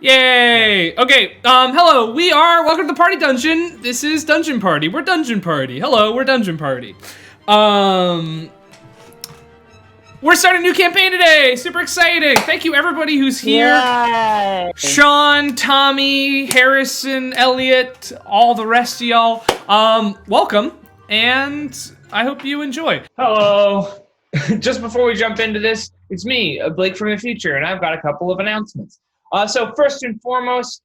Yay! Okay, hello, welcome to the Party Dungeon. This is Dungeon Party. We're Dungeon Party. Hello, we're Dungeon Party. We're starting a new campaign today. Super exciting. Thank you everybody who's here. Yay. Sean, Tommy, Harrison, Elliot, all the rest of y'all. Welcome, and I hope you enjoy. Hello. Just before we jump into this, it's me, Blake from the future, and I've got a couple of announcements. So first and foremost,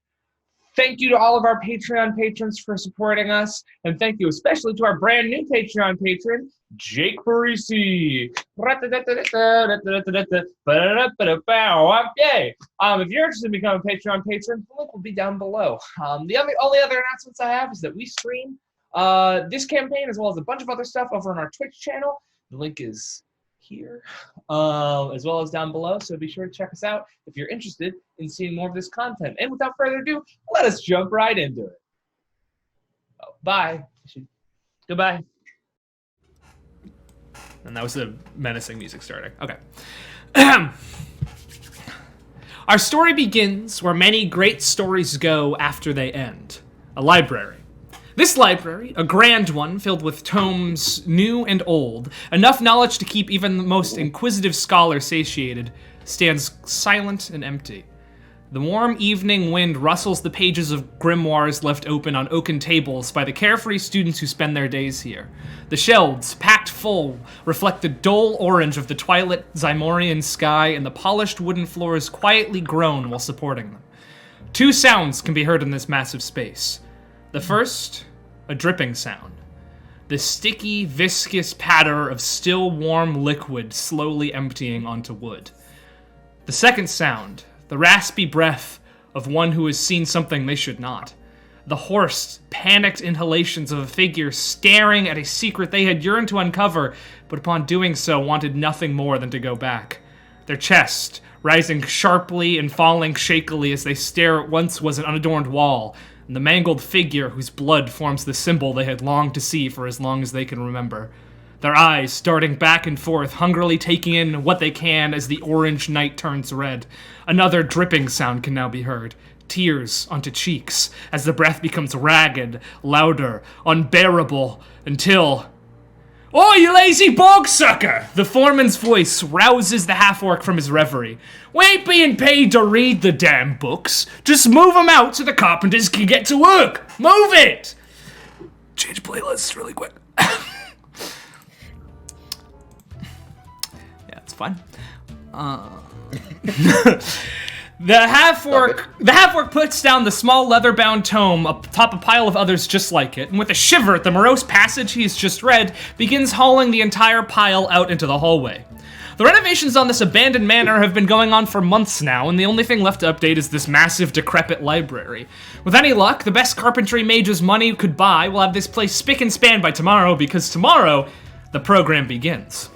thank you to all of our Patreon patrons for supporting us, and thank you especially to our brand new Patreon patron, Jake Parisi. Yay! If you're interested in becoming a Patreon patron, the link will be down below. The only other announcements I have is that we stream this campaign as well as a bunch of other stuff over on our Twitch channel. The link is here, as well as down below, so be sure to check us out if you're interested in seeing more of this content. And without further ado, let us jump right into it. Oh, bye. Goodbye. And that was the menacing music starting. Okay. Our story begins where many great stories go after they end. A library. This library, a grand one filled with tomes new and old, enough knowledge to keep even the most inquisitive scholar satiated, stands silent and empty. The warm evening wind rustles the pages of grimoires left open on oaken tables by the carefree students who spend their days here. The shelves, packed full, reflect the dull orange of the twilight Zymorian sky, and the polished wooden floors quietly groan while supporting them. Two sounds can be heard in this massive space. The first, a dripping sound. The sticky, viscous patter of still warm liquid slowly emptying onto wood. The second sound, the raspy breath of one who has seen something they should not. The hoarse, panicked inhalations of a figure staring at a secret they had yearned to uncover, but upon doing so wanted nothing more than to go back. Their chest, rising sharply and falling shakily as they stare at once was an unadorned wall, and the mangled figure whose blood forms the symbol they had longed to see for as long as they can remember. Their eyes darting back and forth, hungrily taking in what they can as the orange night turns red. Another dripping sound can now be heard. Tears onto cheeks, as the breath becomes ragged, louder, unbearable, until... "Oh, you lazy bog sucker!" The foreman's voice rouses the half-orc from his reverie. "We ain't being paid to read the damn books. Just move them out so the carpenters can get to work. Move it!" Change playlists really quick. Yeah, it's fine. The half-orc puts down the small leather-bound tome atop a pile of others just like it, and with a shiver at the morose passage he's just read, begins hauling the entire pile out into the hallway. The renovations on this abandoned manor have been going on for months now, and the only thing left to update is this massive, decrepit library. With any luck, the best carpentry mage's money could buy will have this place spick and span by tomorrow, because tomorrow, the program begins.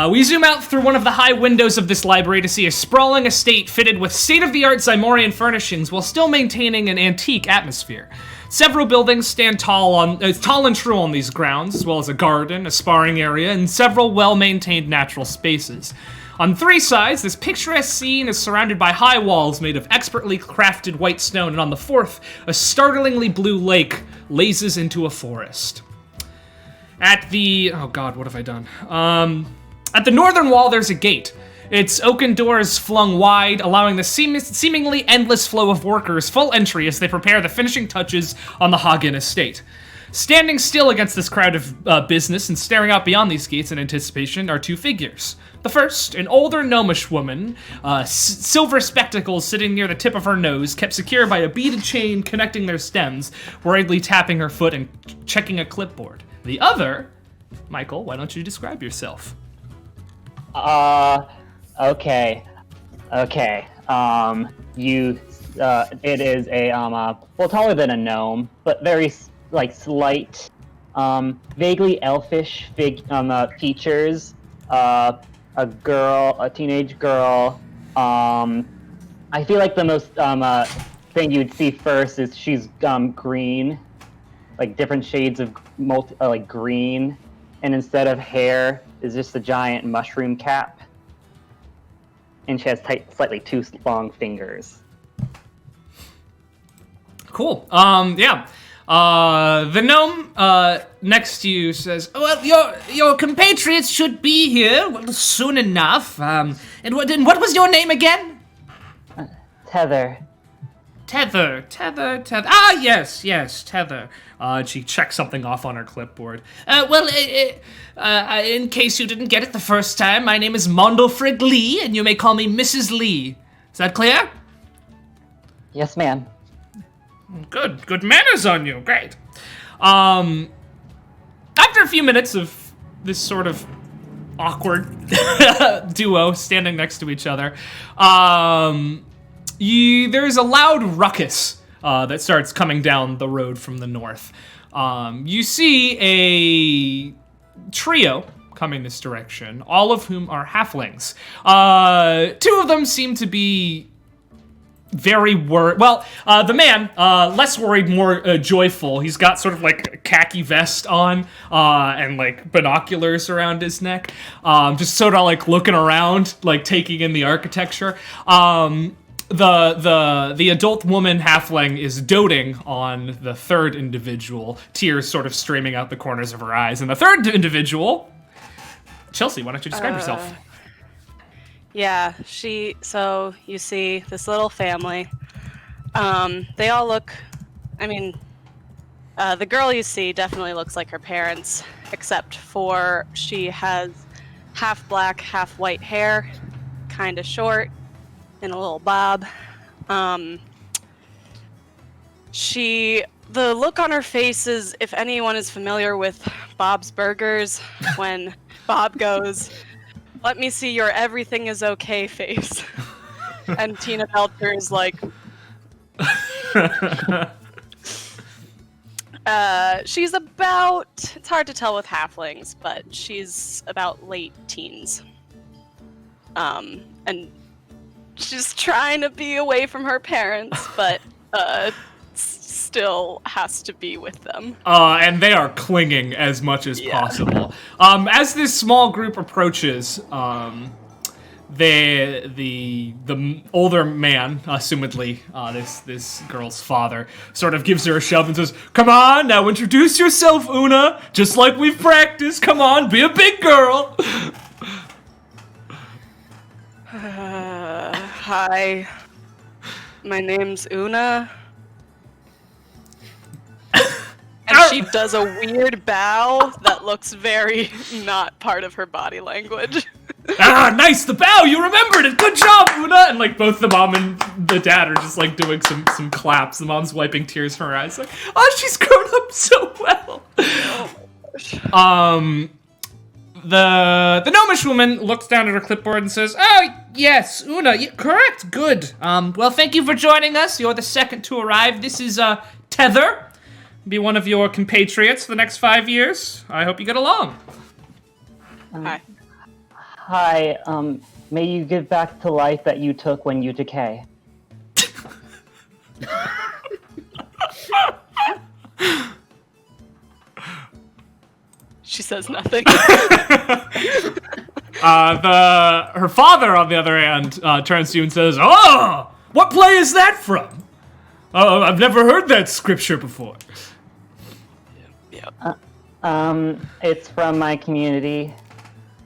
We zoom out through one of the high windows of this library to see a sprawling estate fitted with state-of-the-art Zymorian furnishings while still maintaining an antique atmosphere. Several buildings stand tall and true on these grounds, as well as a garden, a sparring area, and several well-maintained natural spaces. On three sides, this picturesque scene is surrounded by high walls made of expertly crafted white stone, and on the fourth, a startlingly blue lake lazes into a forest. At the... oh god, what have I done? At the northern wall, there's a gate. Its oaken doors flung wide, allowing the seemingly endless flow of workers full entry as they prepare the finishing touches on the Hagen estate. Standing still against this crowd of business and staring out beyond these gates in anticipation are two figures. The first, an older gnomish woman, silver spectacles sitting near the tip of her nose, kept secure by a beaded chain connecting their stems, worriedly tapping her foot and checking a clipboard. The other, Michael, why don't you describe yourself? Okay. It is a, well, taller than a gnome, but very, slight, vaguely elfish features, a teenage girl, I feel like the most, thing you'd see first is she's, green, like different shades of, green, and instead of hair, is just a giant mushroom cap. And she has slightly too long fingers. Cool. Yeah. The gnome next to you says, "Well, your compatriots should be here soon enough. And what was your name again?" Tether. Tether. Ah, yes, Tether. And she checks something off on her clipboard. In case you didn't get it the first time, my name is Mondolfrid Lee, and you may call me Mrs. Lee. Is that clear? Yes, ma'am. Good manners on you. Great. After a few minutes of this sort of awkward duo standing next to each other, there's a loud ruckus that starts coming down the road from the north. You see a trio coming this direction, all of whom are halflings. Two of them seem to be very worried. Well, the man, less worried, more joyful. He's got sort of like a khaki vest on and like binoculars around his neck, just sort of like looking around, like taking in the architecture. The adult woman halfling is doting on the third individual, tears sort of streaming out the corners of her eyes. And the third individual, Chelsea, why don't you describe yourself? Yeah, so you see this little family. They all look, the girl you see definitely looks like her parents, except for she has half black, half white hair, kind of short, and a little bob. The look on her face is, if anyone is familiar with Bob's Burgers, when Bob goes, "Let me see your everything is okay face." And Tina Belcher is like... she's about... It's hard to tell with halflings, but she's about late teens. And she's trying to be away from her parents, but still has to be with them. And they are clinging as much as possible. As this small group approaches, the older man, assumedly this girl's father, sort of gives her a shove and says, "Come on, now introduce yourself, Una, just like we've practiced. Come on, be a big girl." Hi, my name's Una. And she does a weird bow that looks very not part of her body language. Ah, nice, the bow, you remembered it, good job, Una! And like both the mom and the dad are just like doing some claps. The mom's wiping tears from her eyes like, oh, she's grown up so well. The gnomish woman looks down at her clipboard and says, "Oh, yes, Una, correct, good. Well, thank you for joining us. You're the second to arrive. This is, Tether. Be one of your compatriots for the next 5 years. I hope you get along." Hi. Hi, may you give back to life that you took when you decay. She says nothing. Her father, on the other hand, turns to you and says, "Oh, what play is that from? I've never heard that scripture before." It's from my community.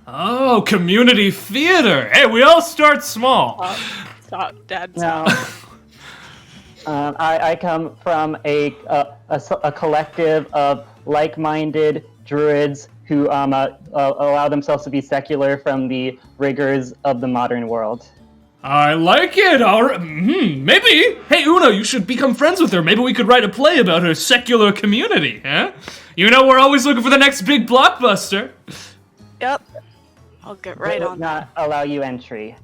Oh, community theater. Hey, we all start small. Stop, Dad. No. Stop. I come from a collective of like-minded druids who allow themselves to be secular from the rigors of the modern world. I like it. All right. Maybe. Hey, Una, you should become friends with her. Maybe we could write a play about her secular community, huh? You know, we're always looking for the next big blockbuster. Yep. I'll get right on that. Not allow you entry.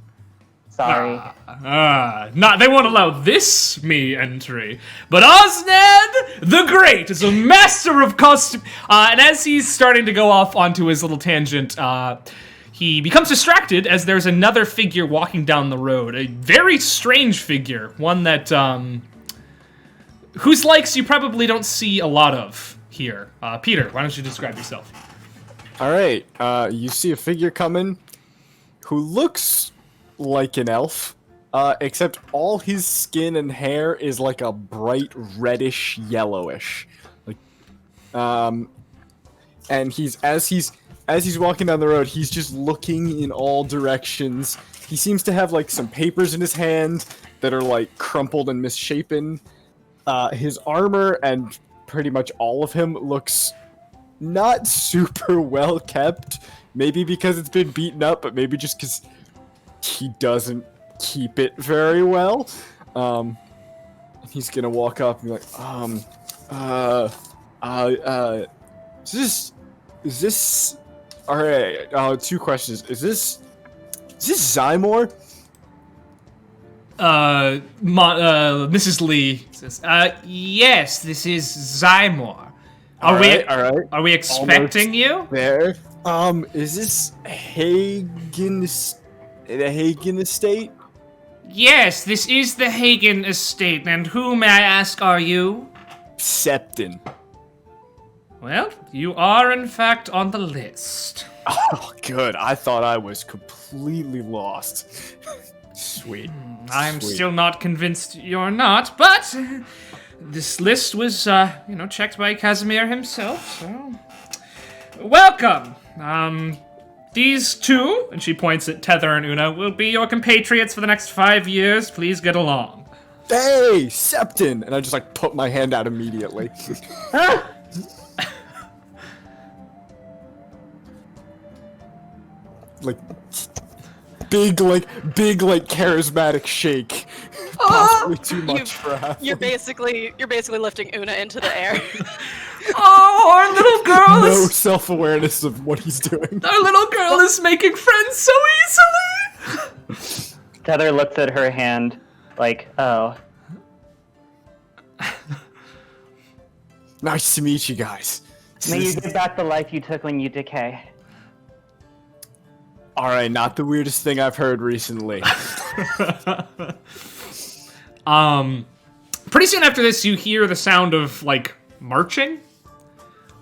Sorry. They won't allow this me entry. But Osned the Great is a master of costume. And as he's starting to go off onto his little tangent, he becomes distracted as there's another figure walking down the road. A very strange figure. One that, whose likes you probably don't see a lot of here. Peter, why don't you describe yourself? All right. You see a figure coming who looks like an elf, Except all his skin and hair is like a bright reddish yellowish. Like, and as he's walking down the road, he's just looking in all directions. He seems to have like some papers in his hand that are like crumpled and misshapen. His armor and pretty much all of him looks not super well kept. Maybe because it's been beaten up, but maybe just because he doesn't keep it very well. He's gonna walk up and be like, is this, alright, 2 questions. Is this Zymor? Mrs. Lee says, yes, this is Zymor. Are we expecting you? There. Is this Hagen, the Hagen estate? Yes, this is the Hagen estate, and who, may I ask, are you? Septon. Well, you are in fact on the list. Oh, good. I thought I was completely lost. Sweet. I'm Sweet. still not convinced you're not, but this list was, checked by Casimir himself, so... Welcome! These two, and she points at Tether and Una, will be your compatriots for the next 5 years. Please get along. Hey, Septon! And I just, like, put my hand out immediately. like, big, charismatic shake. Possibly too much for half. You're basically lifting Una into the air. Oh, our little girl No is... self-awareness of what he's doing. Our little girl is making friends so easily! Tether looks at her hand like, oh. Nice to meet you guys. May you get back the life you took when you decay. Alright, not the weirdest thing I've heard recently. Pretty soon after this, you hear the sound of, like, marching.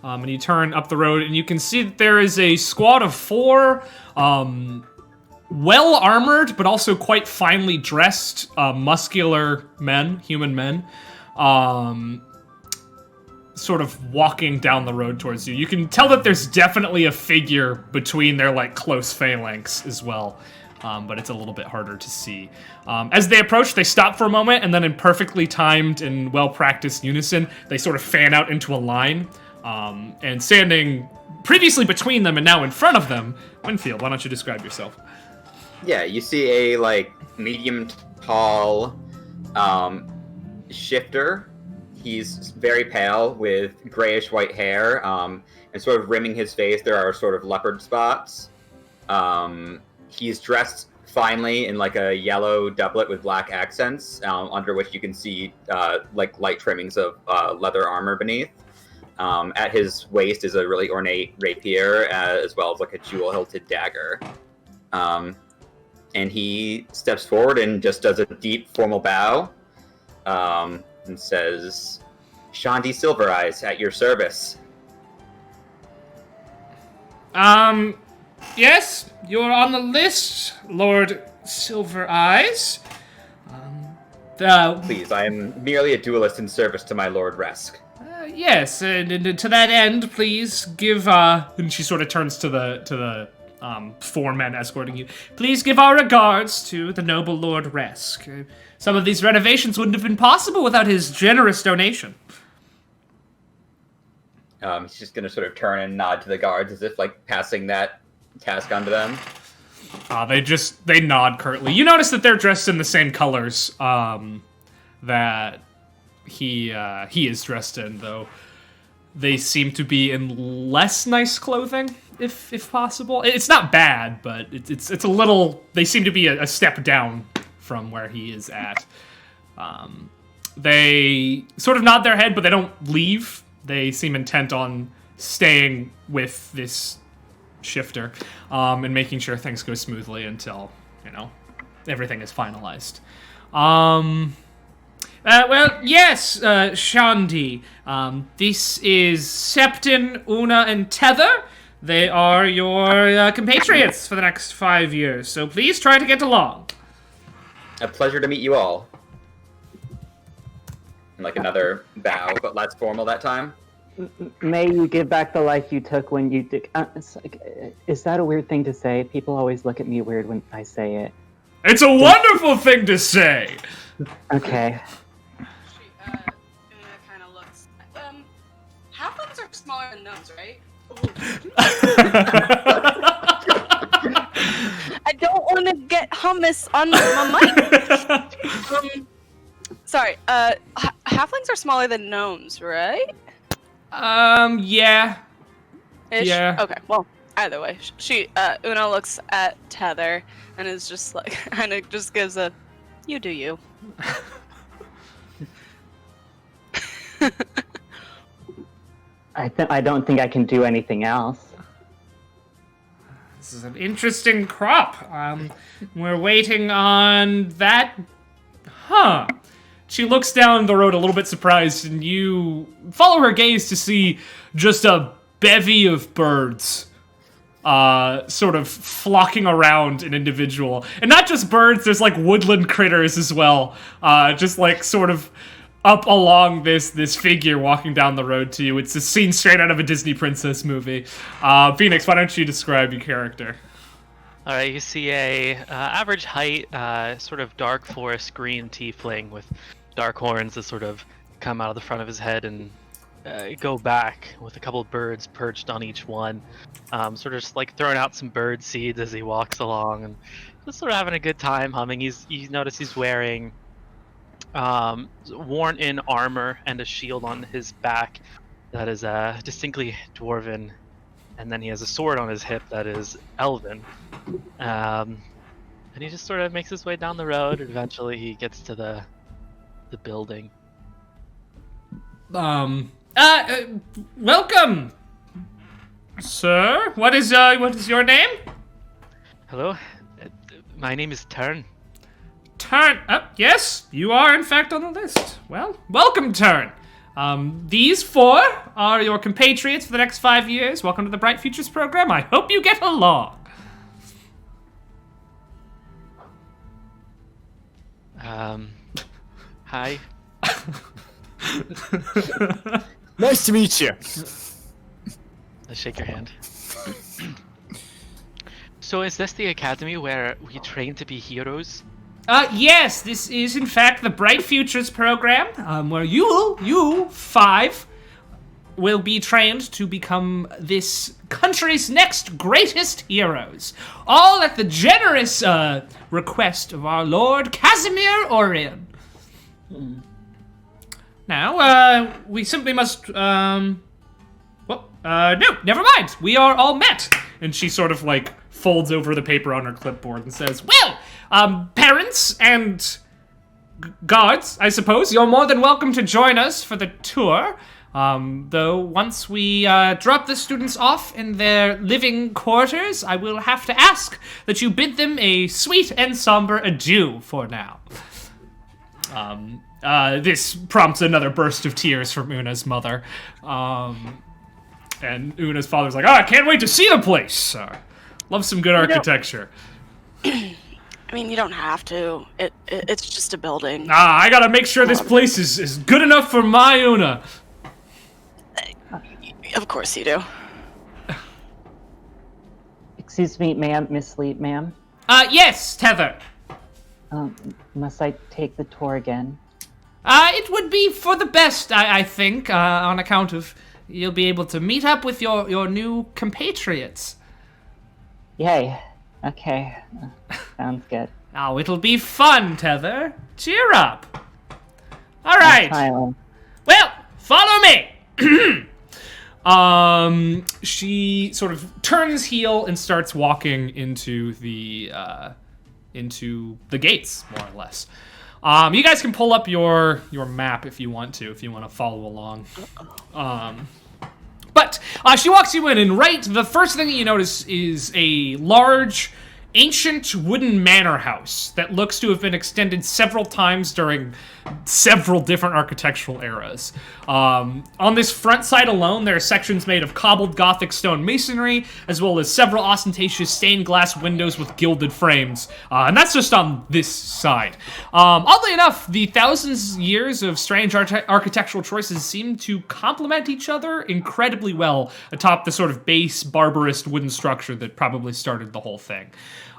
And you turn up the road, and you can see that there is a squad of 4, well-armored, but also quite finely dressed, muscular men, human men, sort of walking down the road towards you. You can tell that there's definitely a figure between their, like, close phalanx as well, but it's a little bit harder to see. As they approach, they stop for a moment, and then in perfectly timed and well-practiced unison, they sort of fan out into a line. And standing previously between them and now in front of them, Winfield, why don't you describe yourself? Yeah, you see a, like, medium tall shifter. He's very pale with grayish white hair, and sort of rimming his face there are sort of leopard spots. He's dressed finely in, like, a yellow doublet with black accents, under which you can see, like, light trimmings of leather armor beneath. At his waist is a really ornate rapier, as well as like a jewel-hilted dagger. And he steps forward and just does a deep, formal bow, and says, "Shandi Silver Eyes, at your service." Yes, you're on the list, Lord Silver Eyes. Please, I am merely a duelist in service to my Lord Resk. Yes, and to that end, please give, and she sort of turns to the 4 men escorting you. Please give our regards to the noble Lord Resk. Some of these renovations wouldn't have been possible without his generous donation. He's just gonna sort of turn and nod to the guards as if, like, passing that task onto them. They nod curtly. You notice that they're dressed in the same colors, that he is dressed in, though they seem to be in less nice clothing, if possible. It's not bad, but it's a little. They seem to be a step down from where he is at. They sort of nod their head, but they don't leave. They seem intent on staying with this shifter, and making sure things go smoothly until, everything is finalized. Well, yes, Shandi. This is Septon, Una, and Tether. They are your compatriots for the next 5 years, so please try to get along. A pleasure to meet you all. And like another bow, but less formal that time. May you give back the life you took when you did. Is that a weird thing to say? People always look at me weird when I say it. It's a wonderful thing to say! Okay. Una kind of looks. Halflings are smaller than gnomes, right? I don't want to get hummus on my mic. Sorry. Halflings are smaller than gnomes, right? Yeah. Ish? Yeah. Okay. Well, either way, Una looks at Tether and is just like, kind of just gives a, "You do you." I don't think I can do anything else. This is an interesting crop. We're waiting on that. Huh. She looks down the road a little bit surprised, and you follow her gaze to see just a bevy of birds sort of flocking around an individual. And not just birds, there's like woodland critters as well. Just like sort of up along this figure walking down the road to you. It's a scene straight out of a Disney princess movie. Phoenix, why don't you describe your character? All right, you see a average height, sort of dark forest green tiefling with dark horns that sort of come out of the front of his head and go back with a couple of birds perched on each one. Sort of just like throwing out some bird seeds as he walks along and just sort of having a good time humming. You notice he's wearing worn-in armor and a shield on his back that is distinctly dwarven, and then he has a sword on his hip that is elven. And he just sort of makes his way down the road, and eventually he gets to the building. Welcome, sir. What is your name? Hello, my name is Tern. Turn. Yes, you are in fact on the list. Well, welcome, Turn. These 4 are your compatriots for the next 5 years. Welcome to the Bright Futures program. I hope you get along. Hi. Nice to meet you. Let's shake your hand. So is this the academy where we train to be heroes? Yes, this is in fact the Bright Futures program, where you 5 will be trained to become this country's next greatest heroes. All at the generous request of our Lord Casimir Orion. Now, we simply must, no, never mind. We are all met. And she sort of like folds over the paper on her clipboard and says, well, parents and guards, I suppose, you're more than welcome to join us for the tour. Though once we drop the students off in their living quarters, I will have to ask that you bid them a sweet and somber adieu for now. This prompts another burst of tears from Una's mother. And Una's father's like, I can't wait to see the place. Love some good architecture. I mean, you don't have to. It's just a building. I gotta make sure this place is good enough for my Una. Of course you do. Excuse me, ma'am, Miss Lee, ma'am. Yes, Tether. Must I take the tour again? It would be for the best, I think, on account of you'll be able to meet up with your new compatriots. Yay. Okay. Sounds good. Oh, it'll be fun, Tether. Cheer up. All right. Well, follow me. She sort of turns heel and starts walking into the gates, more or less. You guys can pull up your map if you want to follow along. But she walks you in, and right, the first thing that you notice is a large ancient wooden manor house that looks to have been extended several times during several different architectural eras. On this front side alone, there are sections made of cobbled Gothic stone masonry, as well as several ostentatious stained glass windows with gilded frames. And that's just on this side. Oddly enough, the thousands of years of strange architectural choices seem to complement each other incredibly well atop the sort of base barbarous wooden structure that probably started the whole thing.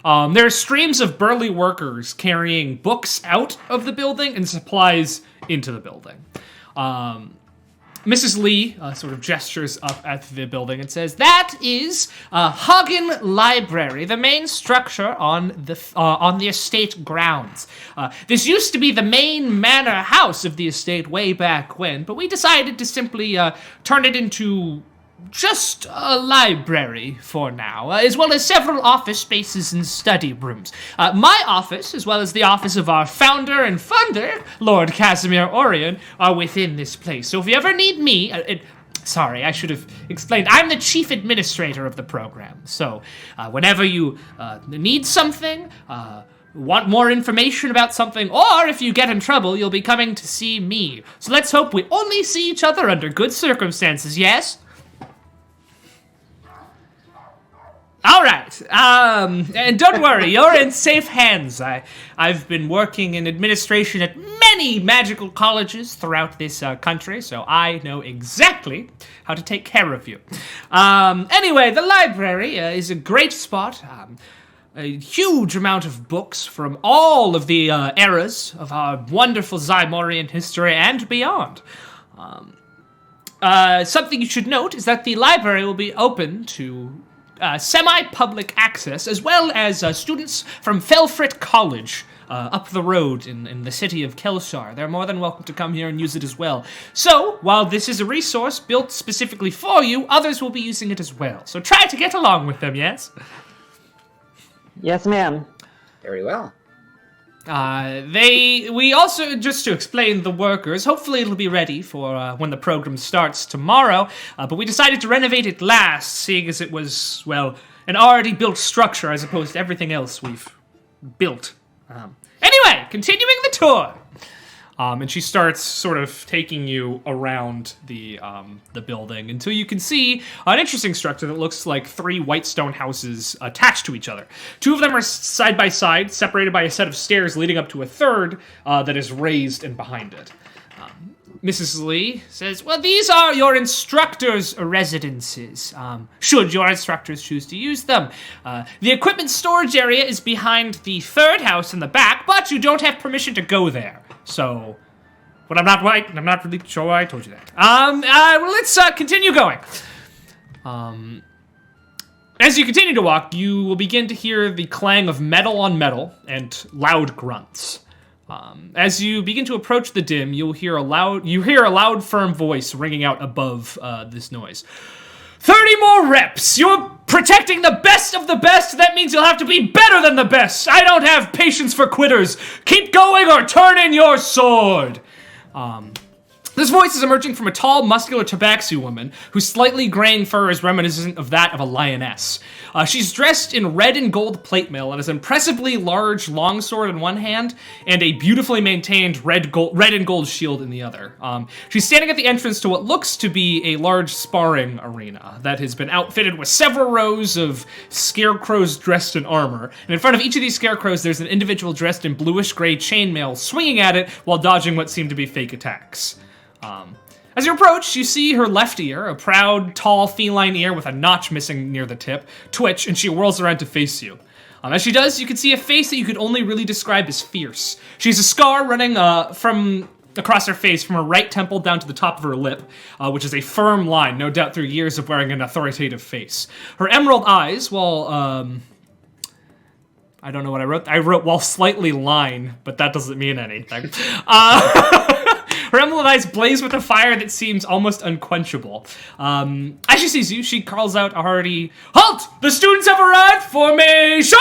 There are streams of burly workers carrying books out of the building and supplies into the building. Mrs. Lee sort of gestures up at the building and says, "That is Hagen Library, the main structure on the estate grounds. This used to be the main manor house of the estate way back when, but we decided to simply turn it into just a library for now, as well as several office spaces and study rooms. My office, as well as the office of our founder and funder, Lord Casimir Orion, are within this place. So if you ever need me, sorry, I should have explained. I'm the chief administrator of the program. So whenever you need something, want more information about something, or if you get in trouble, you'll be coming to see me. So let's hope we only see each other under good circumstances, yes?" All right, and don't worry, you're in safe hands. I've been working in administration at many magical colleges throughout this country, so I know exactly how to take care of you. Anyway, the library is a great spot. A huge amount of books from all of the eras of our wonderful Zymorian history and beyond. Something you should note is that the library will be open to semi-public access, as well as students from Felfrit College up the road in the city of Kelsar. They're more than welcome to come here and use it as well. So, while this is a resource built specifically for you, others will be using it as well. So try to get along with them, yes? Yes, ma'am. Very well. We also, just to explain the workers, hopefully it'll be ready for when the program starts tomorrow, but we decided to renovate it last, seeing as it was, well, an already built structure as opposed to everything else we've built. Anyway, continuing the tour. And she starts sort of taking you around the building until you can see an interesting structure that looks like 3 white stone houses attached to each other. 2 of them are side by side, separated by a set of stairs leading up to a third that is raised and behind it. Mrs. Lee says, "Well, these are your instructors' residences, should your instructors choose to use them. The equipment storage area is behind the third house in the back, but you don't have permission to go there. So, but I'm not really sure why I told you that. Well, let's continue going. As you continue to walk, you will begin to hear the clang of metal on metal and loud grunts. As you begin to approach the dim, you hear a loud, firm voice ringing out above this noise. 30 more reps! You're protecting the best of the best! That means you'll have to be better than the best! I don't have patience for quitters! Keep going or turn in your sword! This voice is emerging from a tall, muscular tabaxi woman whose slightly graying fur is reminiscent of that of a lioness. She's dressed in red and gold plate mail and has an impressively large longsword in one hand and a beautifully maintained red and gold shield in the other. She's standing at the entrance to what looks to be a large sparring arena that has been outfitted with several rows of scarecrows dressed in armor. And in front of each of these scarecrows, there's an individual dressed in bluish-gray chainmail swinging at it while dodging what seem to be fake attacks. As you approach, you see her left ear, a proud, tall, feline ear with a notch missing near the tip, twitch, and she whirls around to face you. As she does, you can see a face that you could only really describe as fierce. She has a scar running from across her face from her right temple down to the top of her lip, which is a firm line, no doubt through years of wearing an authoritative face. Her emerald eyes, while, I don't know what I wrote. I wrote while slightly line, but that doesn't mean anything. Her emerald eyes blaze with a fire that seems almost unquenchable. As she sees you, she calls out a hearty, "Halt! The students have arrived! Formation!"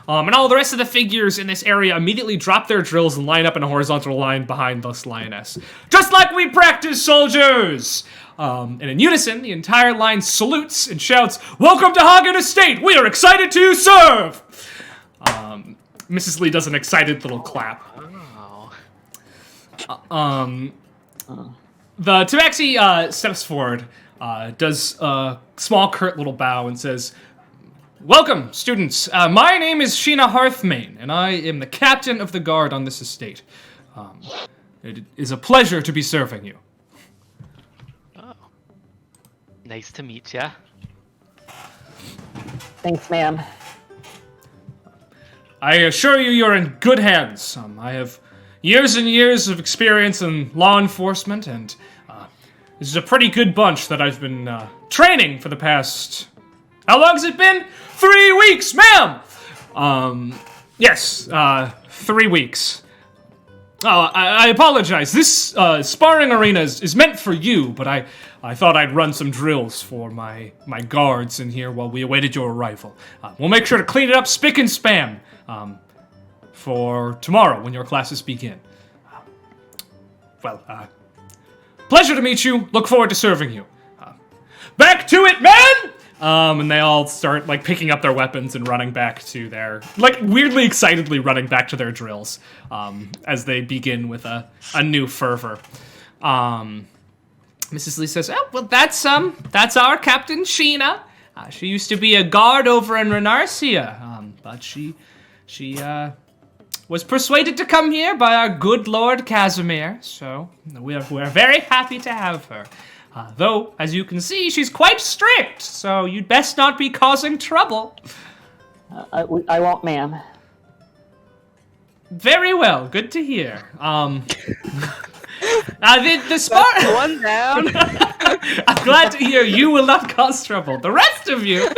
And all the rest of the figures in this area immediately drop their drills and line up in a horizontal line behind this lioness. "Just like we practice, soldiers!" And in unison, the entire line salutes and shouts, "Welcome to Hagen Estate! We are excited to serve!" Mrs. Lee does an excited little clap. Oh. The Tabaxi steps forward, does a small, curt little bow, and says, "Welcome, students. My name is Sheena Hearthmane, and I am the captain of the guard on this estate. It is a pleasure to be serving you." Oh. Nice to meet ya. Thanks, ma'am. I assure you, you're in good hands. I have years and years of experience in law enforcement, and this is a pretty good bunch that I've been training for the past... How long has it been? 3 weeks, ma'am! Yes, 3 weeks. Oh, I apologize. This sparring arena is meant for you, but I thought I'd run some drills for my guards in here while we awaited your arrival. We'll make sure to clean it up spick and span for tomorrow when your classes begin. Pleasure to meet you. Look forward to serving you. Back to it, man! And they all start, like, picking up their weapons and running back to their... Like, weirdly excitedly running back to their drills as they begin with a new fervor. Mrs. Lee says, "Oh, well, that's our Captain Sheena. She used to be a guard over in Renarsia, but she was persuaded to come here by our good Lord Casimir, so we're very happy to have her. Though, as you can see, she's quite strict, so you'd best not be causing trouble." I won't, ma'am. Very well, good to hear. The spar... One down. I'm glad to hear you will not cause trouble. The rest of you...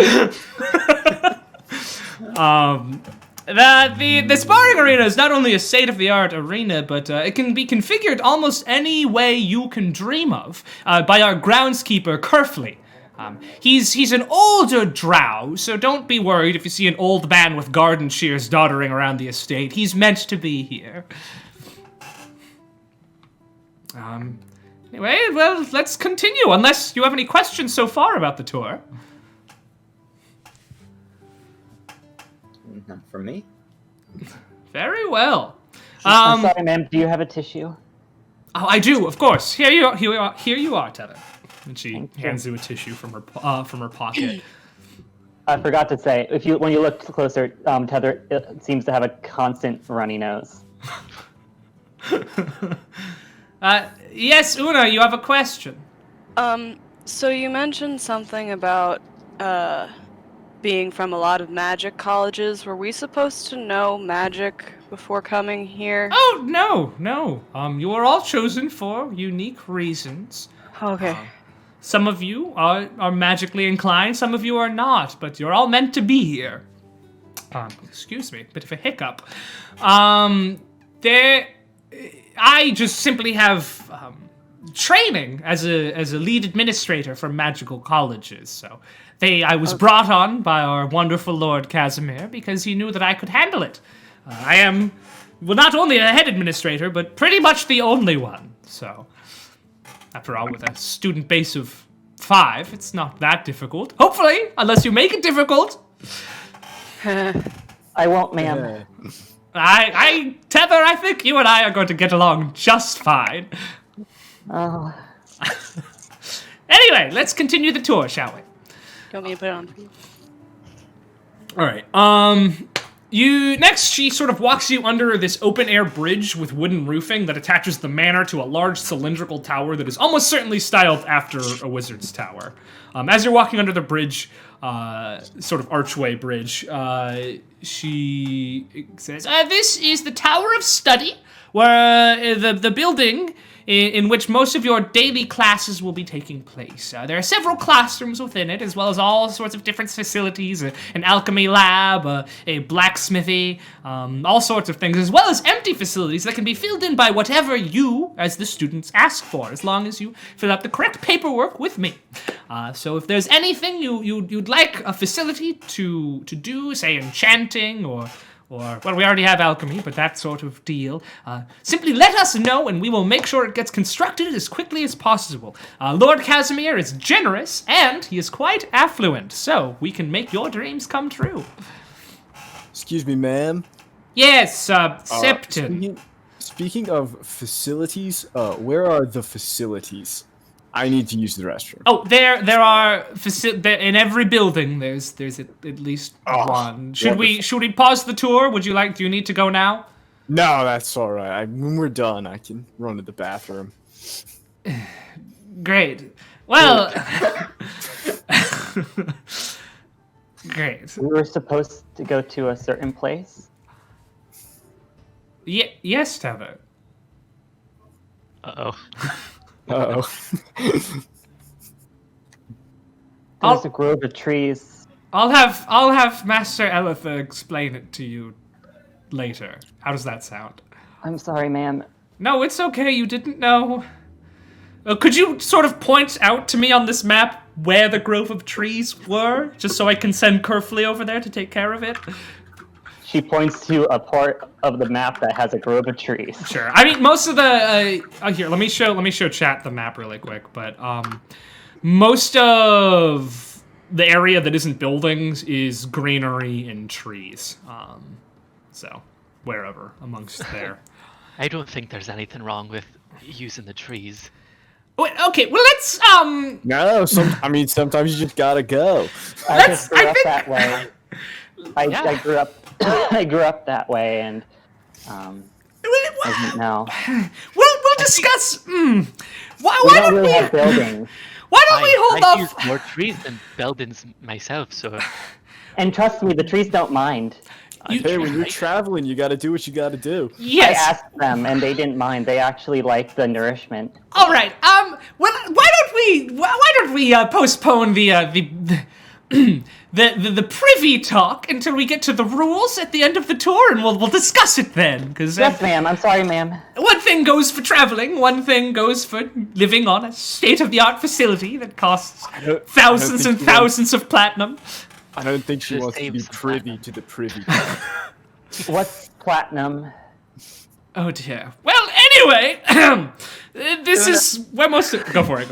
The sparring arena is not only a state-of-the-art arena, but it can be configured almost any way you can dream of by our groundskeeper, Kerfley. He's an older drow, so don't be worried if you see an old man with garden shears doddering around the estate. He's meant to be here. Anyway, well, let's continue, unless you have any questions so far about the tour. Not from me. Very well. I'm sorry, ma'am. Do you have a tissue? Oh, I do, of course. Here you are, Tether. And she hands you a tissue from her pocket. I forgot to say, when you look closer, Tether seems to have a constant runny nose. Yes, Una, you have a question. So you mentioned something about being from a lot of magic colleges. Were we supposed to know magic before coming here? Oh, no. You are all chosen for unique reasons. Okay. Some of you are magically inclined, some of you are not, but you're all meant to be here. Excuse me, bit of a hiccup. I just simply have training as a lead administrator for magical colleges, so I was brought on by our wonderful Lord Casimir because he knew that I could handle it. I am, well, not only a head administrator, but pretty much the only one, so... After all, with a student base of 5, it's not that difficult. Hopefully, unless you make it difficult. I won't, ma'am. Tether, I think you and I are going to get along just fine. Oh. Anyway, let's continue the tour, shall we? You want me to put it on? All right. Next, she sort of walks you under this open-air bridge with wooden roofing that attaches the manor to a large cylindrical tower that is almost certainly styled after a wizard's tower. As you're walking under the bridge, sort of archway bridge, she says, "This is the Tower of Study, where the building in which most of your daily classes will be taking place. There are several classrooms within it, as well as all sorts of different facilities, an alchemy lab, a blacksmithy, all sorts of things, as well as empty facilities that can be filled in by whatever you, as the students, ask for, as long as you fill out the correct paperwork with me. So if there's anything you'd like a facility to do, say enchanting or, well, we already have alchemy, but that sort of deal. Simply let us know, and we will make sure it gets constructed as quickly as possible. Lord Casimir is generous, and he is quite affluent, so we can make your dreams come true." Excuse me, ma'am. Yes, Septon. Speaking of facilities, where are the facilities? I need to use the restroom. Oh, there are in every building. There's at least one. Should we pause the tour? Do you need to go now? No, that's all right. When we're done, I can run to the bathroom. Great. Well, great. We were supposed to go to a certain place. Yes, Tether. Uh-oh. Uh-oh. There's a grove of trees. I'll have Master Elitha explain it to you later. How does that sound? I'm sorry, ma'am. No, it's okay. You didn't know. Could you sort of point out to me on this map where the grove of trees were, just so I can send Kerfley over there to take care of it? She points to a part of the map that has a grove of trees. Sure. I mean, most of the here. Let me show chat the map really quick. But most of the area that isn't buildings is greenery and trees. So wherever amongst there. I don't think there's anything wrong with using the trees. Wait, okay, well let's No, sometimes you just gotta go. I just grew up that way. I grew up. I grew up that way, and I didn't know. We'll discuss. Why We don't don't really we? have buildings. Why don't we hold I off? use more trees than buildings myself, so And trust me, the trees don't mind. Hey, when you're traveling, you gotta do what you gotta do. I Yes. asked them, and they didn't mind. They actually liked the nourishment. All right. Well, why don't we postpone the privy talk until we get to the rules at the end of the tour, and we'll discuss it then. Because Yes, ma'am. I'm sorry, ma'am. one thing goes for traveling, one thing goes for living on a state-of-the-art facility that costs thousands and thousands of platinum. I don't think she Just wants to save be some privy to the privy. What's platinum? Oh dear. Well, anyway, this is where most of... Go for it.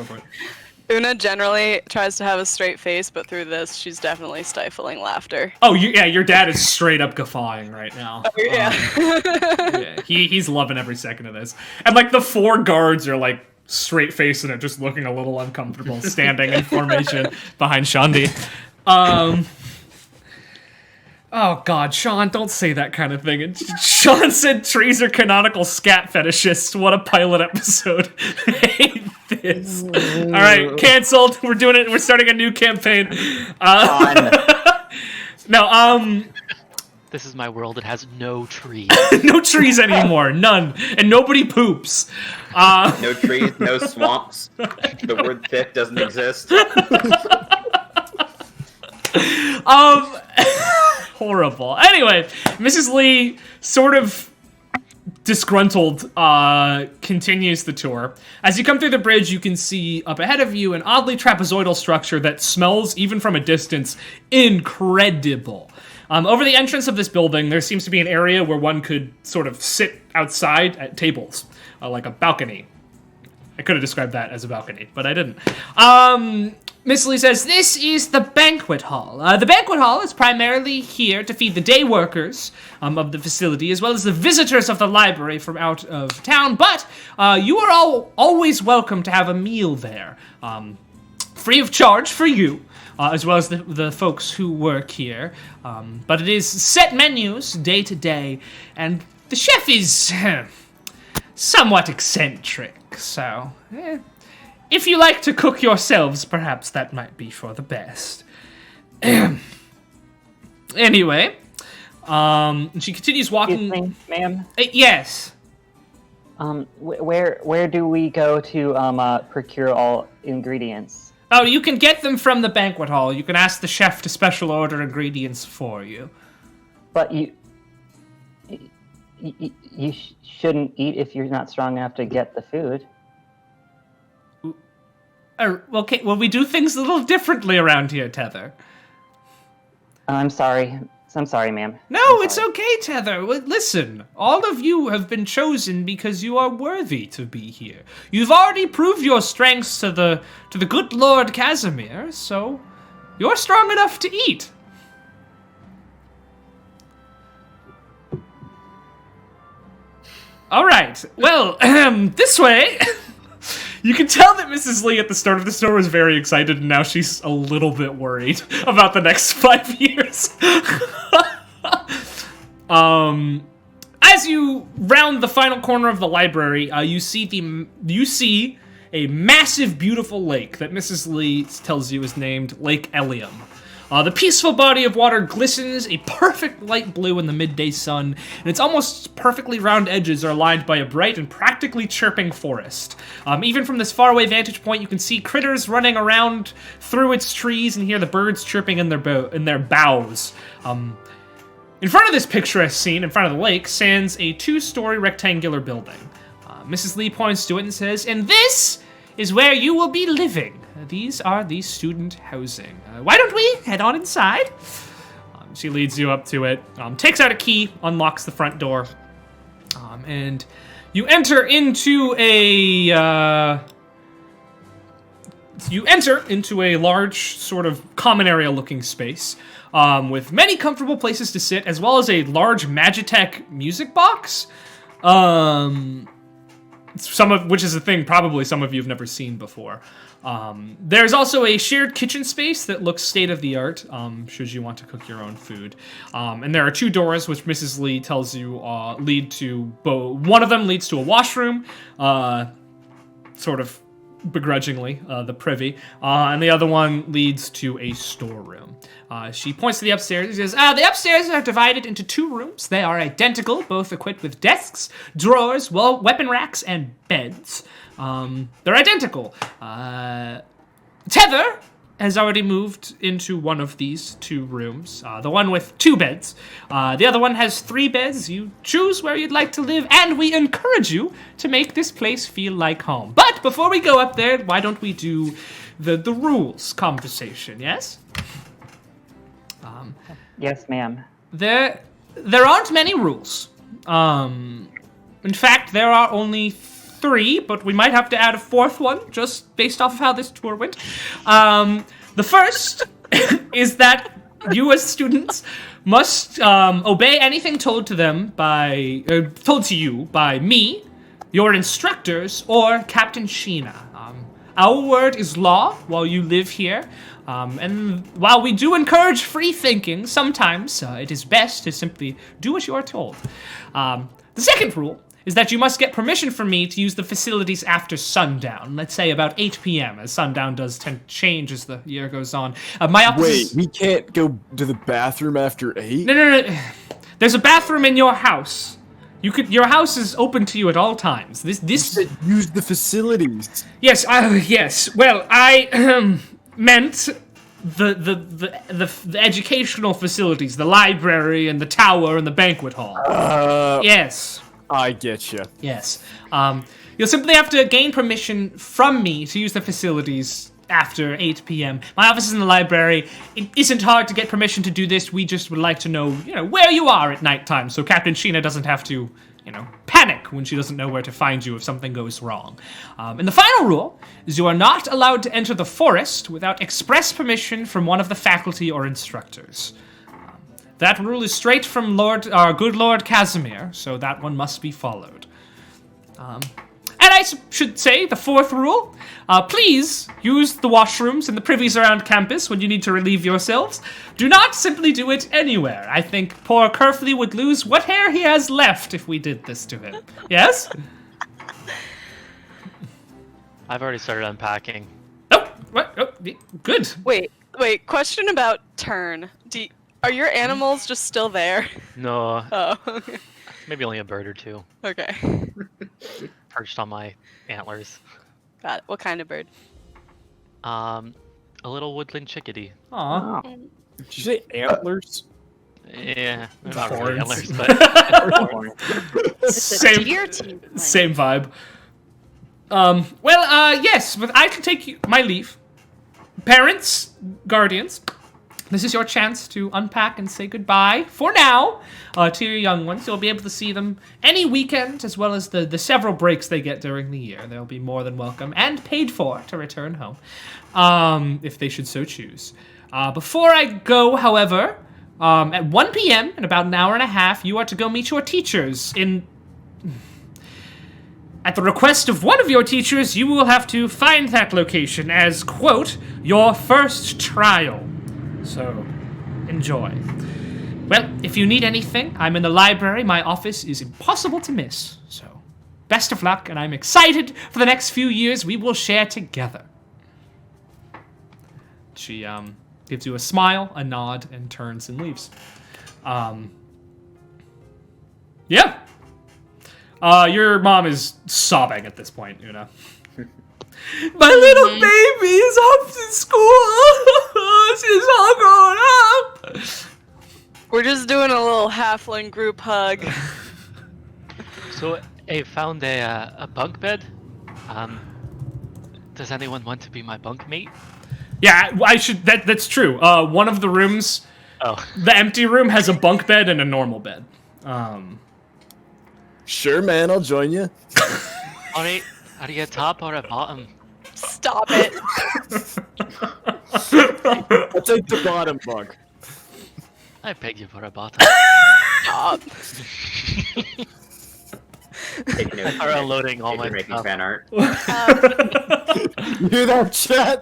Una generally tries to have a straight face, but through this, she's definitely stifling laughter. Oh, yeah, your dad is straight up guffawing right now. Yeah. Yeah, he's loving every second of this. And, like, the 4 guards are, like, straight facing it, just looking a little uncomfortable, standing in formation behind Shandi. Oh god, Sean, don't say that kind of thing. And Sean said trees are canonical scat fetishists. What a pilot episode. I hate this. Alright, cancelled. We're doing it. We're starting a new campaign. No, this is my world. It has no trees. no trees anymore. None. And nobody poops. No trees, no swamps. The word thick doesn't exist. Horrible. Anyway, Mrs. Lee, sort of disgruntled, continues the tour. As you come through the bridge, you can see up ahead of you an oddly trapezoidal structure that smells, even from a distance, incredible. Over the entrance of this building, there seems to be an area where one could sort of sit outside at tables, like a balcony. I could have described that as a balcony, but I didn't. Miss Lee says, this is the banquet hall. The banquet hall is primarily here to feed the day workers of the facility, as well as the visitors of the library from out of town, but you are all always welcome to have a meal there. Free of charge for you, as well as the folks who work here. But it is set menus, day to day, and the chef is somewhat eccentric, so... if you like to cook yourselves, perhaps that might be for the best. Anyway, she continues walking... Excuse me, ma'am. Yes. Where do we go to procure all ingredients? Oh, you can get them from the banquet hall. You can ask the chef to special order ingredients for you. But you shouldn't eat if you're not strong enough to get the food. Okay, well, we do things a little differently around here, Tether. I'm sorry. I'm sorry, ma'am. No, it's okay, Tether. Listen, all of you have been chosen because you are worthy to be here. You've already proved your strengths to the good Lord Casimir, so you're strong enough to eat. All right. Well, this way. You can tell that Mrs. Lee at the start of the story was very excited, and now she's a little bit worried about the next 5 years. As you round the final corner of the library, you see a massive, beautiful lake that Mrs. Lee tells you is named Lake Elium. The peaceful body of water glistens a perfect light blue in the midday sun, and its almost perfectly round edges are lined by a bright and practically chirping forest. Even from this faraway vantage point, you can see critters running around through its trees and hear the birds chirping in their boughs. In front of this picturesque scene, in front of the lake, stands a 2-story rectangular building. Mrs. Lee points to it and says, "And this is where you will be living. These are the student housing. Why don't we head on inside?" She leads you up to it, takes out a key, unlocks the front door, and you enter into a large sort of common area looking space with many comfortable places to sit, as well as a large Magitech music box. Which is a thing probably some of you have never seen before. There's also a shared kitchen space that looks state-of-the-art, should you want to cook your own food. And there are 2 doors, which Mrs. Lee tells you lead to one of them leads to a washroom, sort of begrudgingly, the privy, and the other one leads to a storeroom. She points to the upstairs and says, the upstairs are divided into 2 rooms. They are identical, both equipped with desks, drawers, weapon racks, and beds. They're identical. Tether has already moved into one of these 2 rooms, the one with 2 beds. The other one has 3 beds. You choose where you'd like to live, and we encourage you to make this place feel like home. But before we go up there, why don't we do the rules conversation, yes? Yes, ma'am. There aren't many rules. In fact, there are only 3, but we might have to add a 4th one, just based off of how this tour went. The first is that you as students must obey anything told to you by me, your instructors, or Captain Sheena. Our word is law while you live here. And while we do encourage free thinking, sometimes it is best to simply do what you are told. The second rule is that you must get permission from me to use the facilities after sundown. Let's say about 8 p.m., as sundown does tend to change as the year goes on. My office Wait, we can't go to the bathroom after 8? No. There's a bathroom in your house. Your house is open to you at all times. This Use the facilities. Yes, yes. Well, I meant the educational facilities, the library and the tower and the banquet hall. Yes. I get you. Yes. You'll simply have to gain permission from me to use the facilities after 8 p.m. My office is in the library. It isn't hard to get permission to do this. We just would like to know, where you are at nighttime, so Captain Sheena doesn't have to, panic when she doesn't know where to find you if something goes wrong. And the final rule is you are not allowed to enter the forest without express permission from one of the faculty or instructors. That rule is straight from good Lord Casimir, so that one must be followed. And I should say, the 4th rule, please use the washrooms and the privies around campus when you need to relieve yourselves. Do not simply do it anywhere. I think poor Kerfley would lose what hair he has left if we did this to him. Yes? I've already started unpacking. Oh, what? Oh, good. Wait. Question about Turn. Are your animals just still there? No, Oh, okay. maybe only a bird or 2 Okay. perched on my antlers. Got it. What kind of bird? A little woodland chickadee. Aw. Did you say antlers? Yeah, they're not really Horns. antlers, but It's a Same, deer team. same vibe. Yes, but I can take my leave. Parents, guardians, this is your chance to unpack and say goodbye, for now, to your young ones. You'll be able to see them any weekend, as well as the several breaks they get during the year. They'll be more than welcome and paid for to return home, if they should so choose. Before I go, however, at 1 p.m., in about an hour and a half, you are to go meet your teachers in At the request of one of your teachers, you will have to find that location as, quote, your first trial. So, enjoy. Well, if you need anything, I'm in the library. My office is impossible to miss. So, best of luck, and I'm excited for the next few years we will share together. She gives you a smile, a nod, and turns and leaves. Yeah. Your mom is sobbing at this point, Una. My little baby is off to school. She's all grown up. We're just doing a little halfling group hug. So I found a bunk bed. Does anyone want to be my bunkmate? Yeah, I should. That's true. One of the rooms, the empty room, has a bunk bed and a normal bed. Sure, man, I'll join you. Alright, are you a top or a bottom? Stop it. I'll take the bottom bunk. I beg you for a bottom. Stop. Taking notes. Are unloading all my Making stuff. fan art. You hear that, chat?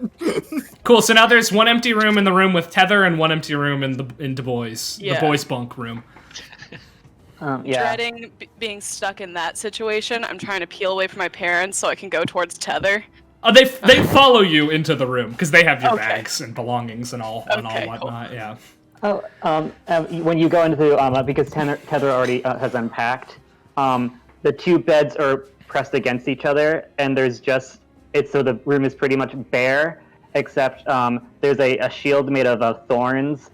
Cool. So now there's one empty room in the room with Tether and one empty room in Du Bois, Yeah. the boys' bunk room. Yeah. Dreading being stuck in that situation, I'm trying to peel away from my parents so I can go towards Tether. They follow you into the room because they have your Okay. bags and belongings and all Okay, whatnot. cool. Yeah. Oh, when you go into the because Tether already has unpacked, the two beds are pressed against each other, and there's just so the room is pretty much bare, except there's a shield made of thorns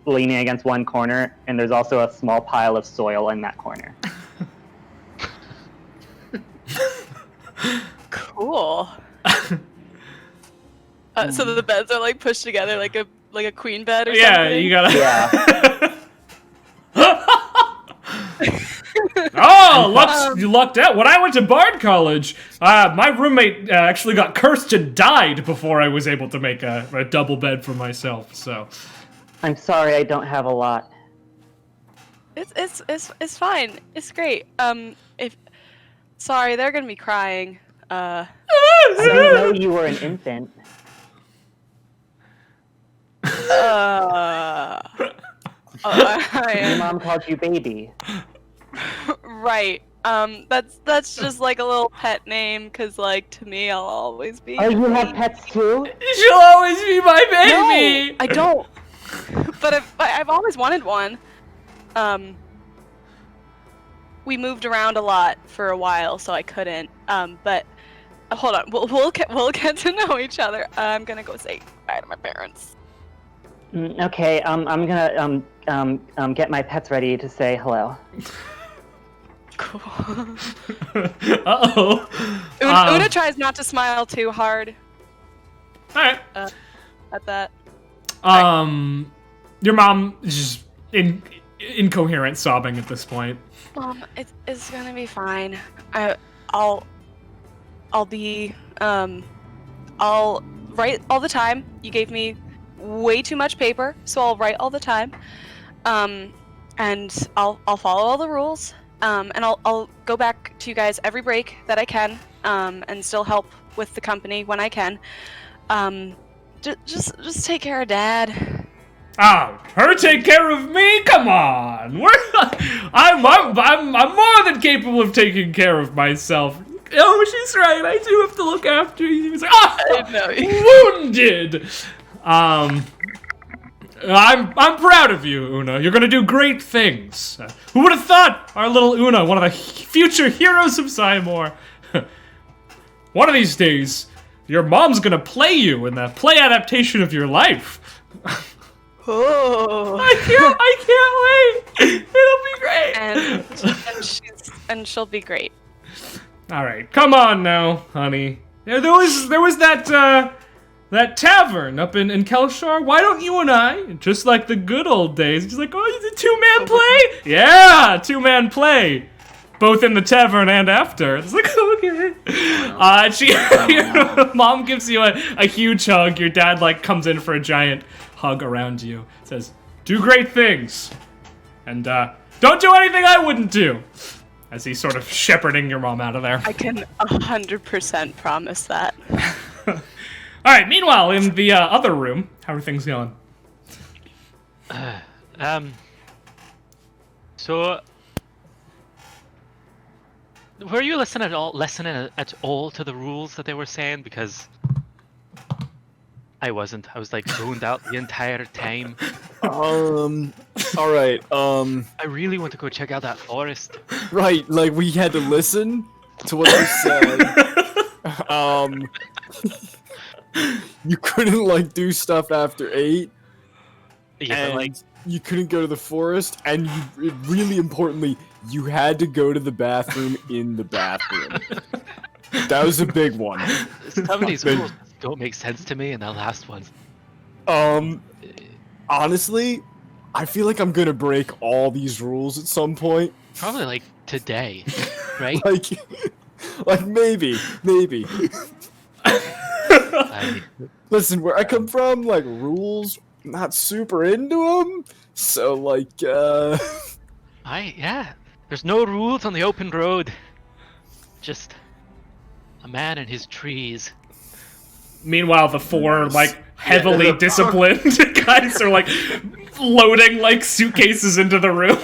leaning against one corner, and there's also a small pile of soil in that corner. Cool. So the beds are like pushed together like a queen bed or Yeah, something? you gotta. Yeah. Oh, you lucked out. When I went to Bard College, my roommate actually got cursed and died before I was able to make a double bed for myself. So, I'm sorry, I don't have a lot. It's fine. It's great. Sorry, they're gonna be crying. I didn't know you were an infant. Your mom called you baby. Right. That's just like a little pet name, cause like to me, I'll always be. Oh, you have pets too? she'll always be my baby. No, I don't. But I've always wanted one. We moved around a lot for a while, so I couldn't. But hold on, we'll get to know each other. I'm gonna go say bye to my parents. Okay, I'm gonna get my pets ready to say hello. Cool. Uh-oh. Una tries not to smile too hard All right. at that. Your mom is just incoherent sobbing at this point. Mom, it's gonna be fine. I'll be I'll write all the time. You gave me way too much paper, so I'll write all the time. And I'll follow all the rules. And I'll go back to you guys every break that I can. And still help with the company when I can. Just take care of Dad. Oh, her take care of me? Come on. I'm more than capable of taking care of myself. Oh, she's right. I do have to look after you. He was like, wounded. I'm proud of you, Una. You're gonna do great things. Who would have thought our little Una, one of the future heroes of Symor? One of these days, your mom's gonna play you in the play adaptation of your life. Oh. I can't wait. It'll be great. And she'll be great. All right, come on now, honey. There was that tavern up in Kelshar. Why don't you and I, just like the good old days, just like, oh, it's a two-man play? Yeah, two-man play. Both in the tavern and after. It's like, okay. Your mom gives you a huge hug. Your dad, like, comes in for a giant hug around you. Says, do great things. And, don't do anything I wouldn't do. as he's sort of shepherding your mom out of there. I can 100% promise that. All right. Meanwhile, in the other room, how are things going? So, were you listening at all to the rules that they were saying? Because I wasn't. I was like zoned out the entire time. All right. I really want to go check out that forest. Right. Like we had to listen to what they said. You couldn't like do stuff after 8. Yeah, And but, like, you couldn't go to the forest, and really importantly, you had to go to the bathroom in the bathroom. That was a big one. some of these rules don't make sense to me, and the last ones. Honestly, I feel like I'm gonna break all these rules at some point. Probably like today, right? like maybe. Listen, where I come from, like rules, not super into them. So like, Yeah. There's no rules on the open road. Just a man and his trees. Meanwhile, the 4 like heavily disciplined guys are like loading like suitcases into the room,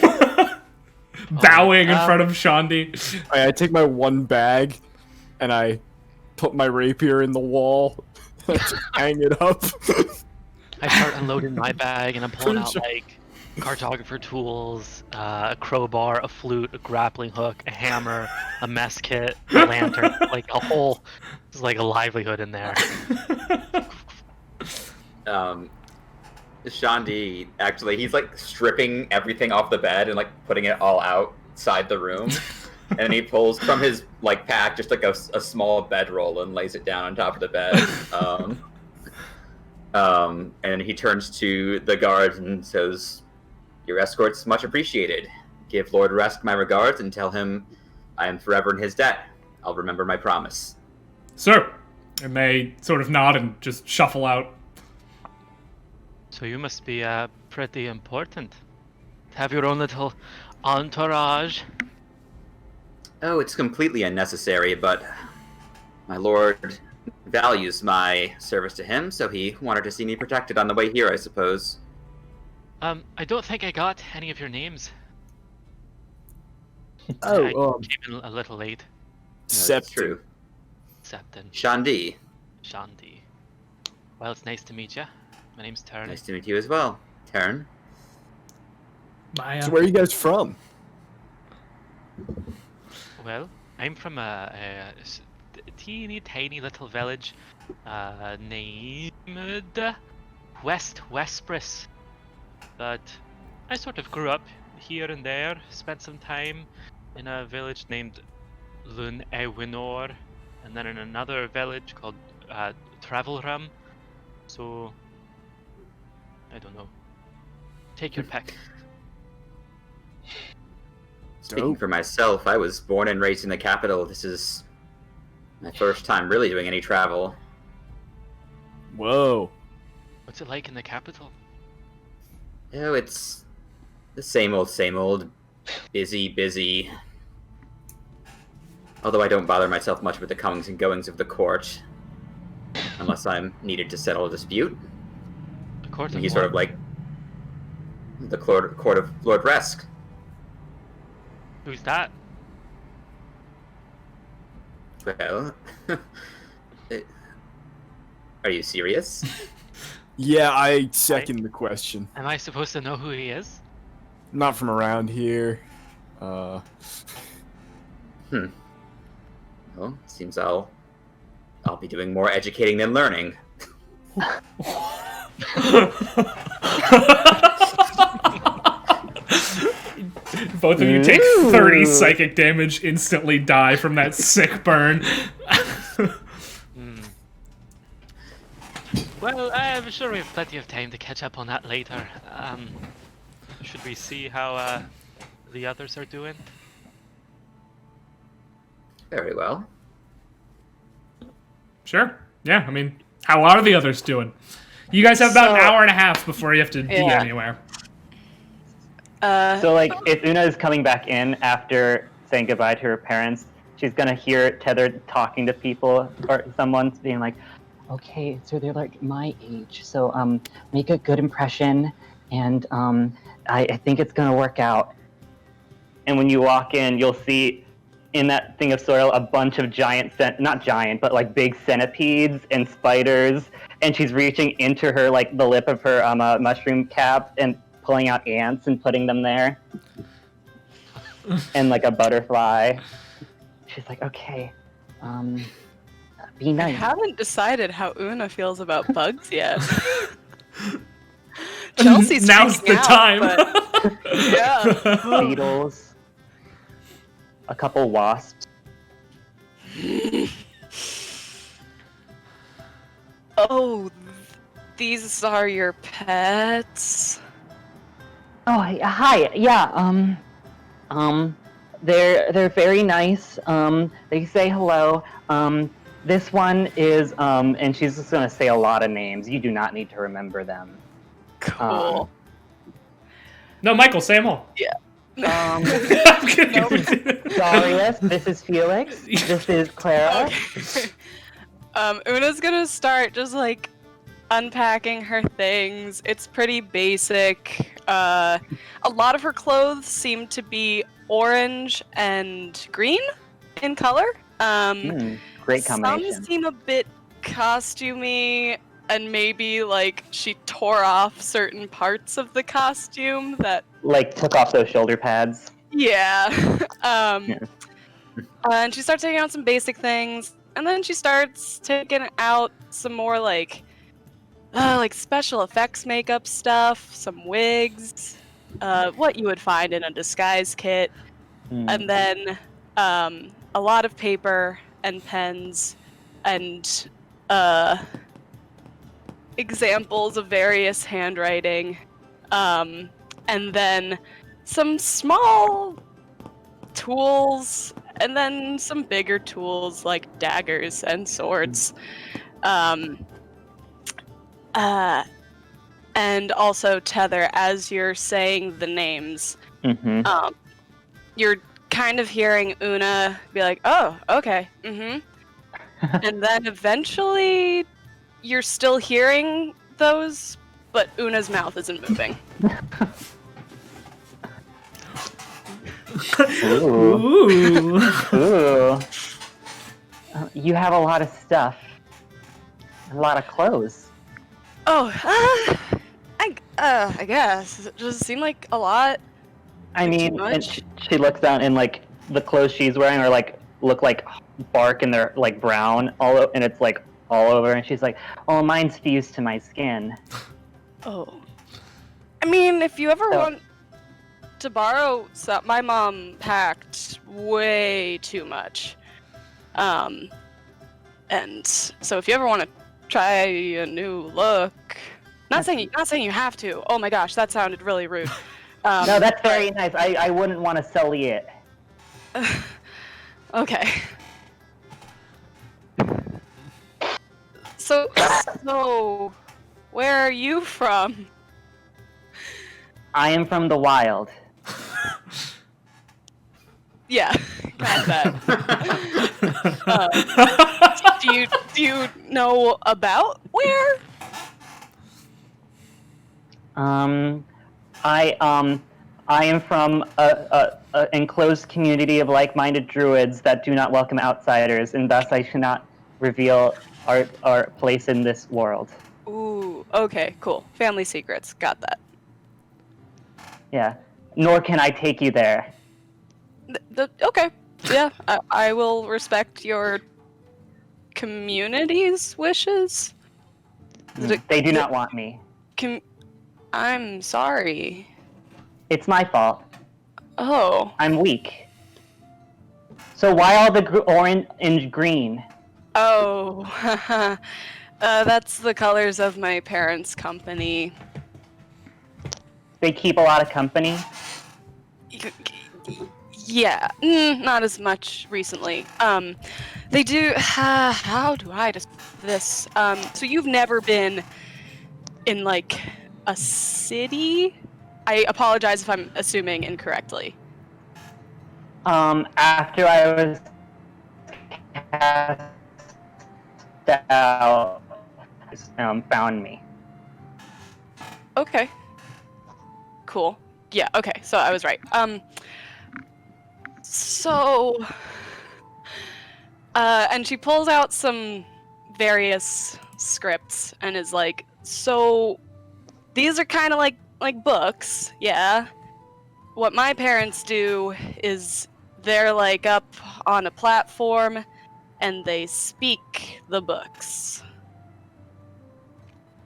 bowing in front of Shandi. I take my one bag, and I put my rapier in the wall, just hang it up. I start unloading my bag, and I'm pulling out like cartographer tools, a crowbar, a flute, a grappling hook, a hammer, a mess kit, a lantern, like a whole, there's like a livelihood in there. Shandi, actually, he's like stripping everything off the bed and like putting it all outside the room. And he pulls from his like pack just like a small bedroll and lays it down on top of the bed. And he turns to the guards and says, "Your escort's much appreciated. Give Lord Resk my regards and tell him I am forever in his debt. I'll remember my promise." Sir, and they sort of nod and just shuffle out. So you must be pretty important. Have your own little entourage. Oh, it's completely unnecessary, but my lord values my service to him, so he wanted to see me protected on the way here, I suppose. I don't think I got any of your names. Oh, I came in a little late. That's true. Septon. Shandi. Shandi. Well, it's nice to meet you. My name's Tern. Nice to meet you as well, Tern. So where are you guys from? Well, I'm from a teeny tiny little village named West Westbris. But I sort of grew up here and there, spent some time in a village named Lun Ewinor, and then in another village called Travelram. So, I don't know. Take your pick. Speaking for myself, I was born and raised in the capital. This is my first time really doing any travel. Whoa. What's it like in the capital? Oh, it's the same old, busy. Although I don't bother myself much with the comings and goings of the court, unless I'm needed to settle a dispute. The court of He's what? sort of like the court of Lord Resk. Who's that? Well, are you serious? Yeah, I second the question. Am I supposed to know who he is? Not from around here. Well, seems I'll be doing more educating than learning. Both of you take 30 psychic damage, instantly die from that sick burn. Well, I'm sure we have plenty of time to catch up on that later. Should we see how the others are doing? Very well. Sure. Yeah, I mean, how are the others doing? You guys have about an hour and a half before you have to be anywhere. So, like, if Una is coming back in after saying goodbye to her parents, she's gonna hear Tether talking to people, or someone's being like, okay, so they're like my age, so make a good impression, and I think it's gonna work out. And when you walk in, you'll see in that thing of soil a bunch of not giant, but like big centipedes and spiders, and she's reaching into her, like the lip of her mushroom cap and pulling out ants and putting them there. And like a butterfly. She's like, okay, be I nice. haven't decided how Una feels about bugs yet. Chelsea's Now's freaking the out, time. but- yeah. Beetles. A couple wasps. Oh, these are your pets? Oh, hi. Yeah. They're very nice. They say hello. This one is and she's just gonna say a lot of names. You do not need to remember them. Cool. No, Michael, say them all. Um, I'm kidding. Darius. This is Felix. This is Clara. Okay. Una's gonna start just like unpacking her things. It's pretty basic. A lot of her clothes seem to be orange and green in color. Great combination. Some seem a bit costumey, and maybe like she tore off certain parts of the costume that. Like took off those shoulder pads. Yeah. Yeah. And she starts taking out some basic things, and then she starts taking out some more like special effects makeup stuff, some wigs, what you would find in a disguise kit, and then a lot of paper and pens and examples of various handwriting, and then some small tools, and then some bigger tools like daggers and swords. And also Tether, as you're saying the names, you're kind of hearing Una be like, oh, okay, and then eventually you're still hearing those, but Una's mouth isn't moving. Ooh. Ooh. You have a lot of stuff. A lot of clothes. Oh, I guess. Does it seem like a lot? I mean, too and much? she looks down and like the clothes she's wearing are like look like bark and they're like brown and it's like all over, and she's like, "Oh, mine's fused to my skin." Oh. I mean, if you ever So- want to borrow some, my mom packed way too much. And so if you ever want to try a new look, not saying you have to. Oh my gosh, that sounded really rude. No, that's very nice. I wouldn't want to sully it. Okay. So, where are you from? I am from the wild. Yeah, got that. Do you know about where? I am from a enclosed community of like-minded druids that do not welcome outsiders, and thus I should not reveal our place in this world. Ooh, okay, cool. Family secrets, got that. Yeah. Nor can I take you there. Okay, yeah, I will respect your community's wishes. They do not want me. I'm sorry. It's my fault. Oh. I'm weak. So why all the orange and green? Oh. That's the colors of my parents' company. They keep a lot of company. Yeah, not as much recently. They do. How do I describe this? So you've never been in like a city? I apologize if I'm assuming incorrectly. After I was cast out, found me. Okay. Cool. Yeah, okay, so I was right. And she pulls out some various scripts and is like, so these are kind of like books, yeah. What my parents do is they're like up on a platform and they speak the books.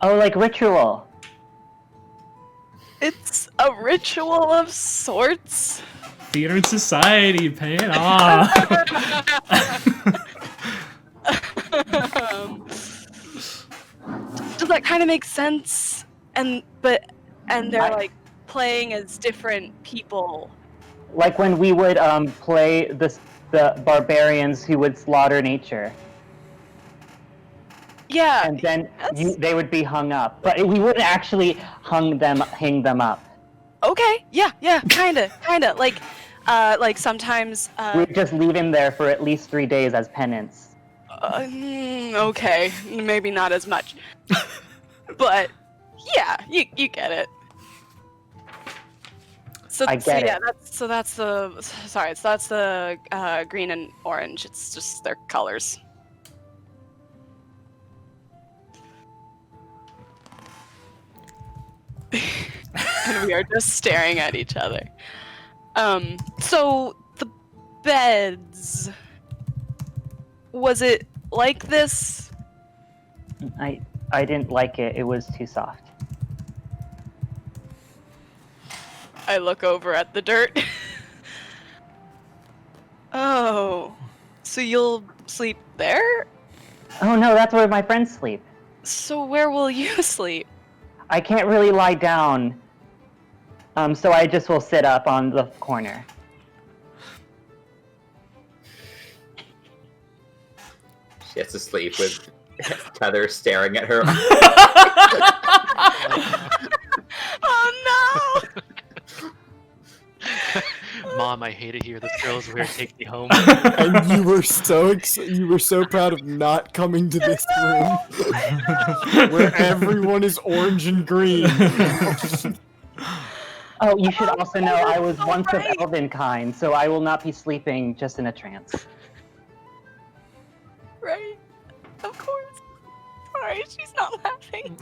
Oh, like ritual. It's a ritual of sorts. Theater and society paying off. Does that kind of make sense? And they're like playing as different people. Like when we would play the barbarians who would slaughter nature. Yeah. And then they would be hung up, but we wouldn't actually hang them up. Okay. Yeah. Kinda. Like sometimes. We'd just leave him there for at least 3 days as penance. Okay. Maybe not as much. But yeah, you get it. I get it. That's the green and orange. It's just their colors. And we are just staring at each other. So the beds, was it like this? I didn't like it. It was too soft. I look over at the dirt. Oh, so you'll sleep there? Oh no, that's where my friends sleep. So where will you sleep? I can't really lie down. So I just will sit up on the corner. She has to sleep with Tether staring at her. Oh no! Mom, I hate it here. This girl's weird. Take me home. And you were so proud of not coming to this room where everyone is orange and green. Oh, you should also know I was so once right. of elven kind, so I will not be sleeping just in a trance. Right. Of course. Sorry, she's not laughing.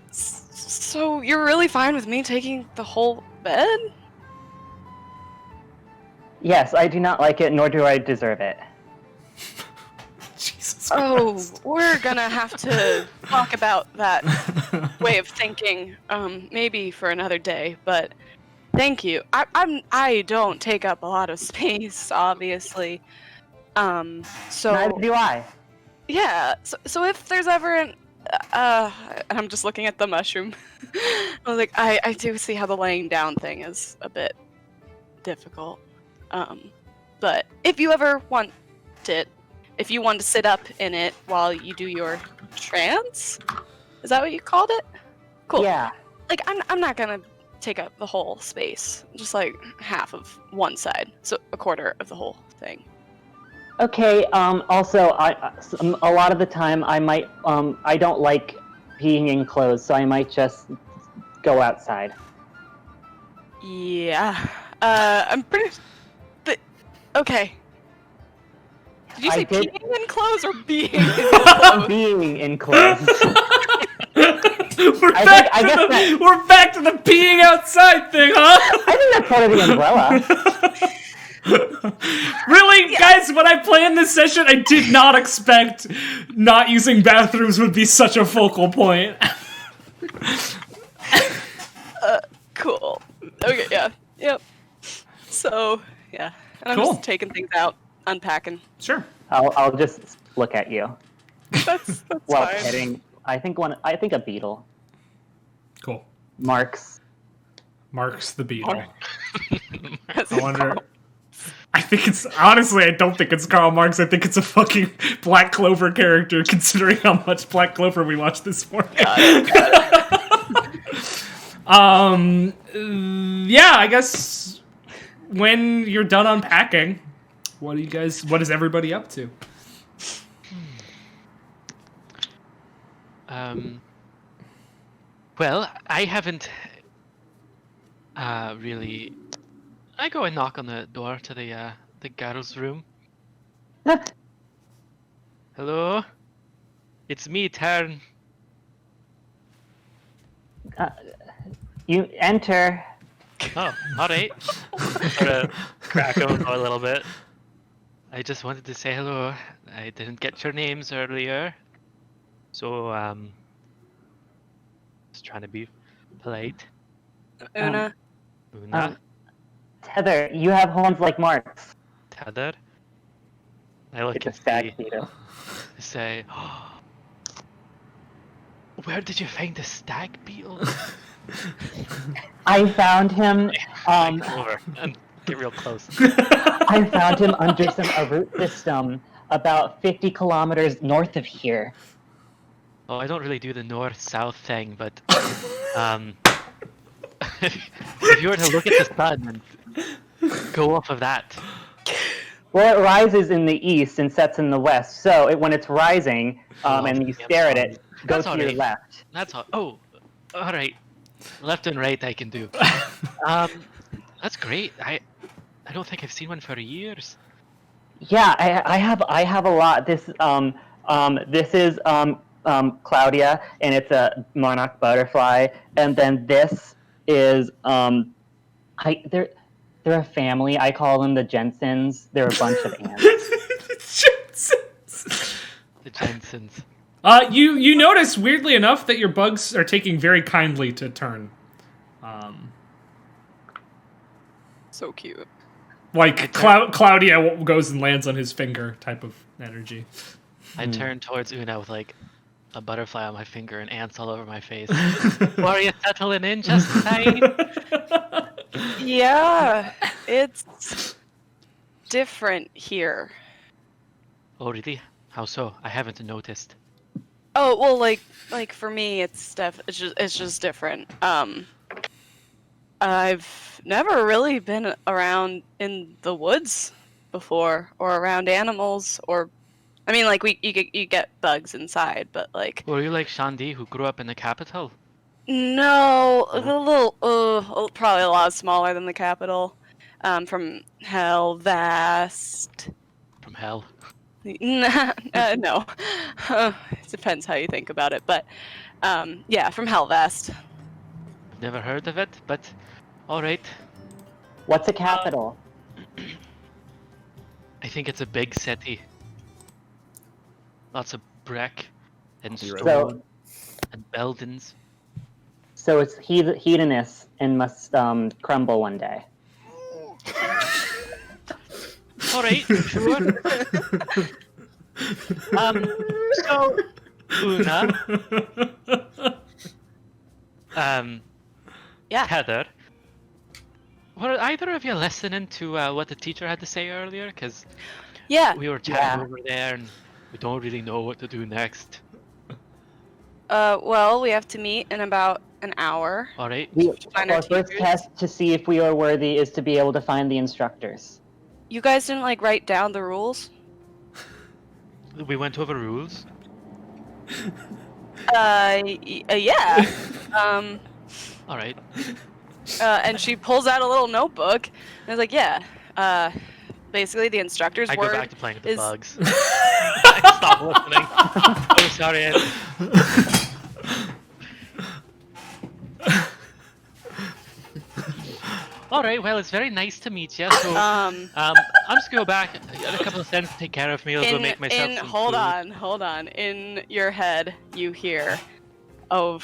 So you're really fine with me taking the whole bed? Yes, I do not like it, nor do I deserve it. Jesus Oh, Christ. we're gonna have to talk about that way of thinking, maybe for another day, but thank you. I don't take up a lot of space, obviously. So Neither do I. yeah, so if there's ever an and I'm just looking at the mushroom. I was like, I do see how the laying down thing is a bit difficult. But if you ever want it, if you want to sit up in it while you do your trance, is that what you called it? Cool. Yeah. Like, I'm not gonna take up the whole space, just like half of one side, so a quarter of the whole thing. Okay, also, a lot of the time I might, I don't like being enclosed, so I might just go outside. Yeah. I'm pretty... Okay. Did you say peeing enclosed or being enclosed? Being enclosed. We're I back to the peeing outside thing, huh? I think that's part of the umbrella. Really, guys, when I planned this session, I did not expect not using bathrooms would be such a focal point. Cool. Okay, yeah. Yep. So, yeah. And I'm Cool. just taking things out, unpacking. Sure. I'll just look at you That's while fine. petting. I think a beetle. Cool. Marks the beetle. As I it's wonder. called. I think it's honestly. I don't think it's Karl Marx. I think it's a fucking Black Clover character. Considering how much Black Clover we watched this morning. Yeah, I guess when you're done unpacking, what is everybody up to? Well, I haven't really. I go and knock on the door to the girls' room. Hello, it's me, Tern. You enter. Oh, all right. Sort of crack open a little bit. I just wanted to say hello. I didn't get your names earlier, so just trying to be polite. Una. Una, Tether, you have horns like Mark's. Tether. I look It's a and stag beetle. say, where did you find the stag beetle? I found him. I go over and get real close. I found him under a root system about 50 kilometers north of here. Oh, I don't really do the north-south thing, but if you were to look at the sun and go off of that, Well, it rises in the east and sets in the west. So when it's rising, and you stare at it, go That's to all your right. left. that's all. Oh, all right. Left and right, I can do. That's great. I don't think I've seen one for years. Yeah, I have a lot. This is Claudia, and it's a monarch butterfly, and then this is they're a family. I call them the Jensens. They're a bunch of ants. The Jensens. You notice, weirdly enough, that your bugs are taking very kindly to Turn. So cute. Like Claudia goes and lands on his finger type of energy. I turn towards Una with like a butterfly on my finger and ants all over my face. Are you settling in just fine? Yeah, it's different here. Oh, really? How so? I haven't noticed. Oh well, like for me, it's just different. I've never really been around in the woods before, or around animals, or I mean, like you get bugs inside, but like Were you like Shandi, who grew up in the capital? no, a little probably a lot smaller than the capital. From hell vast. From hell. No, it depends how you think about it, but yeah, from Hellvest. Never heard of it, but all right. What's a capital? I think it's a big city. Lots of brick and You're right. stone and buildings. So it's hedonist and must crumble one day. All right, sure. So Una, Yeah. Heather, were either of you listening to what the teacher had to say earlier? Because Yeah. we were chatting Yeah. over there, and we don't really know what to do next. Well, we have to meet in about an hour. All right. Find our Our first teachers. test to see if we are worthy is to be able to find the instructors. You guys didn't like write down the rules? We went over rules. Yeah. All right. And she pulls out a little notebook and is like, yeah. Basically, the instructor's I go word back to playing with the is bugs. I stop listening. Oh, sorry. All right. Well, it's very nice to meet you. So, I'm just gonna go back. I got a couple of cents to take care of me. I'll go make myself some hold food. on. In your head, you hear a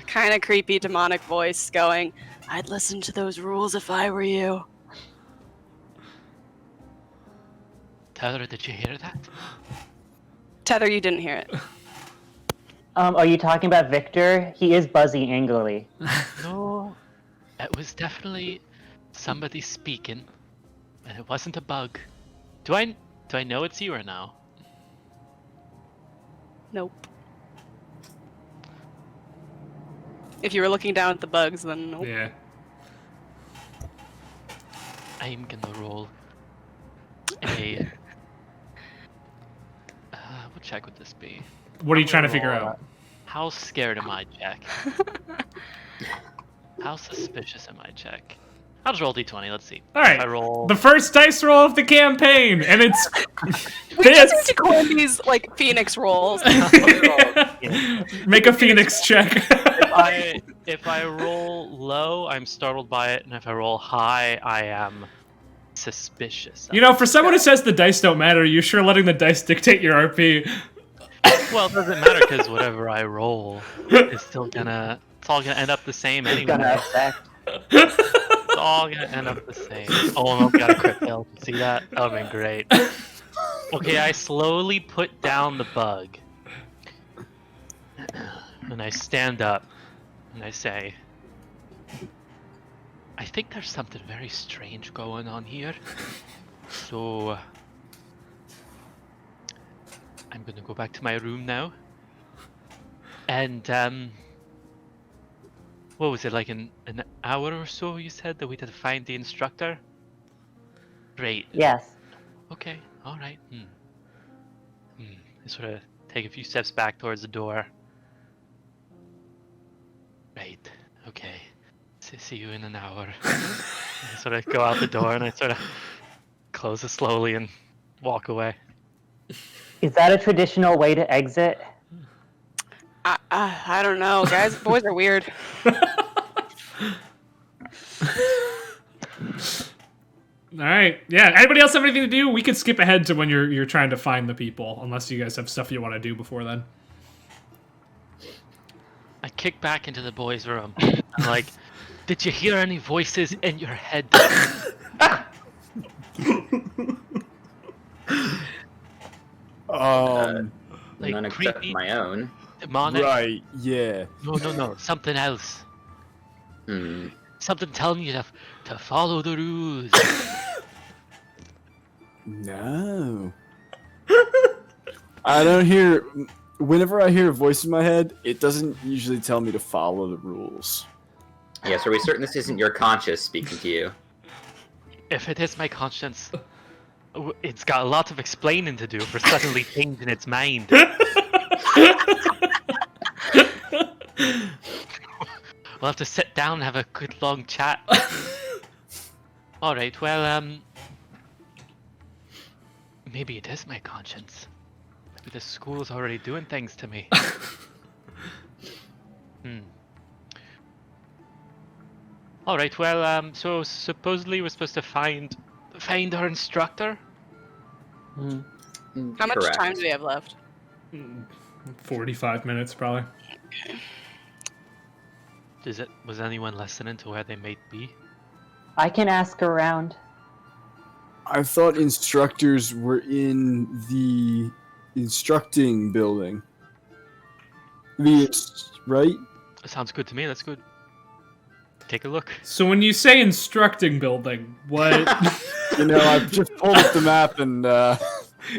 kind of creepy demonic voice going, "I'd listen to those rules if I were you." Tyler, did you hear that? Tether, you didn't hear it. Are you talking about Victor? He is buzzing angrily. No, it was definitely somebody speaking, and it wasn't a bug. Do I know it's you or no? Nope. If you were looking down at the bugs, then nope. Yeah. I'm gonna roll a. What check would this be? What are you I'm trying to gonna figure roll out? How scared am I check? How suspicious am I check? I'll just roll d20. Let's see. All right. If I roll. The first dice roll of the campaign, and it's We just need this. to coin these like Phoenix rolls. Make a Phoenix check. If I roll low, I'm startled by it, and if I roll high, I am suspicious. You know, for someone who says the dice don't matter, you're sure letting the dice dictate your RP. Well, it doesn't matter because whatever I roll is still gonna. It's all gonna end up the same It's anyway. gonna affect. It's all gonna end up the same. Oh, I've got a crit fail. See that? That would've been great. Okay, I slowly put down the bug. And I stand up. And I say, I think there's something very strange going on here. So, I'm gonna go back to my room now. And, what was it, like an hour or so you said that we had to find the instructor? Great. Yes. Okay, alright. I sort of take a few steps back towards the door. Right, okay. See you in an hour. I sort of go out the door and I sort of close it slowly and walk away. Is that a traditional way to exit? I don't know, guys. Boys are weird. All right. Yeah. Anybody else have anything to do? We could skip ahead to when you're trying to find the people, unless you guys have stuff you want to do before then. I kick back into the boys' room. I'm like, did you hear any voices in your head? Like None except creepy, my own. demonic? Right, yeah. No. Something else. Hmm. Something telling you to follow the rules. No. I don't hear. Whenever I hear a voice in my head, it doesn't usually tell me to follow the rules. Yes, are we certain this isn't your conscience speaking to you? If it is my conscience, it's got a lot of explaining to do for suddenly changing its mind. We'll have to sit down and have a good long chat. Alright, well, maybe it is my conscience. Maybe the school's already doing things to me. Alright, well, so supposedly we're supposed to find our instructor? How much Correct. time do we have left? 45 minutes, probably. Was anyone listening to where they might be? I can ask around. I thought instructors were in the instructing building. Right? That sounds good to me, that's good. Take a look. So when you say instructing building, what? You know, I've just pulled up the map and,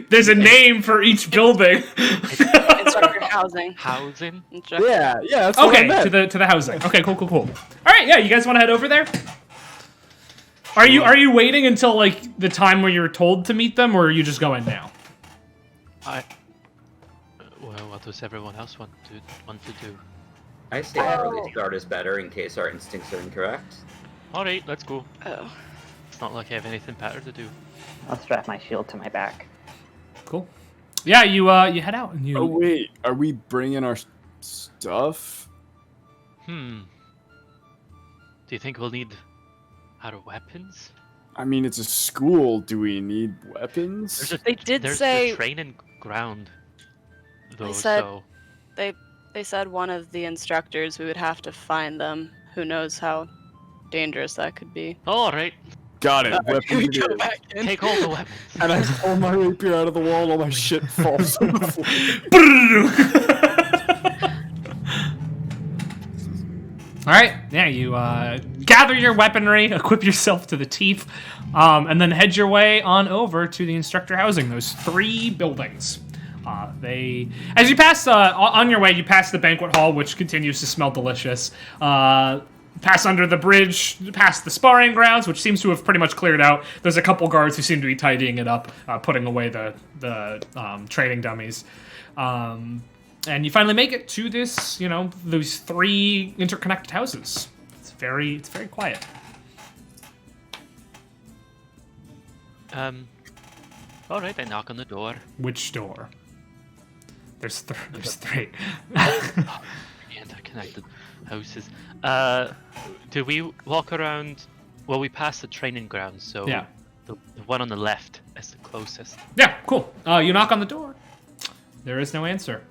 There's a name for each building. Instructor housing. Housing? Instructor. yeah, that's what I Okay, meant. to the housing. Okay, cool. All right, yeah, you guys want to head over there? Are you waiting until like the time where you're told to meet them, or are you just going now? Well, what does everyone else want to do? I say early start is better in case our instincts are incorrect. Alright, let's go. Oh. It's not like I have anything better to do. I'll strap my shield to my back. Cool. Yeah, you head out and you. Oh, wait. Are we bringing our stuff? Do you think we'll need our weapons? I mean, it's a school. Do we need weapons? There's say- the training ground, though, said- so... They said one of the instructors, we would have to find them. Who knows how dangerous that could be. Alright, Got it. Weapons it Go is. back in. take all the weapons. And I pull my rapier out of the wall, all my shit falls on the floor. All right, yeah, you gather your weaponry, equip yourself to the teeth, and then head your way on over to the instructor housing. Those 3 buildings. As you pass on your way, you pass the banquet hall, which continues to smell delicious. pass under the bridge, past the sparring grounds, which seems to have pretty much cleared out. There's a couple guards who seem to be tidying it up, putting away the training dummies. And you finally make it to this, those 3 interconnected houses. It's very quiet. All right, I knock on the door. Which door? There's 3. Interconnected houses. Do we walk around? Well, we passed the training ground, so Yeah. the one on the left is the closest. Yeah, cool. You knock on the door. There is no answer.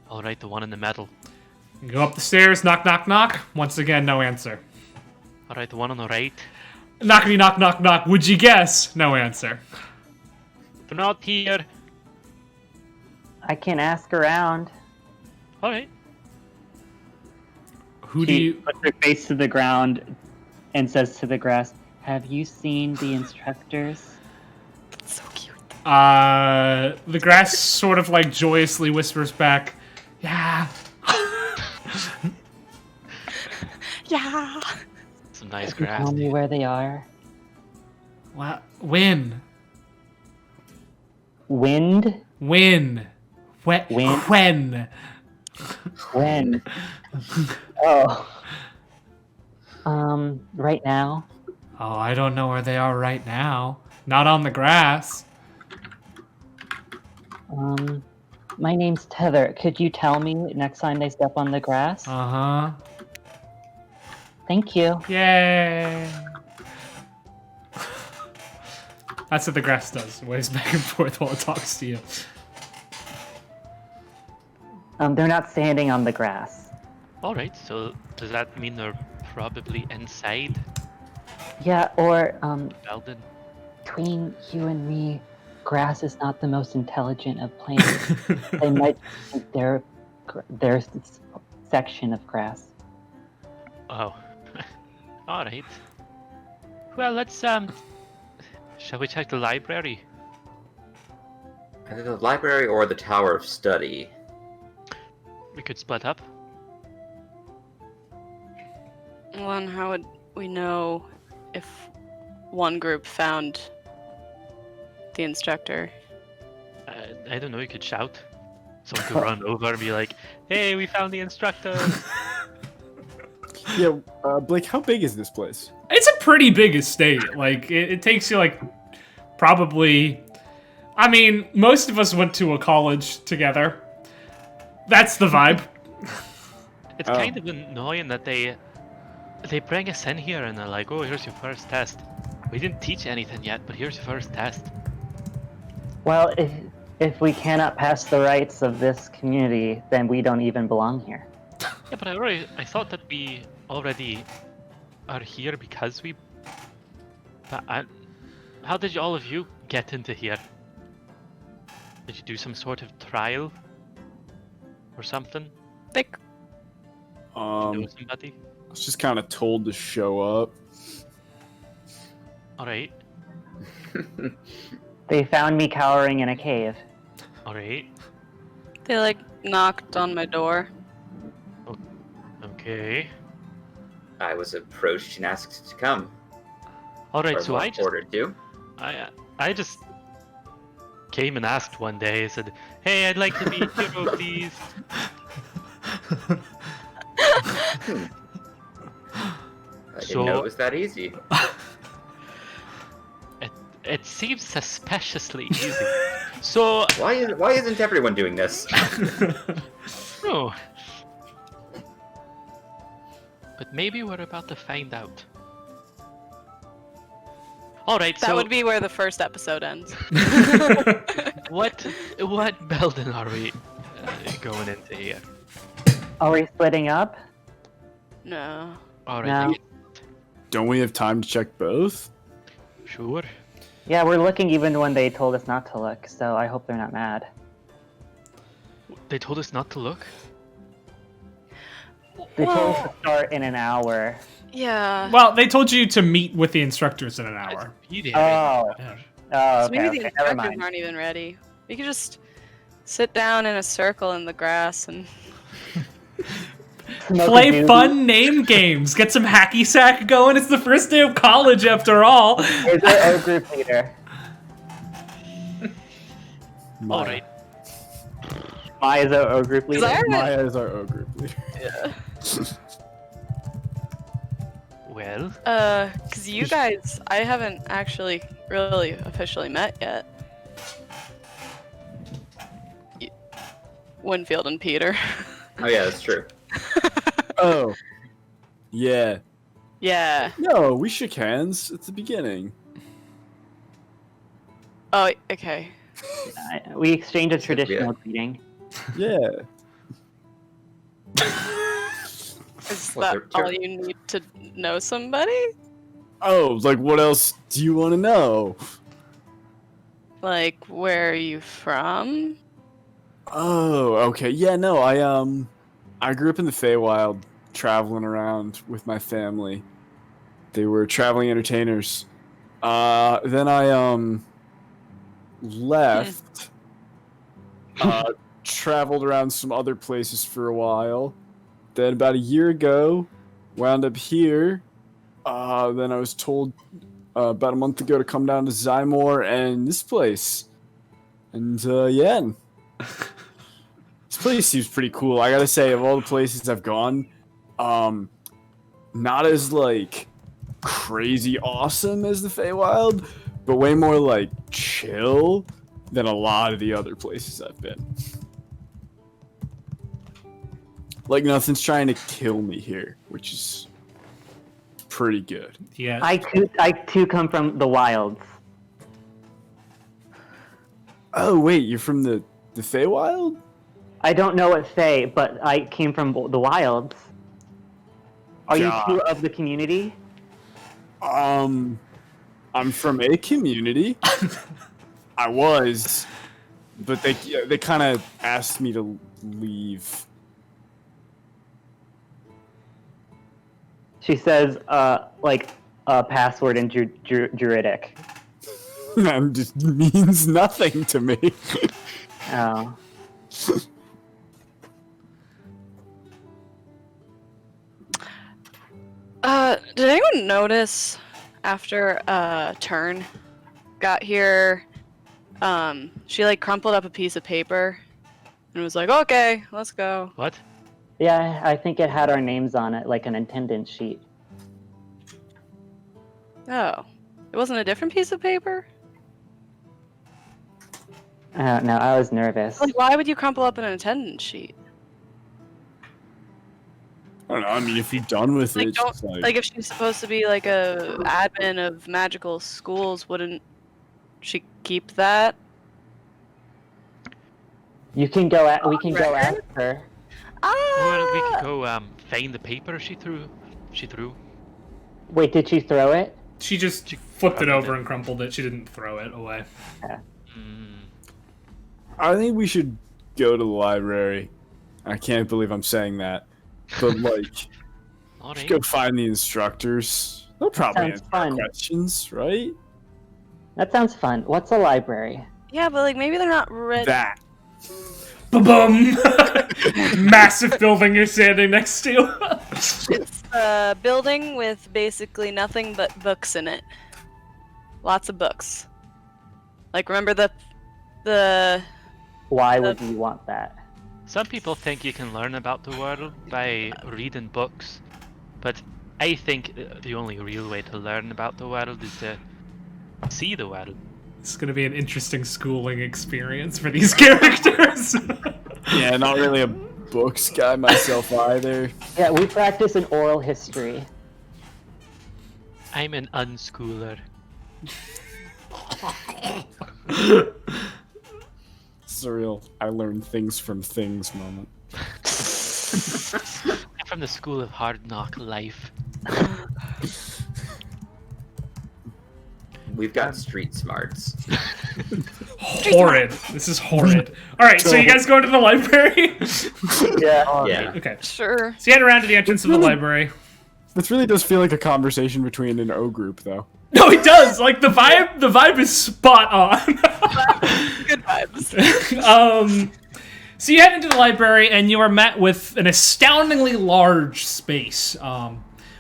All right, the one in the middle. You go up the stairs, knock, knock, knock. Once again, no answer. All right, the one on the right. Knockety knock, knock, knock. Would you guess? No answer. They're not here. I can ask around. All right. Who do She you... puts her face to the ground and says to the grass, "Have you seen the instructors?" So cute. The grass sort of like joyously whispers back, "Yeah." Yeah. Some nice Can you grass. tell me where they are? What? When? Wind? When? When? When? When? Oh. Right now? Oh, I don't know where they are right now. Not on the grass. My name's Tether. Could you tell me next time they step on the grass? Uh-huh. Thank you. Yay. That's what the grass does. It waves back and forth while it talks to you. They're not standing on the grass. All right. So does that mean they're probably inside Yeah, or, Belden? between you and me, grass is not the most intelligent of plants. They might think their section of grass. Oh. All right. Well, let's shall we check the library? Either the library or the Tower of Study. We could split up. Well, and how would we know if one group found the instructor? I don't know. You could shout. Someone could run over and be like, "Hey, we found the instructor." Yeah, Blake, how big is this place? It's a pretty big estate. Like, it takes you, like, probably... I mean, most of us went to a college together. That's the vibe. It's kind of annoying that they bring us in here and they're like, "Oh, here's your first test. We didn't teach anything yet, but here's your first test." Well, if we cannot pass the rights of this community, then we don't even belong here. Yeah, but I thought that we already are here because we. But how did all of you get into here? Did you do some sort of trial or something? Like, Know somebody? I was just kind of told to show up. All right, They found me cowering in a cave. all right, they like knocked on my door. okay, I was approached and asked to come. all right. Or So I just ordered you. I just came and asked one day. I said, "Hey, I'd like to be a hero, please." I didn't So- know it was that easy. It seems suspiciously easy. So, Why isn't everyone doing this? no. But maybe we're about to find out. All right, That so would be where the first episode ends. what building are we going into here? Are we splitting up? No. All right, No. Don't we have time to check both? sure. Yeah, we're looking even when they told us not to look, so I hope they're not mad. They told us not to look. They told us Well, to start in an hour. yeah. Well, they told you to meet with the instructors in an hour. Be there. Oh. Yeah. Oh, So okay, maybe the okay, never instructors mind. aren't even ready. We could just sit down in a circle in the grass and Smoke a Play doobie. fun name games. Get some hacky sack going. It's the first day of college after all. Is our O group leader? All right. Maya's our O group leader. I- Maya is our O group leader. Yeah. Well, Cause you guys, I haven't actually really officially met yet. Winfield and Peter. Oh yeah, that's true. Oh. Yeah. Yeah. No, we shook hands at the beginning. Oh, okay. We exchanged a traditional greeting. Yeah. Is What, that they're all you need to know somebody? Oh, like what else do you want to know? Like, where are you from? Oh, okay. Yeah, no, I grew up in the Feywild, traveling around with my family. They were traveling entertainers. Then I left. Traveled around some other places for a while. Then about a year ago, wound up here. Then I was told about a month ago to come down to Zymor and this place. And yeah, this place seems pretty cool. I gotta say, of all the places I've gone, not as like crazy awesome as the Feywild, but way more like chill than a lot of the other places I've been. Like nothing's trying to kill me here, which is pretty good. Yeah. I too come from the wilds. Oh wait, you're from the Feywild? I don't know what Fey, but I came from the wilds. Are you God. two of the community? I'm from a community. I was, but they kind of asked me to leave. She says, like a password in Druidic. That just means nothing to me. Oh. Did anyone notice after Turn got here, she like crumpled up a piece of paper and was like, okay, let's go. what? Yeah, I think it had our names on it, like an attendance sheet. Oh. It wasn't a different piece of paper? No, I was nervous. Like, why would you crumple up an attendance sheet? I don't know. I mean, if you're done with Like, it, don't it's like, like if she's supposed to be like a admin of magical schools, wouldn't she keep that? You can go at. We can go ask her. Well, we Ah! could go find the paper she threw. Wait, did she throw it? She just flipped it crumpled over it. and crumpled it. She didn't throw it away. Mm. I think we should go to the library. I can't believe I'm saying that, but like, All just right. go find the instructors. They'll probably Sounds answer our fun. questions, right? That sounds fun. What's a library? Yeah, but like maybe they're not ready. That. Ba-boom! Massive building you're standing next to. It's a building with basically nothing but books in it. Lots of books. Like remember the Why would you want that? Some people think you can learn about the world by reading books, but I think the only real way to learn about the world is to see the world. It's gonna be an interesting schooling experience for these characters. Yeah, not really a books guy myself either. Yeah, we practice an oral history. I'm an unschooler. It's a real I learn things from things moment. I'm from the school of hard knock life. We've got street smarts. Horrid. This is horrid. All right, so you guys going to the library? Yeah. Yeah. Okay. sure. So you head around to the entrance of the library. This really does feel like a conversation between an O group, though. No, it does. Like the vibe is spot on. Good vibes. So you head into the library, and you are met with an astoundingly large space.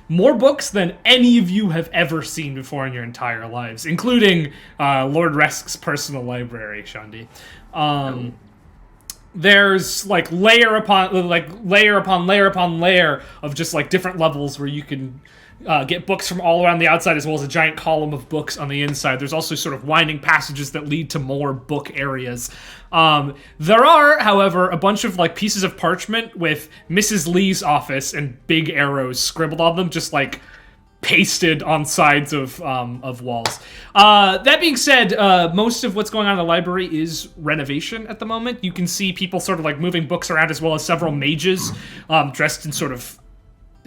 More books than any of you have ever seen before in your entire lives, including Lord Resk's personal library, Shandi. There's like layer upon layer of just like different levels where you can get books from all around the outside, as well as a giant column of books on the inside. There's also sort of winding passages that lead to more book areas. There are, however, a bunch of like pieces of parchment with Mrs. Lee's office and big arrows scribbled on them, just like pasted on sides of walls. That being said, most of what's going on in the library is renovation at the moment. You can see people sort of like moving books around, as well as several mages dressed in sort of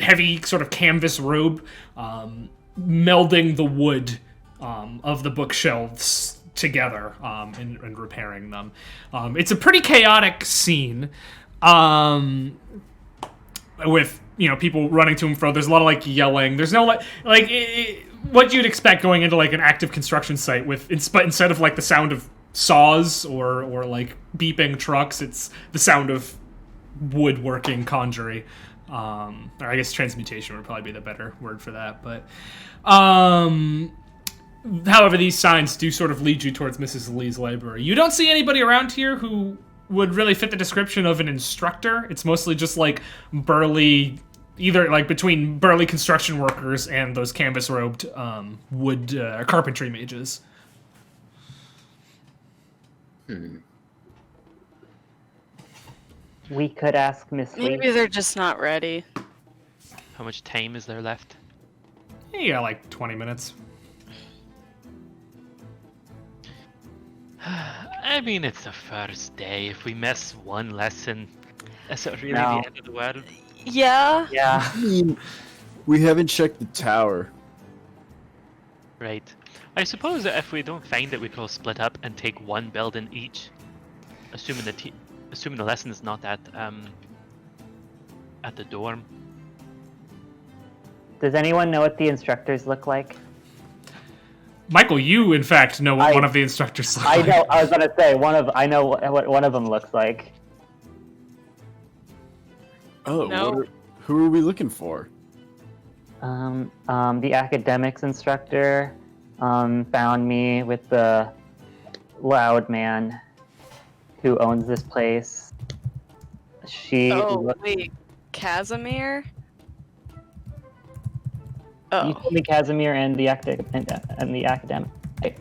heavy sort of canvas robe, melding the wood of the bookshelves together and repairing them. It's a pretty chaotic scene with people running to and fro. There's a lot of like yelling. There's no what you'd expect going into like an active construction site with instead of like the sound of saws or like beeping trucks, it's the sound of woodworking conjuring. Or I guess transmutation would probably be the better word for that. But however, these signs do sort of lead you towards Mrs. Lee's library. You don't see anybody around here who would really fit the description of an instructor. It's mostly just like burly, either like between burly construction workers and those canvas-robed wood carpentry mages. We could ask Miss Lee. Maybe they're just not ready. How much time is there left? Yeah, like 20 minutes. I mean, it's the first day. If we miss one lesson, is it really No. the end of the world? Yeah. Yeah. I mean, we haven't checked the tower. Right. I suppose that if we don't find it, we could all split up and take one building each, assuming the lesson is not at the dorm. Does anyone know what the instructors look like? Michael, you in fact know what one of the instructors look I like. know. I was gonna say I know what one of them looks like. Oh, No. who are we looking for? The academics instructor found me with the loud man who owns this place. She Wait, Casimir? You told me Casimir and the academic.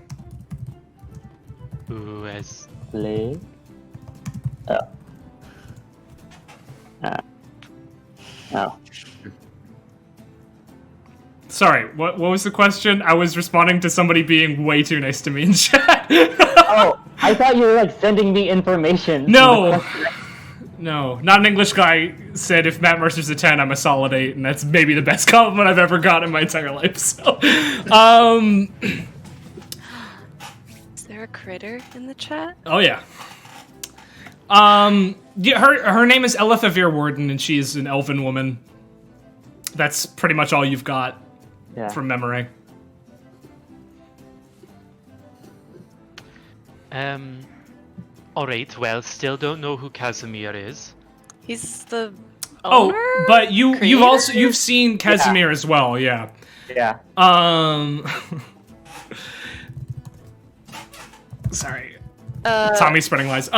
Who is? Lee? Oh. Oh. Sorry, what was the question? I was responding to somebody being way too nice to me in chat. Oh, I thought you were like sending me information. No. No, not an English guy said if Matt Mercer's a 10, I'm a solid 8, and that's maybe the best compliment I've ever got in my entire life. So, Is there a critter in the chat? oh yeah. Yeah, her name is Elithavir Warden, and she is an elven woman. That's pretty much all you've got from memory. Alright, well, still don't know who Casimir is. He's the owner? Oh, but you've seen Casimir as well, yeah. Yeah. Sorry. Tommy's spreading lies.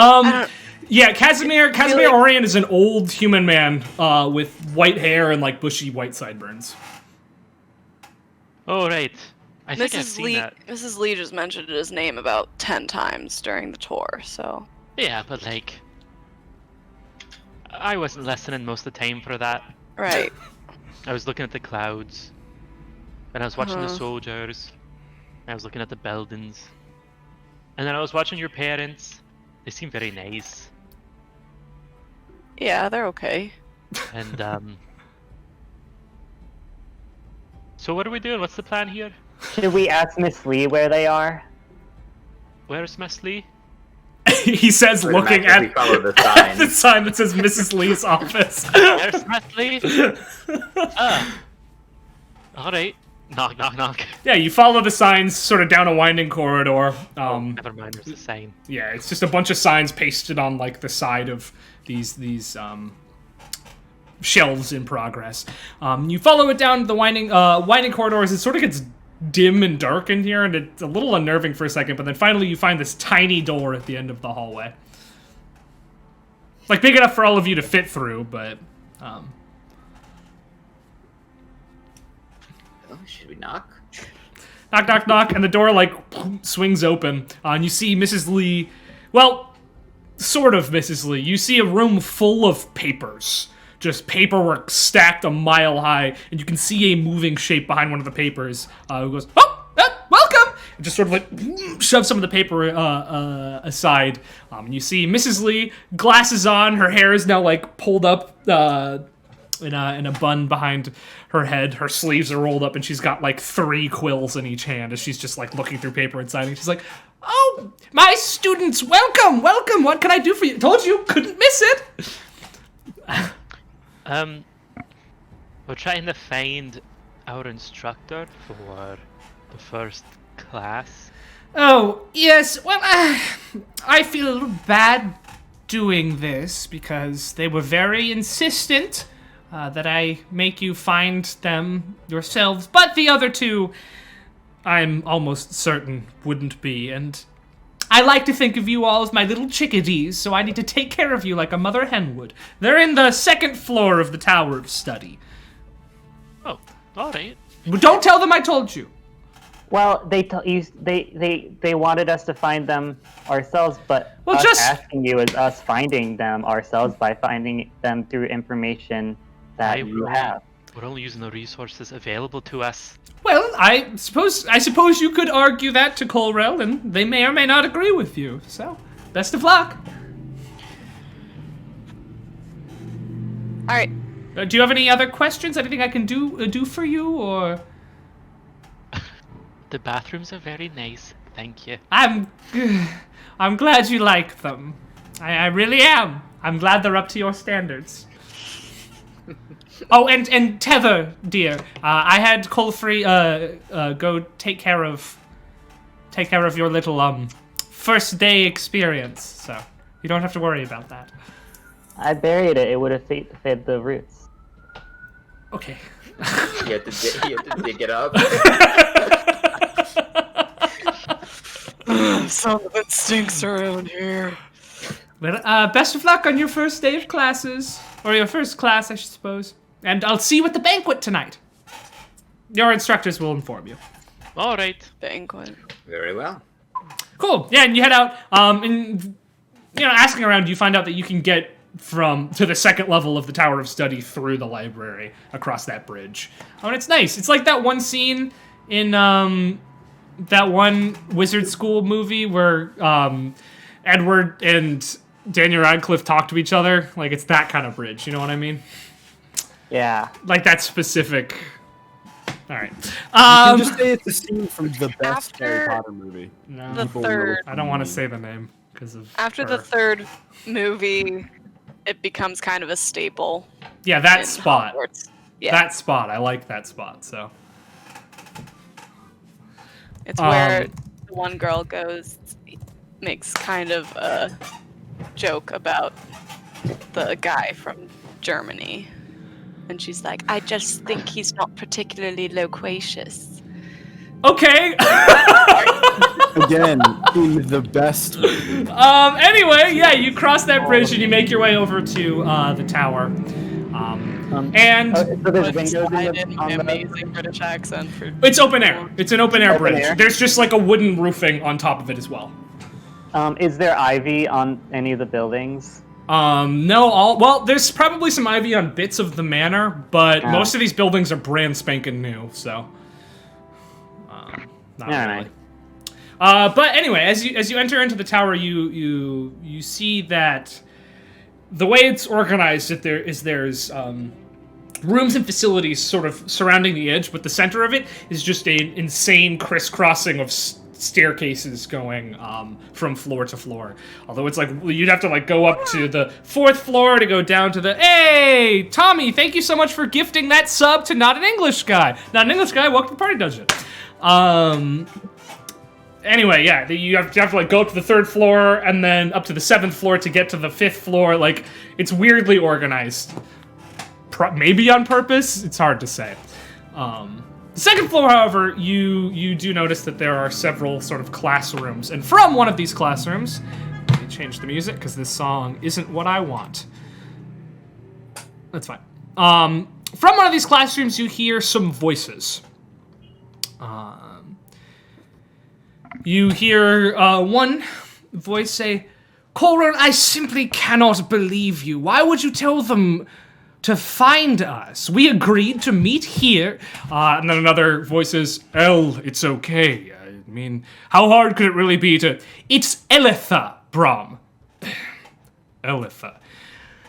Yeah, Casimir Orion is an old human man with white hair and like bushy white sideburns. Oh, right. I think I've Mrs. seen Lee, that. Mrs. Lee just mentioned his name about 10 times during the tour, so. Yeah, but like, I wasn't listening most of the time for that. Right. I was looking at the clouds, and I was watching the soldiers, and I was looking at the buildings, and then I was watching your parents. They seem very nice. Yeah, they're okay. And so what are we doing? What's the plan here? Should we ask Miss Lee where they are? Where's Miss Lee? He says, I would looking imagine we at follow the sign. the sign that says Mrs. Lee's office. Where's Miss Lee? Ah. Alright. Knock, knock, knock. Yeah, you follow the signs sort of down a winding corridor. Never mind, there's a sign. Yeah, it's just a bunch of signs pasted on like the side of these shelves in progress. You follow it down the winding corridors. It sort of gets dim and dark in here, and it's a little unnerving for a second. But then finally, you find this tiny door at the end of the hallway, like big enough for all of you to fit through, but. Oh, should we knock? Knock, knock, knock, and the door, like, swings open. And you see Mrs. Lee... Well, sort of Mrs. Lee. You see a room full of papers. Just paperwork stacked a mile high. And you can see a moving shape behind one of the papers who goes, welcome! And just sort of, like, shoves some of the paper aside. And you see Mrs. Lee, glasses on. Her hair is now, like, pulled up in a bun behind her head. Her sleeves are rolled up, and she's got like 3 quills in each hand as she's just like looking through paper and signing. She's like, "Oh, my students, welcome, welcome. What can I do for you? Told you, couldn't miss it." We're trying to find our instructor for the first class. Oh, yes. Well, I feel a little bad doing this because they were very insistent that I make you find them yourselves, but the other 2, I'm almost certain wouldn't be, and I like to think of you all as my little chickadees, so I need to take care of you like a mother hen would. They're in the 2nd floor of the Tower of Study. Oh, alright. But don't tell them I told you. Well, they wanted us to find them ourselves, but Well, us just- asking you is us finding them ourselves by finding them through information that you have. We're only using the resources available to us. Well, I suppose you could argue that to Colrell, and they may or may not agree with you. So, best of luck. All right. Do you have any other questions? Anything I can do for you, or? The bathrooms are very nice, thank you. I'm glad you like them. I really am. I'm glad they're up to your standards. Oh, and Tether, dear, I had Colfrey go take care of your little first day experience, so you don't have to worry about that. I buried it. It would have fed the roots. Okay. He had to dig it up. Some of it stinks around here. Well, best of luck on your first day of classes, or your first class, I suppose. And I'll see you at the banquet tonight. Your instructors will inform you. Alright. Banquet. Very well. Cool. Yeah, and you head out. And asking around, you find out that you can get to the 2nd level of the Tower of Study through the library across that bridge. Oh, and it's nice. It's like that one scene in that one Wizard School movie where Edward and Daniel Radcliffe talk to each other. Like, it's that kind of bridge. You know what I mean? Yeah. Like that specific. All right. You can just say it's a scene from the best After Harry Potter movie. No, the People third- will- I don't want to say the name because of. After the her. 3rd movie, it becomes kind of a staple. Yeah, that in spot. Hogwarts. Yeah, That spot. I like that spot. So. it's where the one girl goes, makes kind of a joke about the guy from Germany. And she's like, I just think he's not particularly loquacious. Okay. Again, in the best way. Anyway, yeah, you cross that bridge and you make your way over to the tower. And So there's windows Slide in in the, on an the... amazing British accent for. it's open air. It's an open air Open bridge. air? There's just like a wooden roofing on top of it as well. Is there ivy on any of the buildings? No, there's probably some ivy on bits of the manor, but Ah. most of these buildings are brand spanking new, so not Yeah, really. right. But anyway, as you enter into the tower, you see that the way it's organized, there's rooms and facilities sort of surrounding the edge, but the center of it is just an insane crisscrossing of staircases going from floor to floor. Although it's like you'd have to like go up to the 4th floor to go down to the. Hey, Tommy, thank you so much for gifting that sub to Not an English Guy. Not an English Guy, welcome to Party Dungeon. Anyway, yeah, you have to like go up to the 3rd floor and then up to the 7th floor to get to the 5th floor. Like it's weirdly organized. Maybe on purpose. It's hard to say. The 2nd floor, however, you do notice that there are several sort of classrooms, and from one of these classrooms, let me change the music because this song isn't what I want. That's fine. From one of these classrooms, you hear some voices. You hear one voice say, "Coral, I simply cannot believe you. Why would you tell them to find us? We agreed to meet here." And then another voice says, "Elle, it's okay. I mean, how hard could it really be to..." "It's Elitha, Brom." Elitha.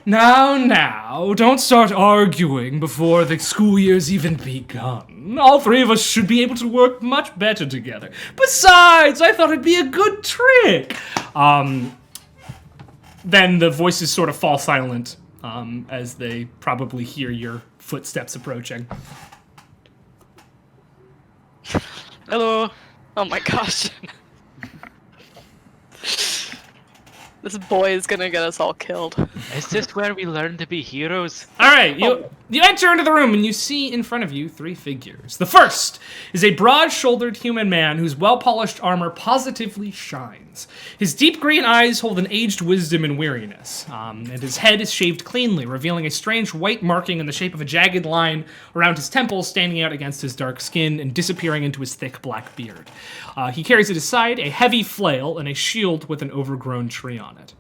Now, don't start arguing before the school year's even begun. All 3 of us should be able to work much better together. Besides, I thought it'd be a good trick. Then the voices sort of fall silent. As they probably hear your footsteps approaching. Hello. Oh my gosh. This boy is gonna get us all killed. Is this where we learn to be heroes? All right, you enter into the room and you see in front of you 3 figures. The first is a broad-shouldered human man whose well-polished armor positively shines. His deep green eyes hold an aged wisdom and weariness, and his head is shaved cleanly, revealing a strange white marking in the shape of a jagged line around his temples, standing out against his dark skin and disappearing into his thick black beard. He carries at his side a heavy flail and a shield with an overgrown tree on it.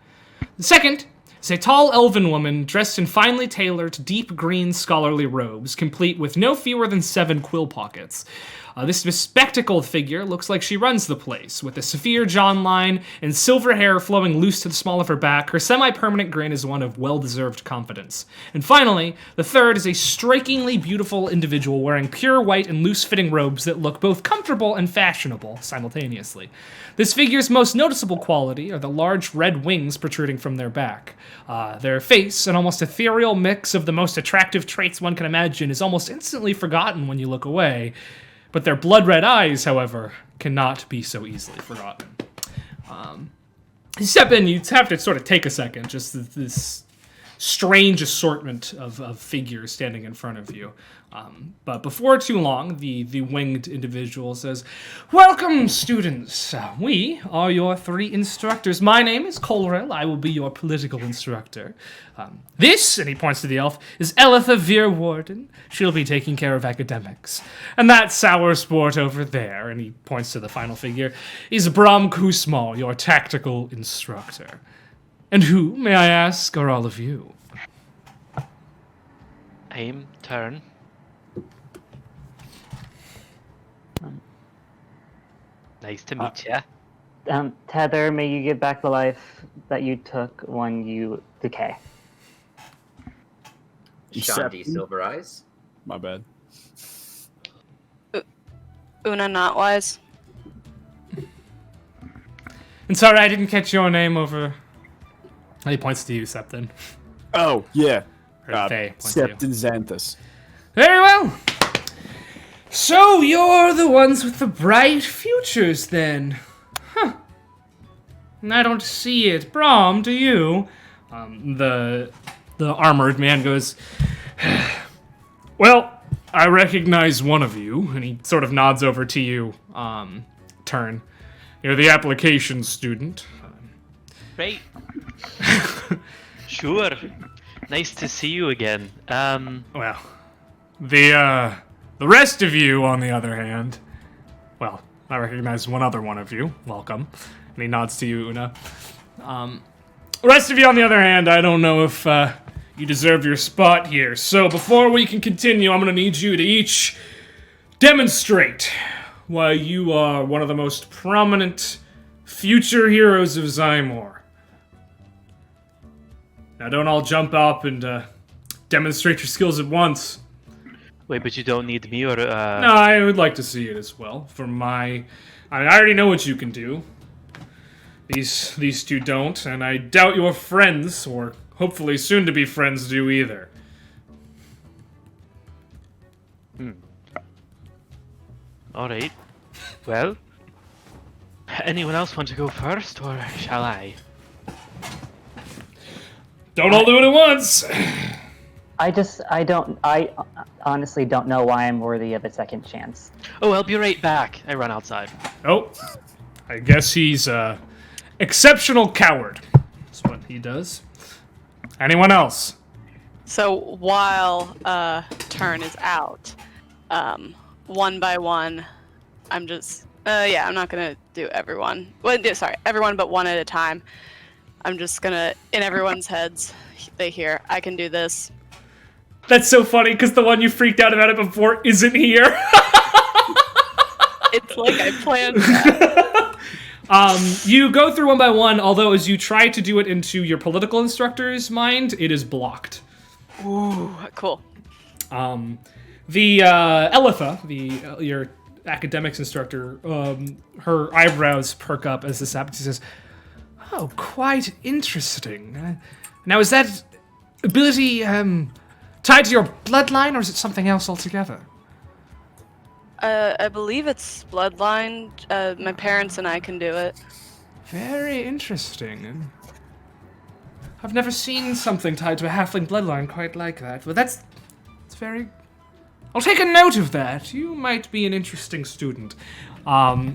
The second is a tall elven woman dressed in finely tailored, deep green scholarly robes, complete with no fewer than 7 quill pockets. This bespectacled figure looks like she runs the place, with a severe jawline and silver hair flowing loose to the small of her back. Her semi-permanent grin is one of well-deserved confidence. And finally, the third is a strikingly beautiful individual wearing pure white and loose-fitting robes that look both comfortable and fashionable simultaneously. This figure's most noticeable quality are the large red wings protruding from their back. Their face, an almost ethereal mix of the most attractive traits one can imagine, is almost instantly forgotten when you look away. But their blood-red eyes, however, cannot be so easily forgotten. You step in, you have to sort of take a second, just this strange assortment of figures standing in front of you. But before too long, the winged individual says, "Welcome, students. We are your 3 instructors. My name is Colrell. I will be your political instructor. This," and he points to the elf, "is Elitha Veerwarden. She'll be taking care of academics. And that sour sport over there," and he points to the final figure, "is Brom Kusmal, your tactical instructor. And who, may I ask, are all of you?" I'm Turn. Nice to meet ya. Tether, may you give back the life that you took when you decay. Sean D. Silver Eyes. My bad. Una Notwise. And sorry, I didn't catch your name over... He points to you, Septon. Oh, yeah. Or Faye points to you. Septon Xanthus. Very well. So you're the ones with the bright futures, then. Huh. I don't see it. Brom, do you? The armored man goes, "Well, I recognize one of you," and he sort of nods over to you, Turn. "You're the application student." Right. Sure. Nice to see you again. Well, the rest of you, on the other hand, well, I recognize one other one of you. Welcome. And he nods to you, Una. The rest of you, on the other hand, I don't know if you deserve your spot here. So before we can continue, I'm going to need you to each demonstrate why you are one of the most prominent future heroes of Zymor. Now, don't all jump up and demonstrate your skills at once. Wait, but you don't need me or No, I would like to see it as well. I already know what you can do. These two don't, and I doubt your friends, or hopefully soon to be friends, do either. All right. Well, anyone else want to go first, or shall I? Don't all do it at once. I honestly don't know why I'm worthy of a second chance. Oh, I'll be right back. I run outside. Oh, I guess he's a exceptional coward. That's what he does. Anyone else? So while turn is out, one by one, I'm just I'm not gonna do everyone. Well, everyone but one at a time. I'm just gonna, in everyone's heads, they hear, I can do this. That's so funny because the one you freaked out about it before isn't here. It's like I planned that. You go through one by one, although as you try to do it into your political instructor's mind, it is blocked. Ooh, cool. The Elitha, your academics instructor, her eyebrows perk up as this happens. She says, "Oh, quite interesting. Now, is that ability tied to your bloodline, or is it something else altogether?" I believe it's bloodline. My parents and I can do it. Very interesting. I've never seen something tied to a halfling bloodline quite like that. But it's very... I'll take a note of that. You might be an interesting student. I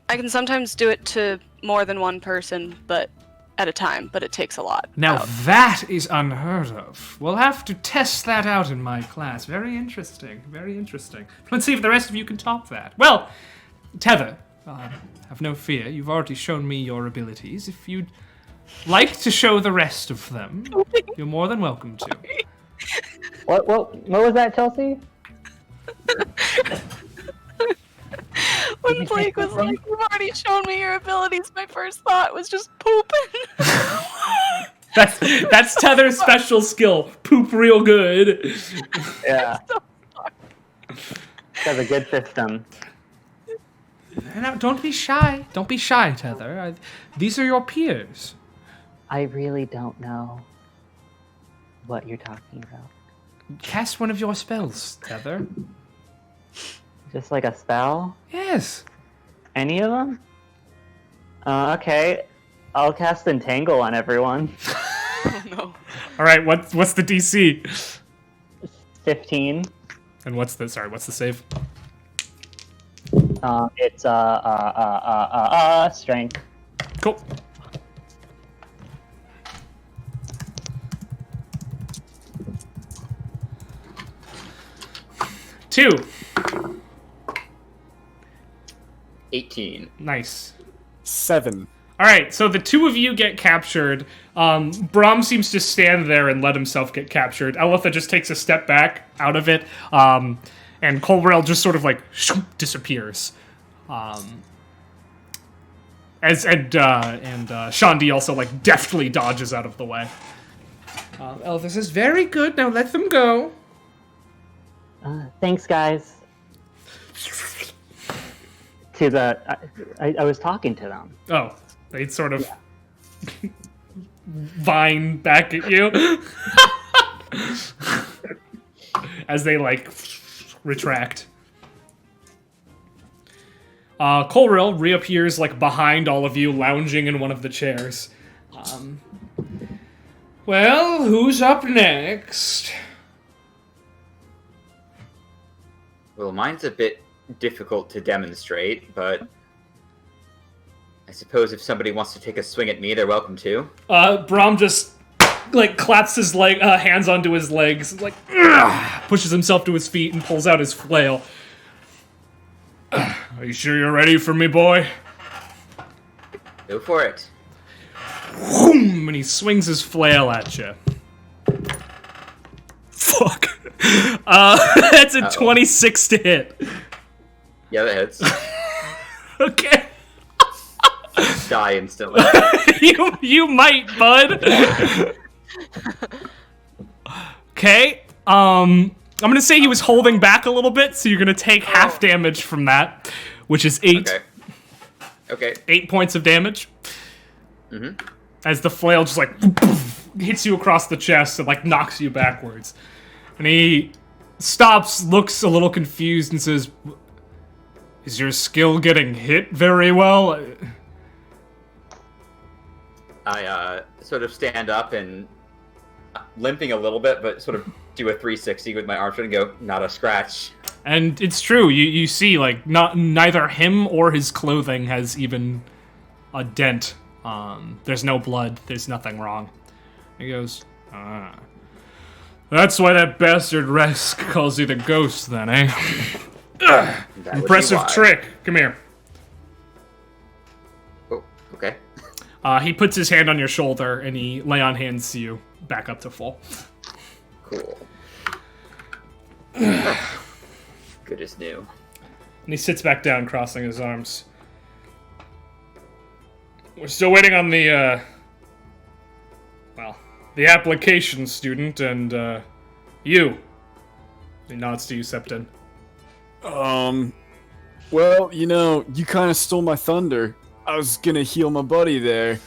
can sometimes do it to more than one person, but at a time, but it takes a lot. Now that is unheard of. We'll have to test that out in my class. Very interesting. Very interesting. Let's see if the rest of you can top that. Well, Tether, have no fear. You've already shown me your abilities. If you'd like to show the rest of them, you're more than welcome to. What was that, Chelsea? When Blake was like, "You've already shown me your abilities," my first thought was just pooping. That's Tether's special skill. Poop real good. Yeah. Has a good system. Now, don't be shy. Don't be shy, Tether. These are your peers. I really don't know what you're talking about. Cast one of your spells, Tether. Just like a spell? Yes. Any of them? Okay. I'll cast Entangle on everyone. Oh no. All right. What's the DC? 15. And what's the save? It's strength. Cool. Two. 18. Nice. 7. All right, so the two of you get captured. Brahm seems to stand there and let himself get captured. Elitha just takes a step back out of it, and Colrell just sort of like disappears. And Shandi also like deftly dodges out of the way. Elitha says, "Very good. Now let them go." Thanks, guys. I was talking to them. Oh, they sort of vine back at you as they like retract. Colrell reappears like behind all of you, lounging in one of the chairs. Well, who's up next? Well, mine's a bit difficult to demonstrate, but I suppose if somebody wants to take a swing at me, they're welcome to. Brahm just like claps his hands onto his legs, like pushes himself to his feet and pulls out his flail. Are you sure you're ready for me, boy? Go for it. Whoom, and he swings his flail at you. Fuck. That's a 26 to hit. Yeah, that hits. Okay. Die instantly. you might, bud. Okay. I'm gonna say he was holding back a little bit, so you're gonna take half damage from that, which is 8. Okay. 8 points of damage. As the flail just like hits you across the chest and like knocks you backwards. And he stops, looks a little confused, and says, "Is your skill getting hit very well?" I sort of stand up and limping a little bit, but sort of do a 360 with my arm and go, "Not a scratch." And it's true. You see, like, neither him or his clothing has even a dent. There's no blood. There's nothing wrong. He goes, that's why that bastard Resk calls you the ghost, then, eh? Impressive trick. Come here. Oh, okay. He puts his hand on your shoulder, and he lay on hands you back up to full. Cool. Good as new. And he sits back down, crossing his arms. We're still waiting on the, the application, student, and, you. He nods to you, Septon. Well, you know, you kind of stole my thunder. I was gonna heal my buddy there.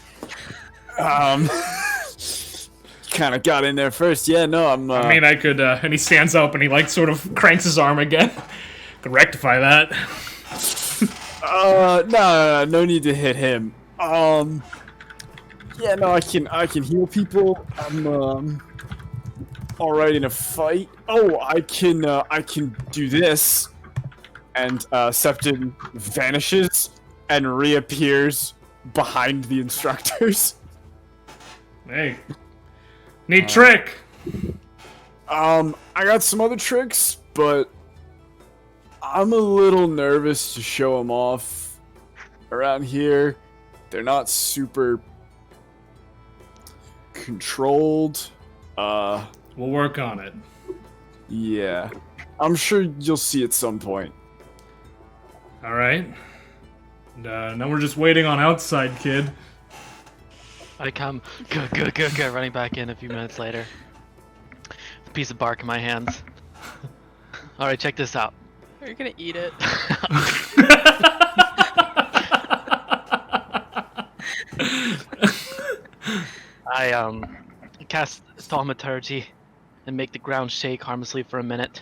Kind of got in there first. Yeah, no, I'm, I mean, I could, and he stands up and he, like, sort of cranks his arm again. Could rectify that. No need to hit him. Yeah, no, I can heal people. I'm, alright in a fight. Oh, I can do this. And, Septon vanishes and reappears behind the instructors. Hey. Neat trick! I got some other tricks, but I'm a little nervous to show them off around here. They're not super controlled. We'll work on it. Yeah. I'm sure you'll see at some point. Alright. Now we're just waiting on outside, kid. I come, go, running back in a few minutes later. A piece of bark in my hands. Alright, check this out. Are you gonna eat it? I cast thaumaturgy and make the ground shake harmlessly for a minute.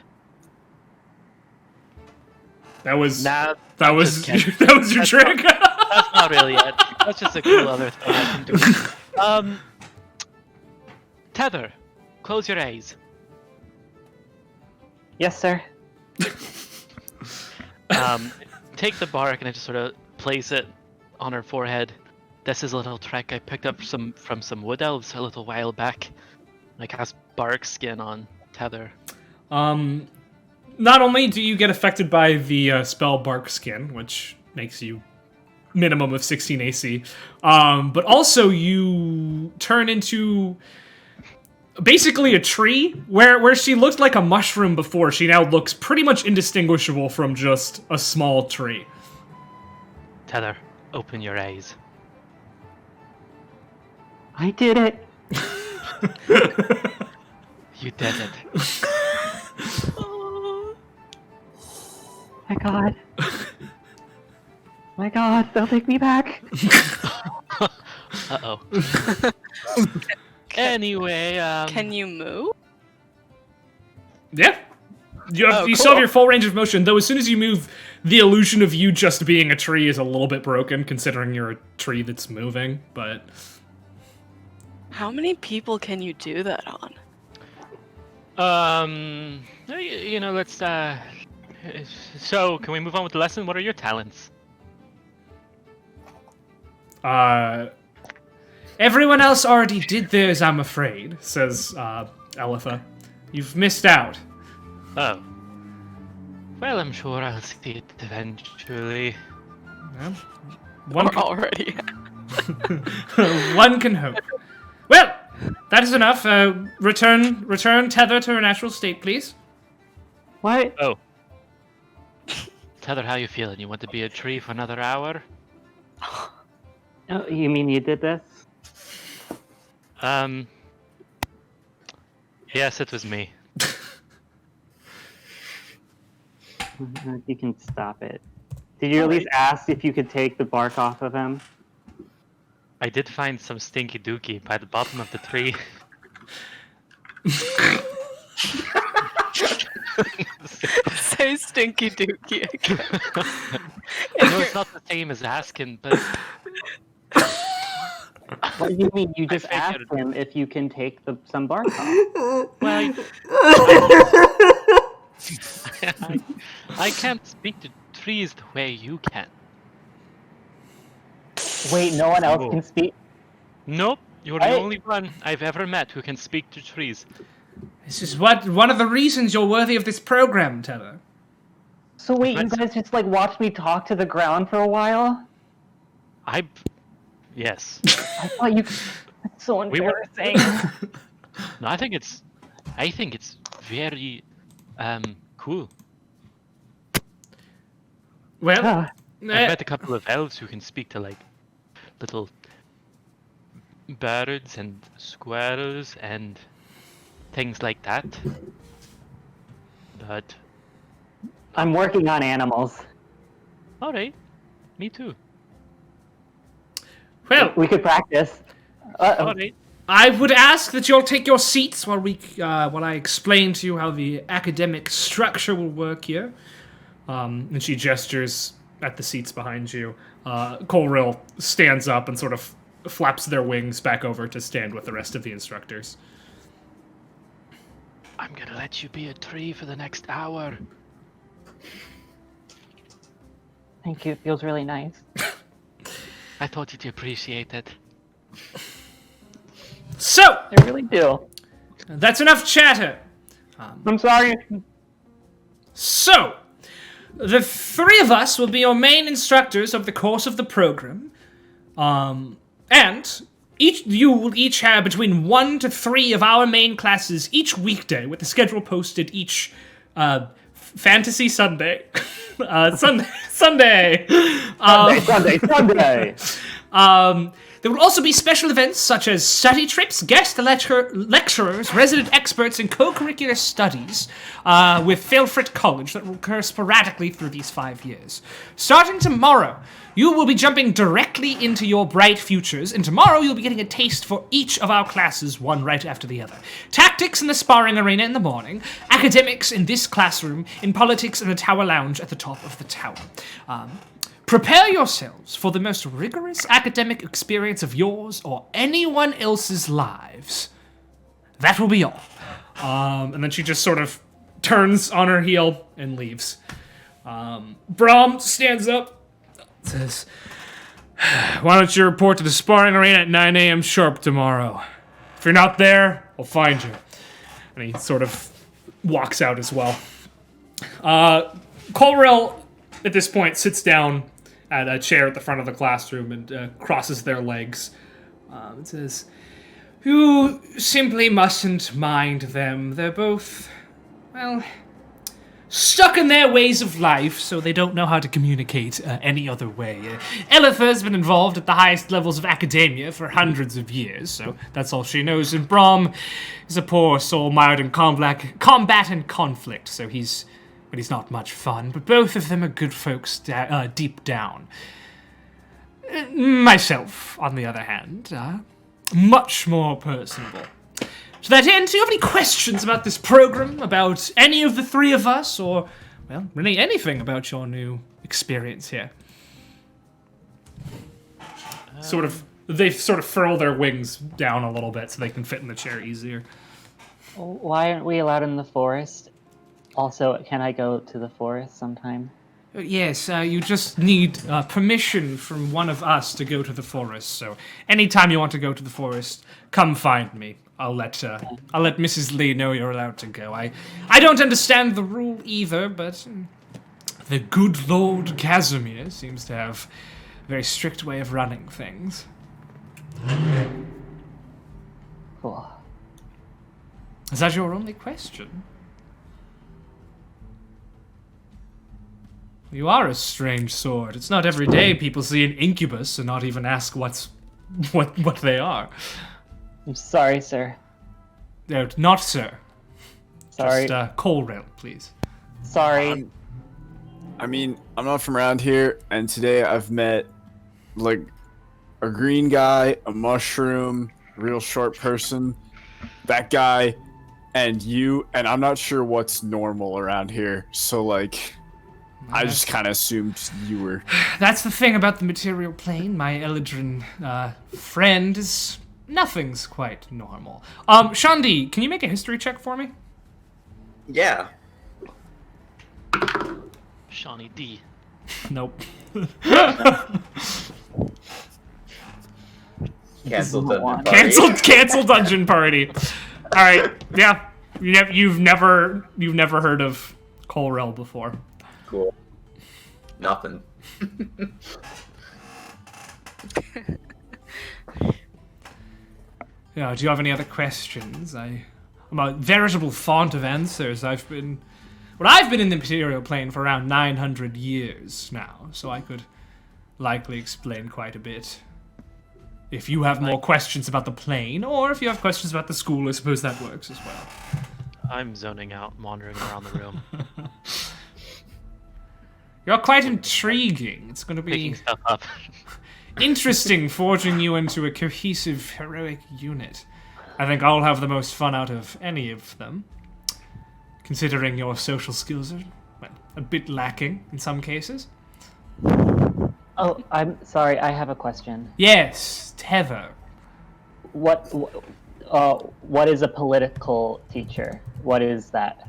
That was Nah, that was just that was your trick. That's not really it. That's just a cool other thing I can do. Tether, close your eyes. Yes, sir. Take the bark and I just sort of place it on her forehead. This is a little trick I picked up from some wood elves a little while back. I cast bark skin on Tether. Not only do you get affected by the spell Bark Skin, which makes you minimum of 16 AC, but also you turn into basically a tree. Where she looked like a mushroom before, she now looks pretty much indistinguishable from just a small tree. Tether, open your eyes. I did it. You did it. My God. My God, they'll take me back. Uh-oh. Anyway, Can you move? Yeah. You still cool. have your full range of motion, though as soon as you move, the illusion of you just being a tree is a little bit broken, considering you're a tree that's moving, but... How many people can you do that on? you know, let's, so, can we move on with the lesson? What are your talents? Everyone else already did theirs, I'm afraid, says, Elitha. You've missed out. Oh. Well, I'm sure I'll see it eventually. Well, Or already? one can hope. Well, that is enough. Return Tether to her natural state, please. What? Oh. Tether, how you feeling? You want to be a tree for another hour? Oh, you mean you did this? Yes, it was me. You can stop it. Did you at least ask if you could take the bark off of him? I did find some stinky dookie by the bottom of the tree. Say stinky dookie again. I know it's not the same as asking, but What do you mean? You just asked him if you can take some bark off. well, I can't speak to trees the way you can. Wait, no one else can speak? Nope, you're the only one I've ever met who can speak to trees. This is one of the reasons you're worthy of this program, Teller. So wait, you guys just like watched me talk to the ground for a while? Yes. I thought you. That's so embarrassing. No, I think it's very cool. Well, Ah, I've met a couple of elves who can speak to like little birds and squirrels and things like that. But I'm working on animals. alright, me too. well, We could practice. Alright. I would ask that you'll take your seats while I explain to you how the academic structure will work here. And she gestures at the seats behind you. Colrill stands up and sort of flaps their wings back over to stand with the rest of the instructors. I'm gonna let you be a tree for the next hour. Thank you. It feels really nice. I thought you'd appreciate it. So, I really do. that's enough chatter. I'm sorry. So, the three of us will be your main instructors over the course of the program. And you will each have between 1 to 3 of our main classes each weekday, with the schedule posted each Fantasy Sunday. Sunday. Sunday. There will also be special events such as study trips, guest lecturers, resident experts in co-curricular studies with Failfrit College that will occur sporadically through these 5 years. Starting tomorrow, you will be jumping directly into your bright futures, and tomorrow you'll be getting a taste for each of our classes, one right after the other. Tactics in the sparring arena in the morning, academics in this classroom, in politics in the tower lounge at the top of the tower. Prepare yourselves for the most rigorous academic experience of yours or anyone else's lives. That will be all. And then she just sort of turns on her heel and leaves. Brahm stands up, says, "Why don't you report to the sparring arena at 9 a.m. sharp tomorrow? If you're not there, I'll find you." And he sort of walks out as well. Colrell, at this point, sits down at a chair at the front of the classroom and crosses their legs. It says, "You simply mustn't mind them. They're both, well, stuck in their ways of life, so they don't know how to communicate any other way. Elitha's been involved at the highest levels of academia for hundreds of years, so that's all she knows. And Brahm is a poor soul mired in combat and conflict, so he's not much fun, but both of them are good folks deep down. Myself, on the other hand, much more personable. To that end, do you have any questions about this program, about any of the three of us, or, well, really anything about your new experience here?" They sort of furl their wings down a little bit so they can fit in the chair easier. Why aren't we allowed in the forest? Also, can I go to the forest sometime? Yes, you just need permission from one of us to go to the forest. So, anytime you want to go to the forest, come find me. I'll let Mrs. Lee know you're allowed to go. I don't understand the rule either, but the good Lord Casimir seems to have a very strict way of running things. Cool. Is that your only question? You are a strange sort. It's not every day people see an incubus and not even ask what they are. I'm sorry, sir. No, not sir. Sorry. Just Colrail, please. Sorry. I mean, I'm not from around here, and today I've met, like, a green guy, a mushroom, real short person, that guy, and you, and I'm not sure what's normal around here, so, like, I just kind of assumed you were... That's the thing about the material plane. My Eldrin friend is... Nothing's quite normal. Shandi, can you make a history check for me? Yeah. Shawnee D. Nope. Cancelled the party. Cancel dungeon party. All right. Yeah. You've never heard of Colrell before. Cool. Nothing. Yeah. Do you have any other questions? I'm a veritable font of answers. I've been in the material plane for around 900 years now, so I could likely explain quite a bit. If you have more questions about the plane, or if you have questions about the school, I suppose that works as well. I'm zoning out, wandering around the room, You're quite intriguing. It's going to be picking stuff up. interesting forging you into a cohesive, heroic unit. I think I'll have the most fun out of any of them, considering your social skills are, well, a bit lacking in some cases. Oh, I'm sorry. I have a question. Yes, Tether. What is a political teacher? What is that?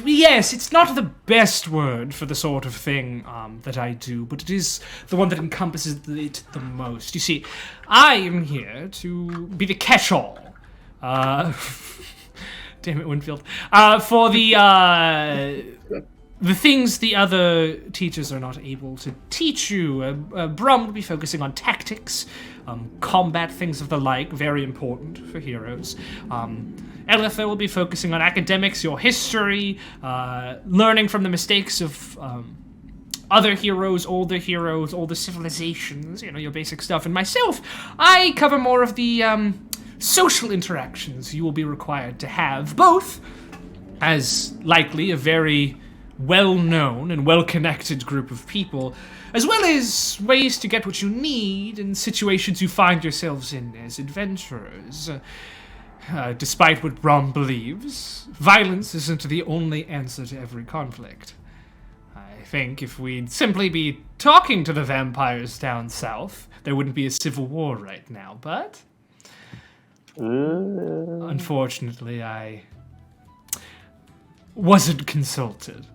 Yes, it's not the best word for the sort of thing that I do, but it is the one that encompasses it the most. You see, I am here to be the catch-all. Damn it, Winfield. For the things the other teachers are not able to teach you. Brum will be focusing on tactics, combat, things of the like, very important for heroes. Elitha will be focusing on academics, your history, learning from the mistakes of other heroes, older civilizations, your basic stuff. And myself, I cover more of the social interactions you will be required to have, both as likely a very well-known and well-connected group of people, as well as ways to get what you need in situations you find yourselves in as adventurers. Despite what Brom believes, violence isn't the only answer to every conflict. I think if we'd simply be talking to the vampires down south, there wouldn't be a civil war right now, but unfortunately I wasn't consulted.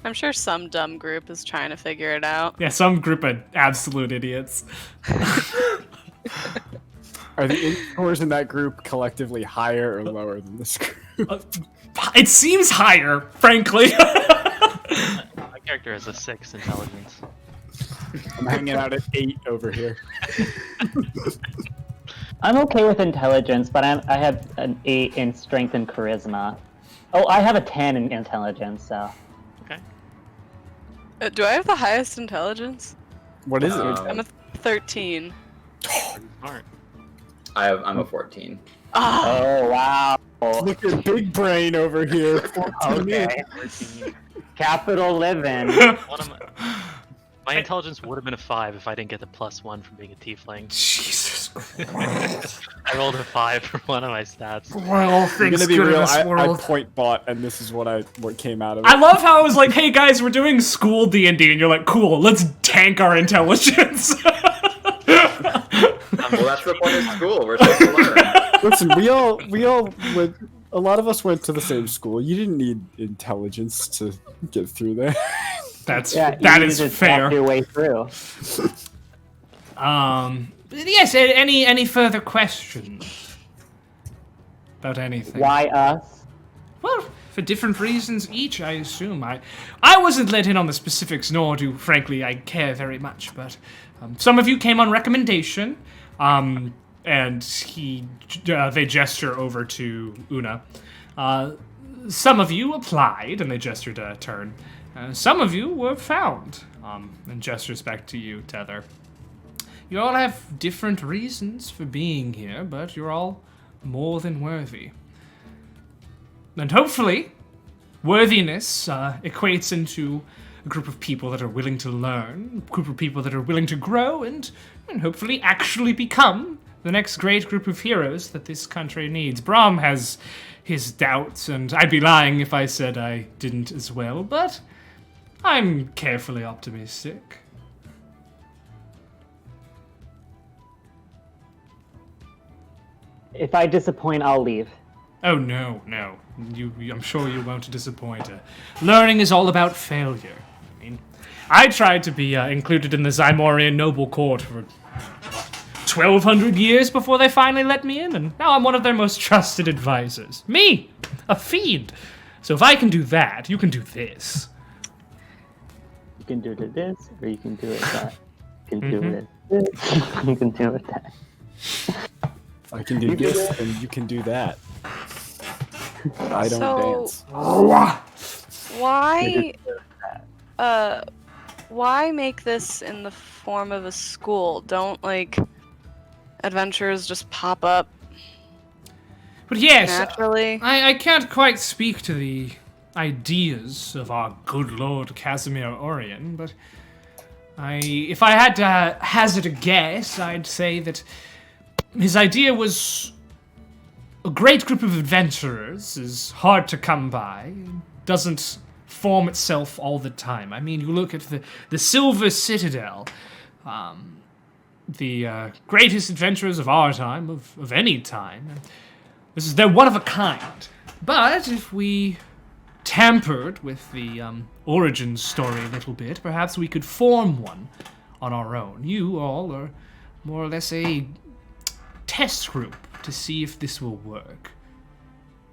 I'm sure some dumb group is trying to figure it out. Yeah, some group of absolute idiots. Are the int scores in that group collectively higher or lower than this group? It seems higher, frankly. My character has a 6 intelligence. I'm hanging out at 8 over here. I'm okay with intelligence, but I have an 8 in strength and charisma. Oh, I have a 10 in intelligence, so... Okay. Do I have the highest intelligence? What is it? I'm a 13. Smart. I'm a 14. Oh, wow. Look at big brain over here. Okay. Capital living. My intelligence would have been a 5 if I didn't get the +1 from being a tiefling. Jesus Christ. I rolled a 5 for one of my stats. Well, I'm things gonna be good in real. this I world. point bought, and this is what came out of it. I love how I was like, hey guys, we're doing school D&D, and you're like, cool, let's tank our intelligence. Well, that's the point of school. We're supposed to learn. Listen, we all went. A lot of us went to the same school. You didn't need intelligence to get through there. That you is just fair. walk your way through. Yes. Any further questions about anything? Why us? Well, for different reasons each, I assume. I wasn't let in on the specifics, nor do, frankly, I care very much. But some of you came on recommendation, and they gesture over to Una. Some of you applied, and they gestured a turn. Some of you were found, and gestures back to you, Tether. You all have different reasons for being here, but you're all more than worthy. And hopefully, worthiness equates into a group of people that are willing to learn, a group of people that are willing to grow, and hopefully actually become the next great group of heroes that this country needs. Brahm has his doubts, and I'd be lying if I said I didn't as well, but I'm carefully optimistic. If I disappoint, I'll leave. Oh, no. I'm sure you won't disappoint. Learning is all about failure. I mean, I tried to be included in the Zymorian noble court for 1,200 years before they finally let me in, and now I'm one of their most trusted advisors. Me! A fiend! So if I can do that, you can do this. You can do it this, or you can do it that. You can do it this, you can do it that. I can do this, and you can do that. I don't dance. Why make this in the form of a school? Don't, like, adventures just pop up But yes, naturally? I can't quite speak to the ideas of our good lord Casimir Orion, but if I had to hazard a guess, I'd say that his idea was a great group of adventurers is hard to come by, doesn't form itself all the time. I mean, you look at the Silver Citadel, the greatest adventurers of our time, of any time. They're one of a kind. But if we tampered with the origin story a little bit, perhaps we could form one on our own. You all are more or less a test group to see if this will work.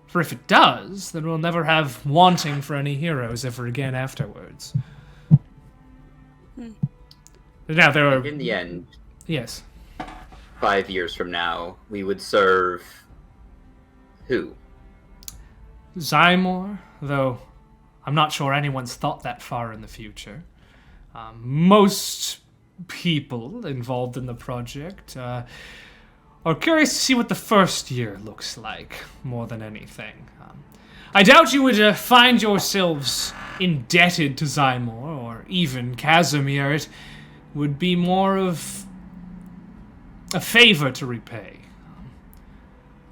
For if it does, then we'll never have wanting for any heroes ever again afterwards. Now there are... In the end, Yes. 5 years from now, we would serve who? Zymor, though I'm not sure anyone's thought that far in the future. Most people involved in the project are curious to see what the first year looks like, more than anything. I doubt you would find yourselves indebted to Zymor, or even Casimir. It would be more of a favor to repay,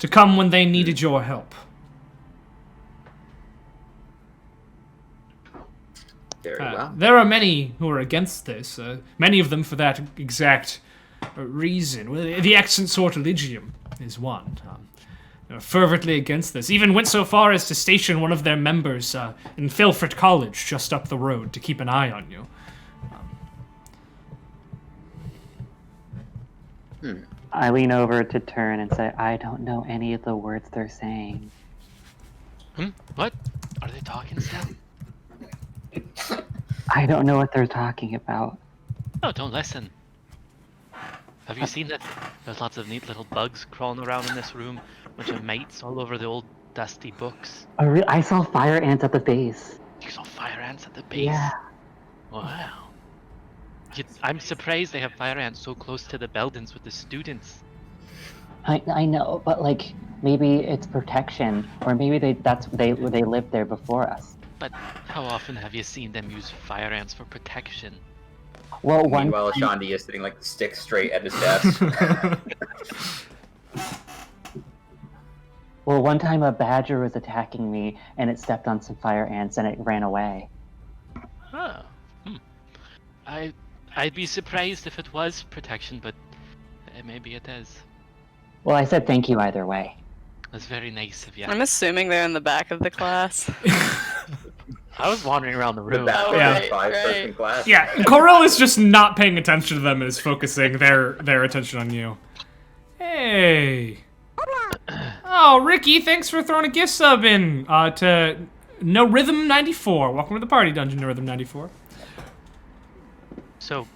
to come when they needed your help. Very well. There are many who are against this, many of them for that exact reason. The Accent Sortilegium is one. Fervently against this. Even went so far as to station one of their members in Filford College just up the road to keep an eye on you. I lean over to turn and say, I don't know any of the words they're saying. What? Are they talking still? I don't know what they're talking about. No, don't listen. Have you seen that? There's lots of neat little bugs crawling around in this room. Bunch of mites all over the old dusty books. I saw fire ants at the base. You saw fire ants at the base? Yeah. Wow. I'm surprised they have fire ants so close to the buildings with the students. I know, but like maybe it's protection, or maybe they lived there before us. But how often have you seen them use fire ants for protection? Well, Meanwhile, Shandi is sitting like stick straight at his desk. Well, one time a badger was attacking me, and it stepped on some fire ants, and it ran away. Oh. I'd be surprised if it was protection, but maybe it is. Well, I said thank you either way. That's very nice of you. I'm assuming they're in the back of the class. I was wandering around the room. That Yeah. was a five-person class. Yeah, Corel is just not paying attention to them and is focusing their attention on you. Hey. Oh, Ricky, thanks for throwing a gift sub in to No Rhythm 94. Welcome to the party, Dungeon No Rhythm 94. So,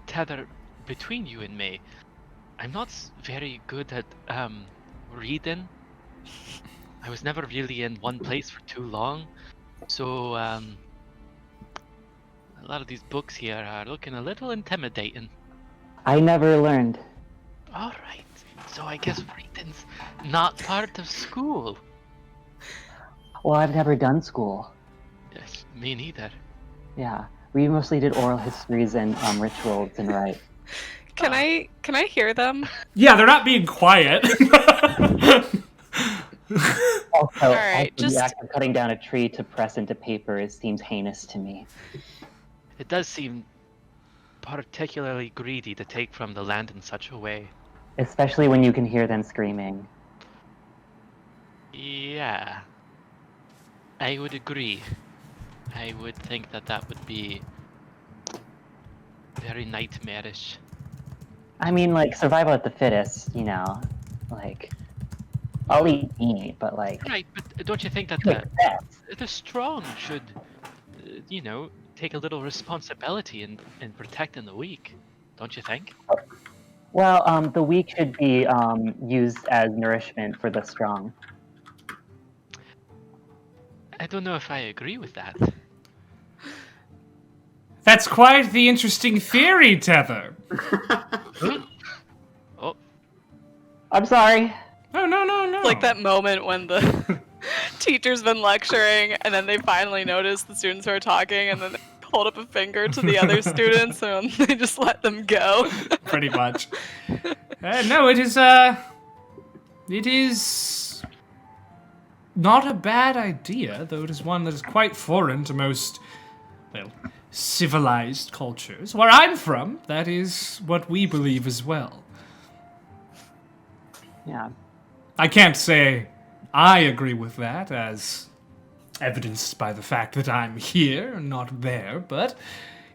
Tether, between you and me, I'm not very good at reading. I was never really in one place for too long, so a lot of these books here are looking a little intimidating. I never learned. All right. So I guess writing's not part of school. Well, I've never done school. Yes, me neither. Yeah, we mostly did oral histories and rituals and rite. Can I hear them? Yeah, they're not being quiet. Also, right, the act of cutting down a tree to press into paper seems heinous to me. It does seem particularly greedy to take from the land in such a way. Especially when you can hear them screaming. Yeah. I would agree. I would think that that would be very nightmarish. I mean, like, survival of the fittest, you know? Like, I'll eat meat, but, like... Right, but don't you think that like the strong should, take a little responsibility in protecting the weak? Don't you think? Well, the weak should be used as nourishment for the strong. I don't know if I agree with that. That's quite the interesting theory, Tether. Oh, I'm sorry. Oh, no. Like that moment when the teacher's been lecturing and then they finally notice the students who are talking and then they hold up a finger to the other students and they just let them go. Pretty much. No, it is not a bad idea, though it is one that is quite foreign to most, well, civilized cultures. Where I'm from, that is what we believe as well. Yeah. I can't say I agree with that, as evidenced by the fact that I'm here and not there, but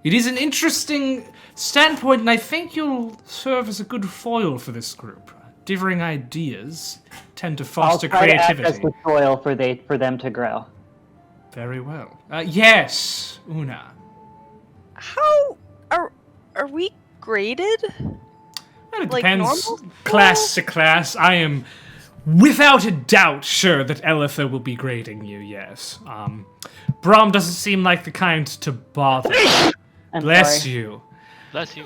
it is an interesting standpoint, and I think you'll serve as a good foil for this group. Differing ideas tend to foster I'll try creativity. to act as the soil for them to grow. Very well. Yes, Una. How are we graded? Well, it Like depends normal class to class. I am without a doubt sure that Elitha will be grading you, yes. Brom doesn't seem like the kind to bother. I'm Bless sorry. you. bless you.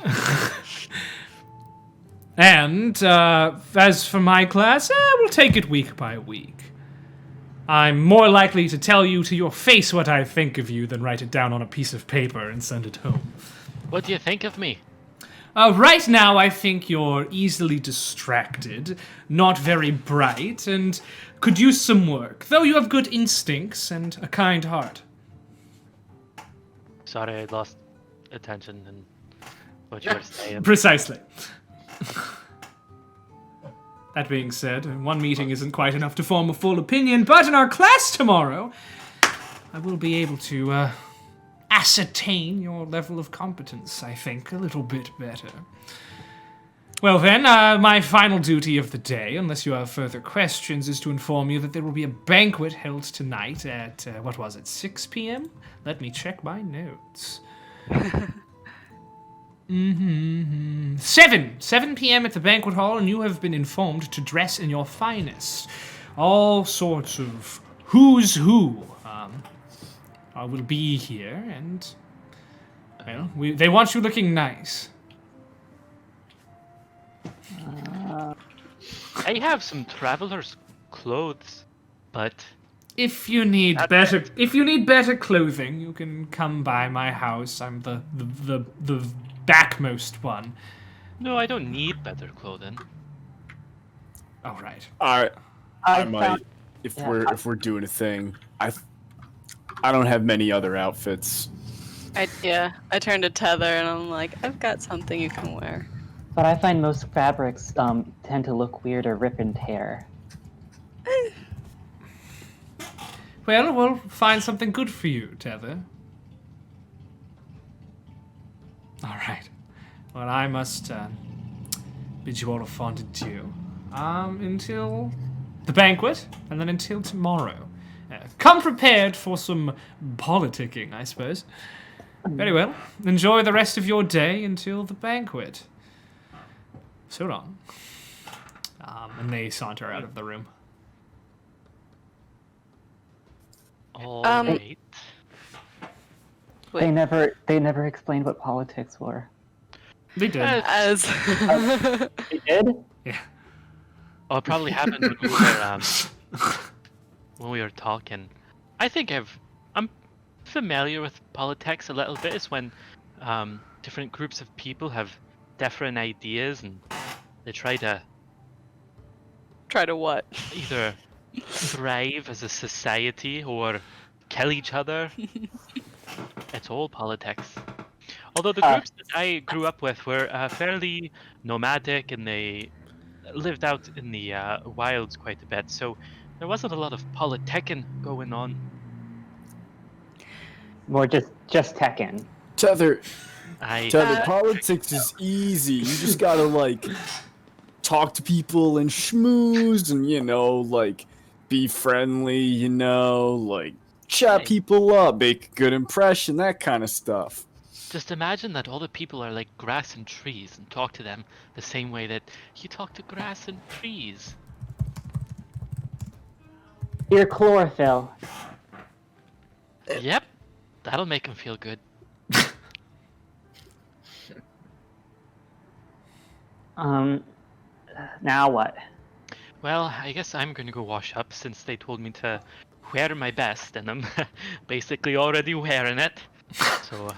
And as for my class, we'll take it week by week. I'm more likely to tell you to your face what I think of you than write it down on a piece of paper and send it home. What do you think of me? Right now, I think you're easily distracted, not very bright, and could use some work, though you have good instincts and a kind heart. Sorry, I lost attention and what you were saying. Precisely. That being said, one meeting isn't quite enough to form a full opinion, but in our class tomorrow, I will be able to ascertain your level of competence, I think, a little bit better. Well then, my final duty of the day, unless you have further questions, is to inform you that there will be a banquet held tonight at, 6 p.m.? Let me check my notes. 7 p.m. at the banquet hall, and you have been informed to dress in your finest. All sorts of who's who will be here, and well, they want you looking nice. I have some traveler's clothes, but If you need better clothing, you can come by my house. I'm the backmost one. no, I don't need better clothing. All right. I might, if we're doing a thing. I don't have many other outfits. I turned to Tether and I'm like, I've got something you can wear. But I find most fabrics tend to look weird or rip and tear. Well, we'll find something good for you, Tether. All right. Well, I must bid you all a fond adieu. Until the banquet, and then until tomorrow. Come prepared for some politicking, I suppose. Very well. Enjoy the rest of your day until the banquet. So long. And they saunter out of the room. All right. They never explained what politics were. They did. As They did? Yeah. Or it probably happened when we were talking. I think I'm familiar with politics a little bit. Is when different groups of people have different ideas and they try to what? either thrive as a society or kill each other. It's all politics. Although the groups that I grew up with were fairly nomadic and they lived out in the wilds quite a bit, so there wasn't a lot of politicking going on. More just Tekken. Tether, I politics is easy. You just gotta like talk to people and schmooze and like be friendly, like chat people up, make a good impression, that kind of stuff. just imagine that all the people are like grass and trees and talk to them the same way that you talk to grass and trees. Your chlorophyll. Yep, that'll make them feel good. Now what? Well, I guess I'm gonna go wash up since they told me to wear my best, and I'm basically already wearing it. So,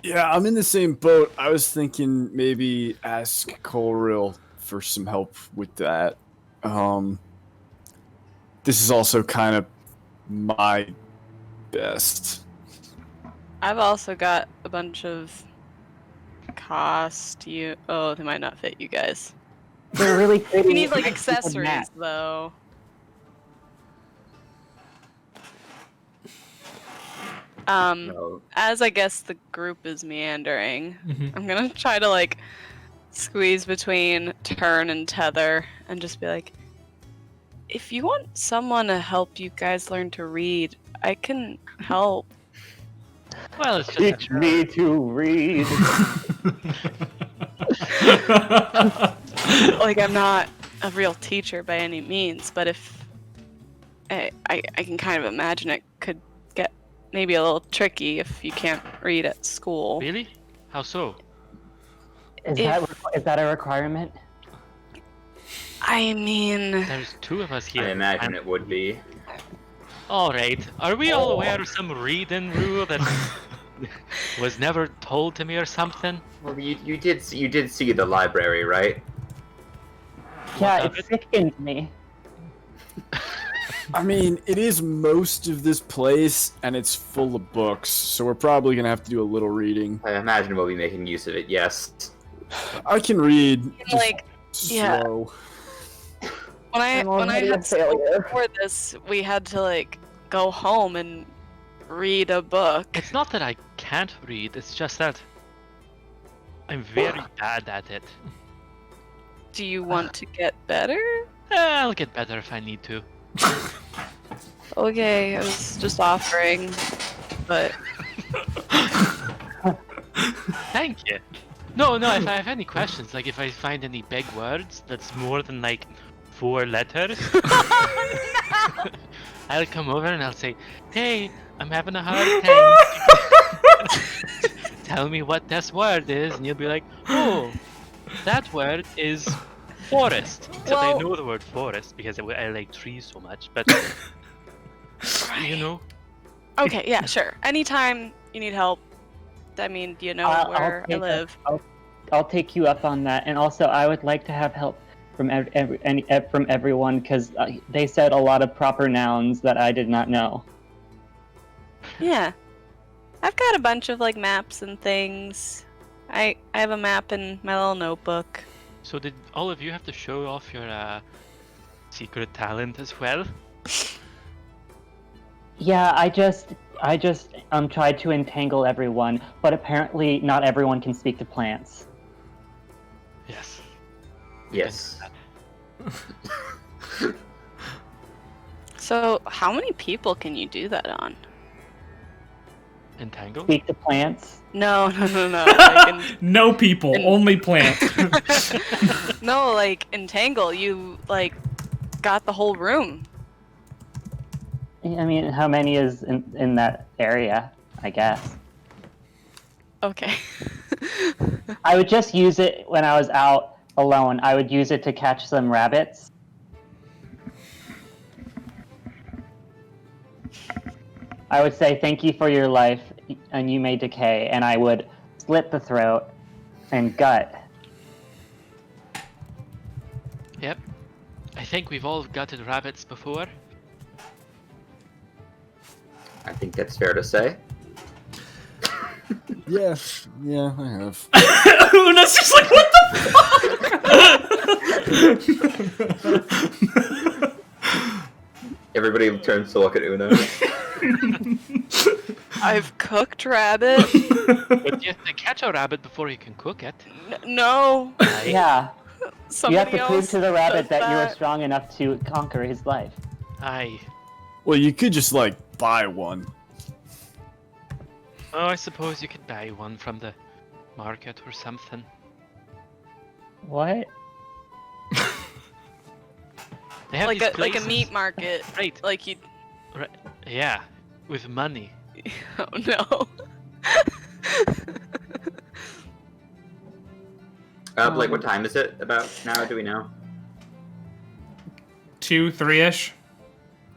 Yeah, I'm in the same boat. I was thinking maybe ask Colril for some help with that. This is also kind of my best. I've also got a bunch of Oh, they might not fit you guys. They're really pretty. You need like accessories though. No. As I guess the group is meandering, Mhm. I'm gonna try to like squeeze between Turn and Tether and just be like, if you want someone to help you guys learn to read, I can help. well, it's just Teach me to read. Like, I'm not a real teacher by any means, but if I can kind of imagine it could get maybe a little tricky if you can't read at school. Really? How so? Is that a requirement? I mean, There's two of us here. I imagine it would be. All right. Are we all aware of some reading rule that was never told to me or something? Well, you did see the library, right? Yeah, of it it? sickens me. I mean, it is most of this place, and it's full of books, so we're probably gonna have to do a little reading. I imagine we'll be making use of it. Yes. I can read. Just like, yeah. slow. when I already a had school failure. before this, we had to like go home and read a book. It's not that I can't read, it's just that I'm very bad at it. Do you want to get better? I'll get better if I need to. Okay, I was just offering, but Thank you. No, if I have any questions, like if I find any big words that's more than like 4 letters, I'll come over and I'll say, hey, I'm having a hard time. Tell me what this word is, and you'll be like, oh, that word is forest. Except I Well- know the word forest because I like trees so much, but you know. okay, yeah, sure. Anytime you need help, I mean, you know where I live. I'll take you up on that, and also I would like to have help from from everyone because they said a lot of proper nouns that I did not know. Yeah, I've got a bunch of like maps and things. I have a map in my little notebook. So did all of you have to show off your secret talent as well? Yeah, I just tried to entangle everyone, but apparently not everyone can speak to plants. Yes. Yes. So, how many people can you do that on? Entangle? Speak to plants? No. Like No people, only plants. no, like entangle. You like got the whole room. I mean, how many is in that area? I guess. Okay. I would just use it when I was out, alone, I would use it to catch some rabbits. I would say thank you for your life, and you may decay, and I would slit the throat and gut. Yep. I think we've all gutted rabbits before. I think that's fair to say. Yeah, I have. Una's just like, what the fuck? Everybody turns to look at Una. I've cooked rabbit. But you have to catch a rabbit before you can cook it. No. Yeah, Somebody you have to prove else to the rabbit does that you are strong enough to conquer his life. Aye. Well, you could just like buy one. Oh, I suppose you could buy one from the market or something. What? They have Like these a places. meat market. Right. Like you. Right. Yeah. With money. Oh no. Like, what time is it about now? Do we know? 2, 3-ish.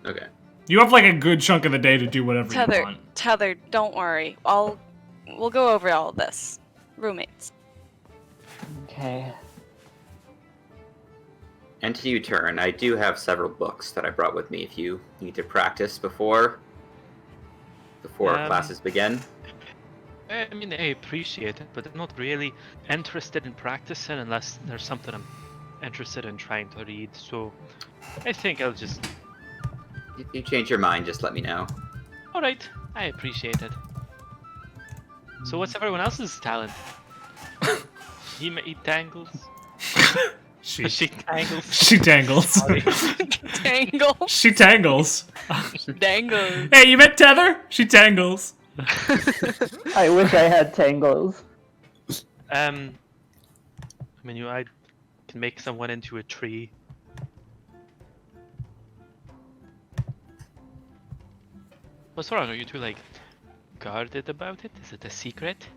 Okay. You have like a good chunk of the day to do whatever you want. Tether, don't worry. We'll go over all of this. Roommates. Okay. And to you, Turn, I do have several books that I brought with me if you need to practice before our classes begin. I mean, I appreciate it, but I'm not really interested in practicing unless there's something I'm interested in trying to read. So I think I'll just... If you change your mind, just let me know. Alright, I appreciate it. So what's everyone else's talent? He tangles? She She tangles? she tangles. Sorry. Tangle. She tangles. Dangle. Hey, you met Tether? She tangles. I wish I had tangles. I mean, I can make someone into a tree. What's wrong? Are you two like guarded about it? Is it a secret?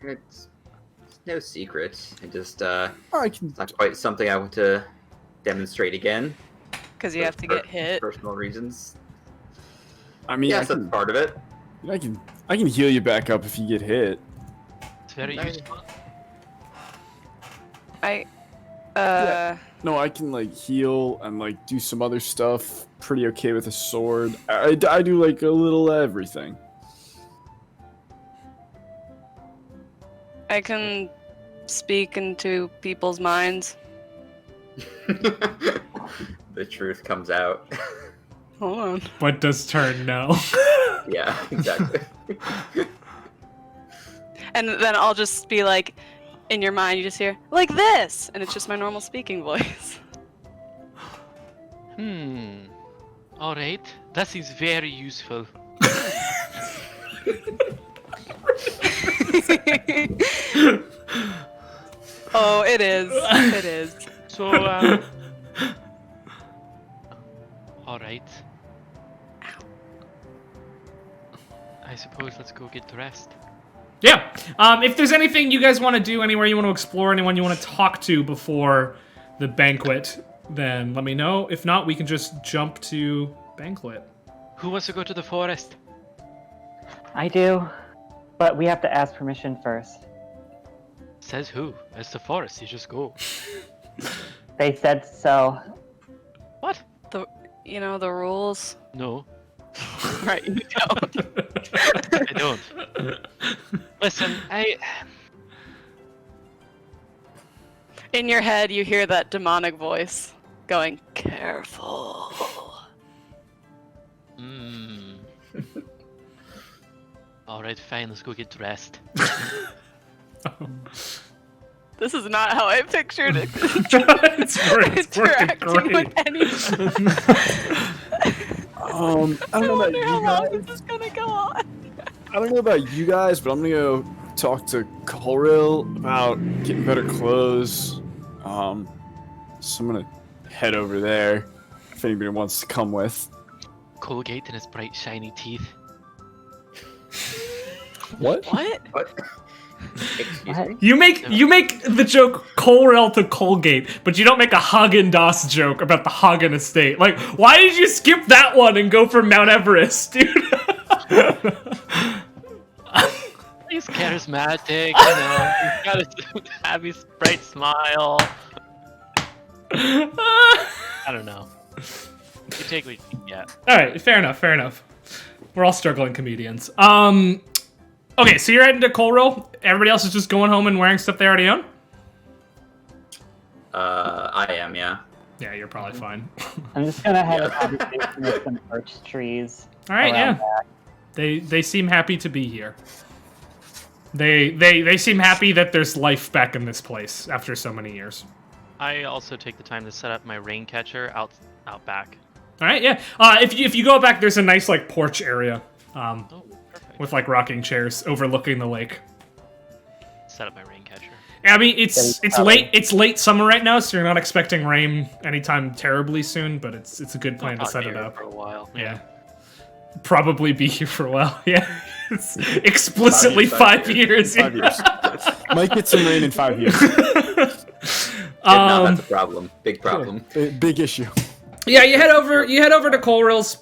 It's no secret. I just, I can. it's not quite something I want to demonstrate again. Because you have to get hit. Personal reasons. I mean, Yes, that's part of it. I can heal you back up if you get hit. It's very Nice. useful. No, I can like heal and like do some other stuff. Pretty okay with a sword. I do like a little everything. I can speak into people's minds. The truth comes out. Hold on. What does Turn know? Yeah, exactly. And then I'll just be like, in your mind, you just hear, like this! And it's just my normal speaking voice. Alright, that seems very useful. Oh, it is. It is. So, alright. I suppose let's go get dressed. Yeah. If there's anything you guys want to do, anywhere you want to explore, anyone you want to talk to before the banquet, then let me know. If not, we can just jump to banquet. Who wants to go to the forest? I do, but we have to ask permission first. Says who? It's the forest, you just go. They said so. What? You know, the rules. No, Right, you don't. I don't. Listen, In your head, you hear that demonic voice going, careful. Alright, fine, let's go get dressed. This is not how I pictured it. It's working Interacting great. with anyone. I don't I know about wonder how you long guys. this is gonna go on. I don't know about you guys, but I'm gonna go talk to Colril about getting better clothes. So I'm gonna head over there if anybody wants to come with. Colgate and his bright shiny teeth. What? What? What? Excuse What? me. You make the joke Colrail to Colgate, but you don't make a Haagen-Dazs joke about the Hagen estate. Like, why did you skip that one and go for Mount Everest, dude? He's charismatic, you know. He's got a happy, bright smile. I don't know. You take what you can get. All right, fair enough. We're all struggling comedians. Okay, so you're heading to Colrail. Everybody else is just going home and wearing stuff they already own? I am, yeah. Yeah, you're probably fine. I'm just gonna have a conversation with some birch trees. All right, around yeah. back. They seem happy to be here. They seem happy that there's life back in this place after so many years. I also take the time to set up my rain catcher out back. All right, yeah. If you go back, there's a nice like porch area, Oh, perfect. with like rocking chairs overlooking the lake. Set up my rain catcher. Yeah, I mean it's late summer right now, so you're not expecting rain anytime terribly soon, but it's a good plan to Not set it here up. for a while. Yeah. Probably be here for a while. Yeah. It's explicitly 5 5 years. 5 years. Might get some rain in 5 years. If not, that's a problem. Big problem. Big issue. Yeah, you head over to Colrail's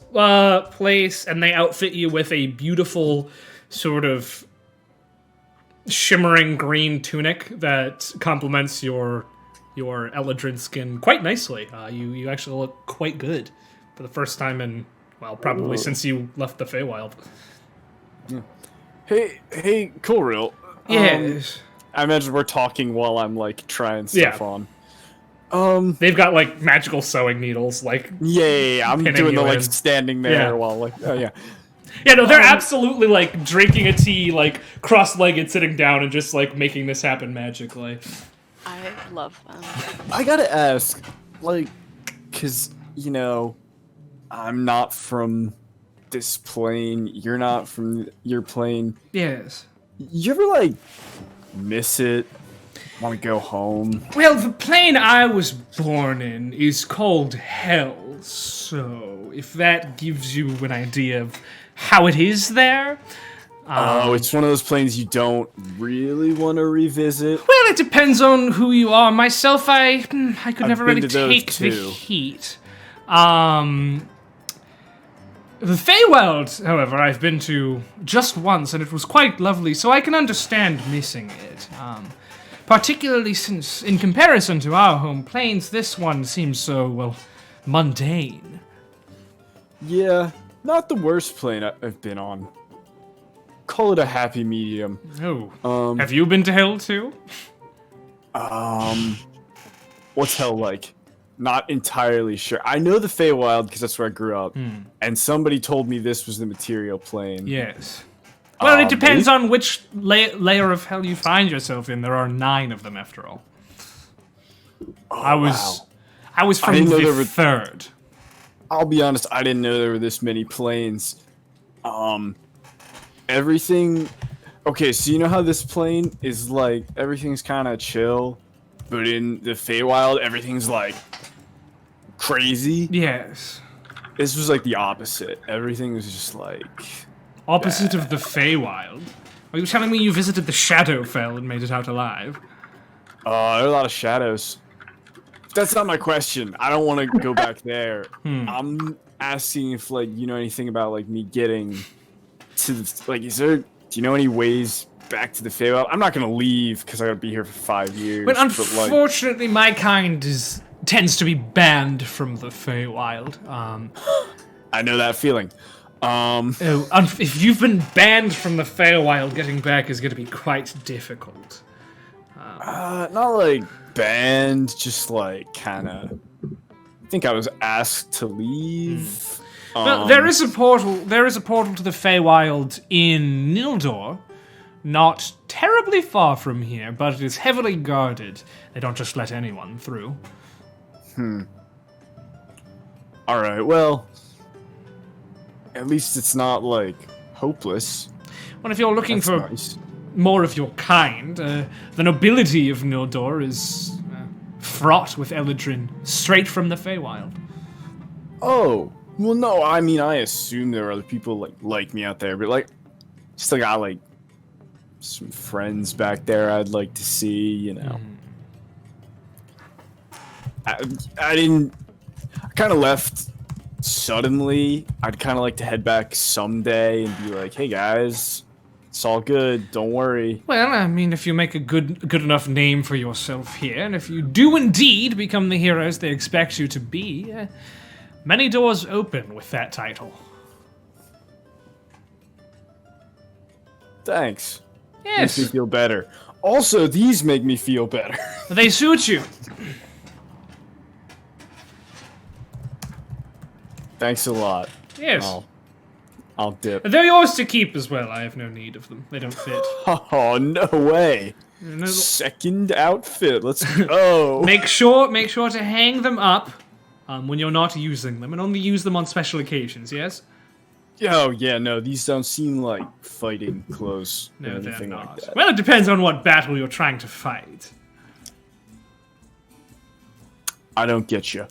place, and they outfit you with a beautiful sort of shimmering green tunic that complements your Eladrin skin quite nicely. You actually look quite good for the first time in, well, probably since you left the Feywild. Hey, Colrail. Yes. I imagine we're talking while I'm like trying stuff Yeah. on. They've got like magical sewing needles, like Yeah, I'm pinning doing the you like in. standing there Yeah. while like, oh yeah. yeah, no, they're absolutely like drinking a tea, like cross-legged, sitting down, and just like making this happen magically. I love them. I gotta ask, like, cause you know, I'm not from this plane. You're not from your plane. Yes. You ever like miss it? Want to go home? Well, the plane I was born in is called Hell, so if that gives you an idea of how it is there. Oh, it's one of those planes you don't really want to revisit. Well, it depends on who you are. Myself, I could never been really to those take the too. heat. The Feywild, however, I've been to just once, and it was quite lovely, so I can understand missing it. Particularly since, in comparison to our home planes, this one seems so, well, mundane. Yeah, not the worst plane I've been on. Call it a happy medium. Oh. Have you been to Hell too? What's hell like? Not entirely sure. I know the Feywild because that's where I grew up, and somebody told me this was the material plane. Yes. Well, it depends on which layer of hell you find yourself in. There are 9 of them, after all. I was from didn't know the there were- third. I'll be honest, I didn't know there were this many planes. Everything. Okay, so you know how this plane is like everything's kind of chill, but in the Feywild everything's like crazy. Yes. This was like the opposite. Everything was just like. Opposite of the Feywild. Are you telling me you visited the Shadowfell and made it out alive? There are a lot of shadows. That's not my question. I don't want to go back there. I'm asking if like you know anything about like me getting to the, like do you know any ways back to the Feywild? I'm not gonna leave because I gotta be here for 5 years. But like, unfortunately, my kind tends to be banned from the Feywild. I know that feeling. If you've been banned from the Feywild, getting back is going to be quite difficult. Not like banned, just like kind of. I think I was asked to leave. Well, there is a portal. There is a portal to the Feywild in Nildor, not terribly far from here, but it is heavily guarded. They don't just let anyone through. All right. Well, at least it's not like hopeless. Well, if you're looking That's for nice. more of your kind, the nobility of Nildor is fraught with Eladrin, straight from the Feywild. Oh, well, no. I mean, I assume there are other people like me out there, but like, just a guy like some friends back there I'd like to see, you know. I kind of left suddenly. I'd kind of like to head back someday and be like, hey guys, it's all good, don't worry. Well, I mean, if you make a good enough name for yourself here, and if you do indeed become the heroes they expect you to be, many doors open with that title. Thanks. Yes, Makes me feel better. Also, these make me feel better. they suit you. Thanks a lot. Yes. I'll dip. They're yours to keep as well. I have no need of them. They don't fit. Oh, no way. No- Second outfit. Let's go. Make sure to hang them up when you're not using them, and only use them on special occasions. Yes. Oh, yeah, no, these don't seem like fighting clothes or No, they're anything not. like that. Well, it depends on what battle you're trying to fight. I don't get you.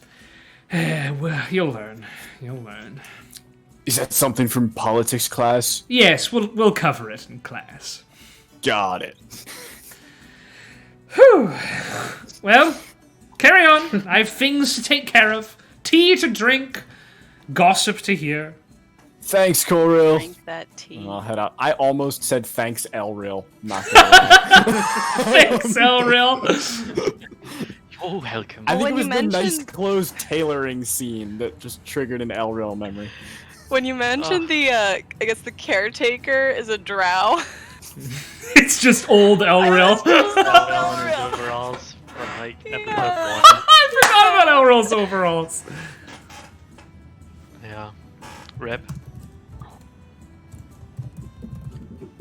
Well, you'll learn. You'll learn. Is that something from politics class? Yes, we'll cover it in class. Got it. Whew. Well, carry on. I have things to take care of. Tea to drink. Gossip to hear. Thanks, Coril. Drink that tea. I'll head out. I almost said thanks, Elril. Not gonna lie. Thanks, Elril. Oh, welcome. I think when it was you the nice mentioned- clothes tailoring scene that just triggered an Elril memory. When you mentioned the, I guess the caretaker is a drow. It's just old Elril. Elril in his overalls from like episode Yeah. 1. I forgot about Elril's overalls. Yeah. Rip.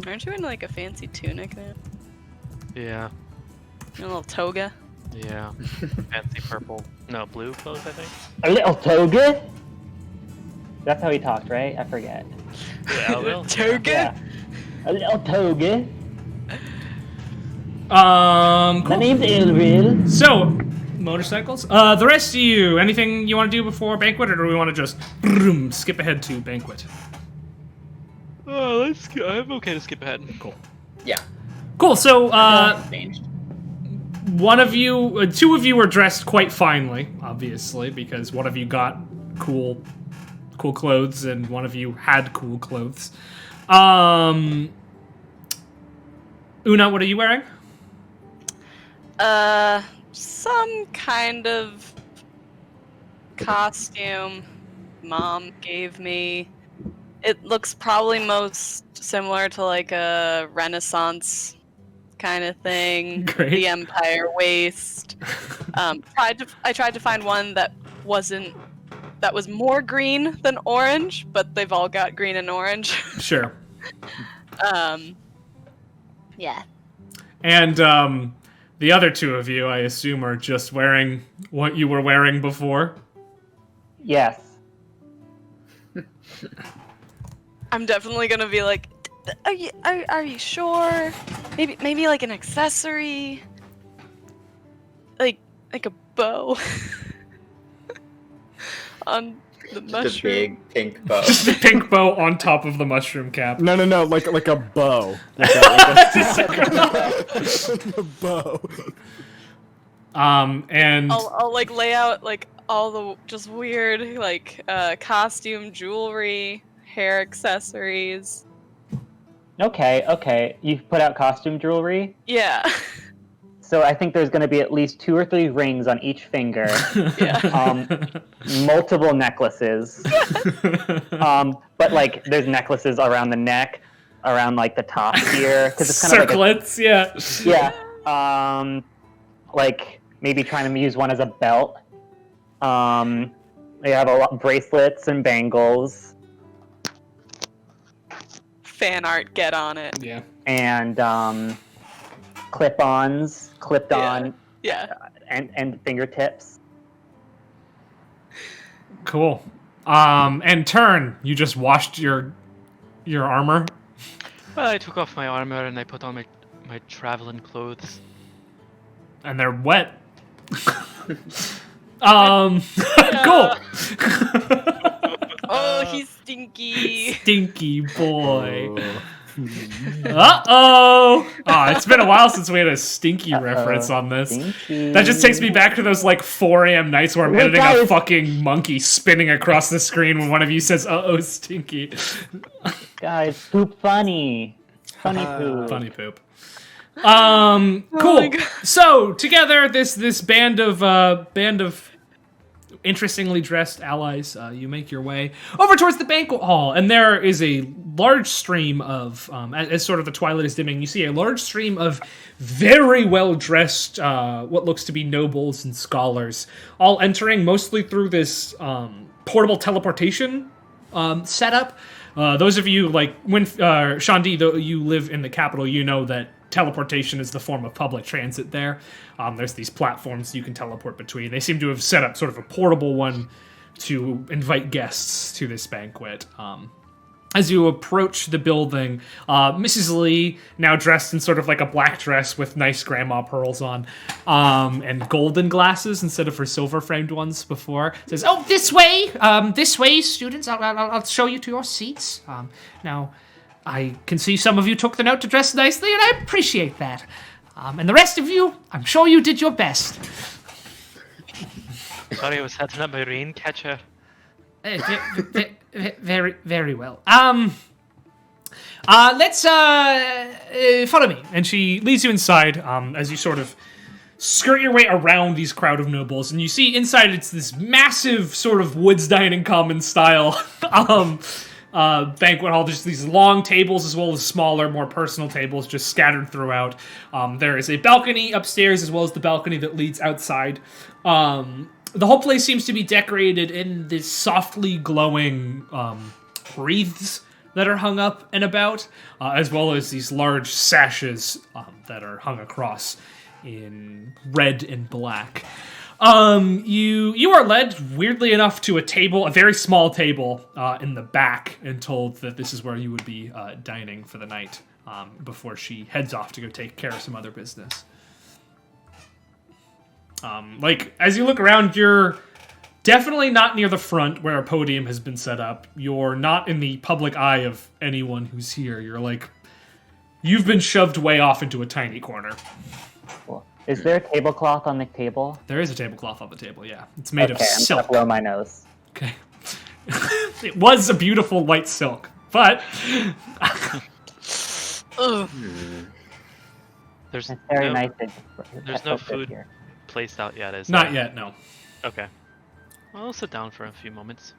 Aren't you in like a fancy tunic now? Yeah. A little toga? Yeah. Fancy purple. No, blue clothes, I think. A little toga? That's how he talked, right? I forget. Yeah, Elril. Toga? Yeah. A little toga. Cool. My name's Elril. So, motorcycles. The rest of you, anything you want to do before banquet, or do we want to just skip ahead to banquet? Oh, I'm okay to skip ahead. Cool. Yeah. Cool. So, Changed. one of you, two of you are dressed quite finely, obviously, because one of you got cool clothes, and one of you had cool clothes. Una, what are you wearing? Some kind of costume Mom gave me. It looks probably most similar to like a Renaissance kind of thing. Great. The Empire waist. I tried to find one that was more green than orange, but they've all got green and orange. Sure. Yeah. And the other two of you, I assume, are just wearing what you were wearing before. Yes. I'm definitely gonna be like, are you sure? Maybe like an accessory, like a bow on the Just a mushroom. big pink bow. Just a pink bow on top of the mushroom cap. No, like a bow. Like a bow. And I'll like lay out like all the just weird like costume, jewelry, hair accessories. Okay. You've put out costume jewelry? Yeah. So I think there's going to be at least 2 or 3 rings on each finger. Multiple necklaces. But like there's necklaces around the neck, around like the top here, because it's kind of circlets, yeah. yeah. Like maybe trying to use one as a belt. They have a lot bracelets and bangles Fan art, get on it. Yeah. and clip-ons, clipped-on Yeah. and fingertips. Cool. And Turn, you just washed your armor. Well, I took off my armor and I put on my traveling clothes. And they're wet. Cool. Oh, he's stinky. Stinky boy. Uh-oh! It's been a while since we had a Stinky reference on this. Stinky. That just takes me back to those, like, 4 a.m. nights where I'm Wait, editing a guys. fucking monkey spinning across the screen when one of you says, uh-oh, Stinky. Guys, poop funny. Funny poop. Funny poop. Oh Cool. my God. So, together, this band of interestingly dressed allies, you make your way over towards the banquet hall, and there is a large stream of, as sort of the twilight is dimming, you see a large stream of very well-dressed, what looks to be nobles and scholars, all entering mostly through this portable teleportation setup. Those of you, like, when, Shandi, though you live in the capital, you know that teleportation is the form of public transit there. There's these platforms you can teleport between. They seem to have set up sort of a portable one to invite guests to this banquet. As you approach the building, Mrs. Lee, now dressed in sort of like a black dress with nice grandma pearls on, and golden glasses instead of her silver-framed ones before, says, "Oh, this way, students. I'll show you to your seats. Now, I can see some of you took the note to dress nicely, and I appreciate that. And the rest of you, I'm sure you did your best." Sorry, I was setting up my rain catcher. Very, very well. Let's follow me. And she leads you inside as you sort of skirt your way around these crowd of nobles, and you see inside it's this massive sort of Woods Dining Commons style banquet hall. There's these long tables as well as smaller, more personal tables just scattered throughout. There is a balcony upstairs as well as the balcony that leads outside. The whole place seems to be decorated in this softly glowing wreaths that are hung up and about, as well as these large sashes that are hung across in red and black. You are led, weirdly enough, to a table, a very small table in the back, and told that this is where you would be dining for the night before she heads off to go take care of some other business. Like, as you look around, you're definitely not near the front where a podium has been set up. You're not in the public eye of anyone who's here. You're like, you've been shoved way off into a tiny corner. Cool. Is there a tablecloth on the table? There is a tablecloth on the table, yeah. It's made of I'm silk. gonna blow my nose. Okay. It was a beautiful white silk, but Ugh. There's It's very no, nice. there's no food here. placed out yet, is not there? yet, no. Okay. Well, I'll sit down for a few moments.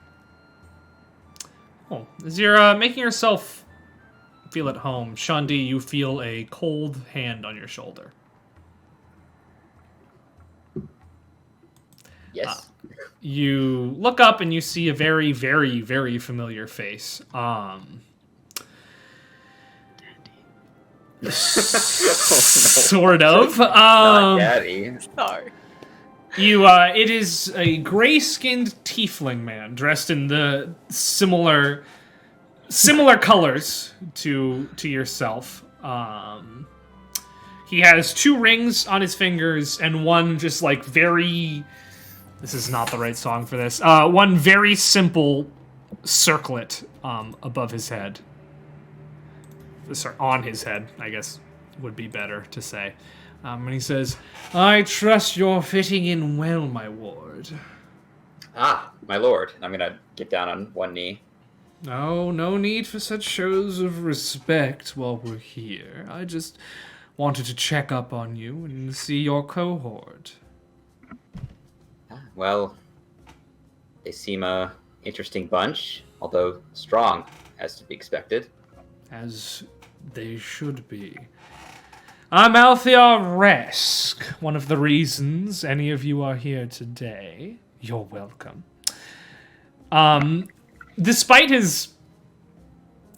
Oh, as you're making yourself feel at home, Shandi, you feel a cold hand on your shoulder. Yes. You look up and you see a very, very, very familiar face. Sort of. Not Daddy. Sorry. It is a gray-skinned tiefling man dressed in the similar colors to yourself. He has 2 rings on his fingers and one just like very. This is not the right song for this. One very simple circlet above his head. Sorry, on his head, I guess would be better to say. And he says, "I trust you're fitting in well, my ward." Ah, my lord. I'm gonna get down on one knee. No need for such shows of respect while we're here. I just wanted to check up on you and see your cohort. Well, they seem a interesting bunch, although strong, as to be expected. As they should be. I'm Althea Resk. One of the reasons any of you are here today. You're welcome. Despite his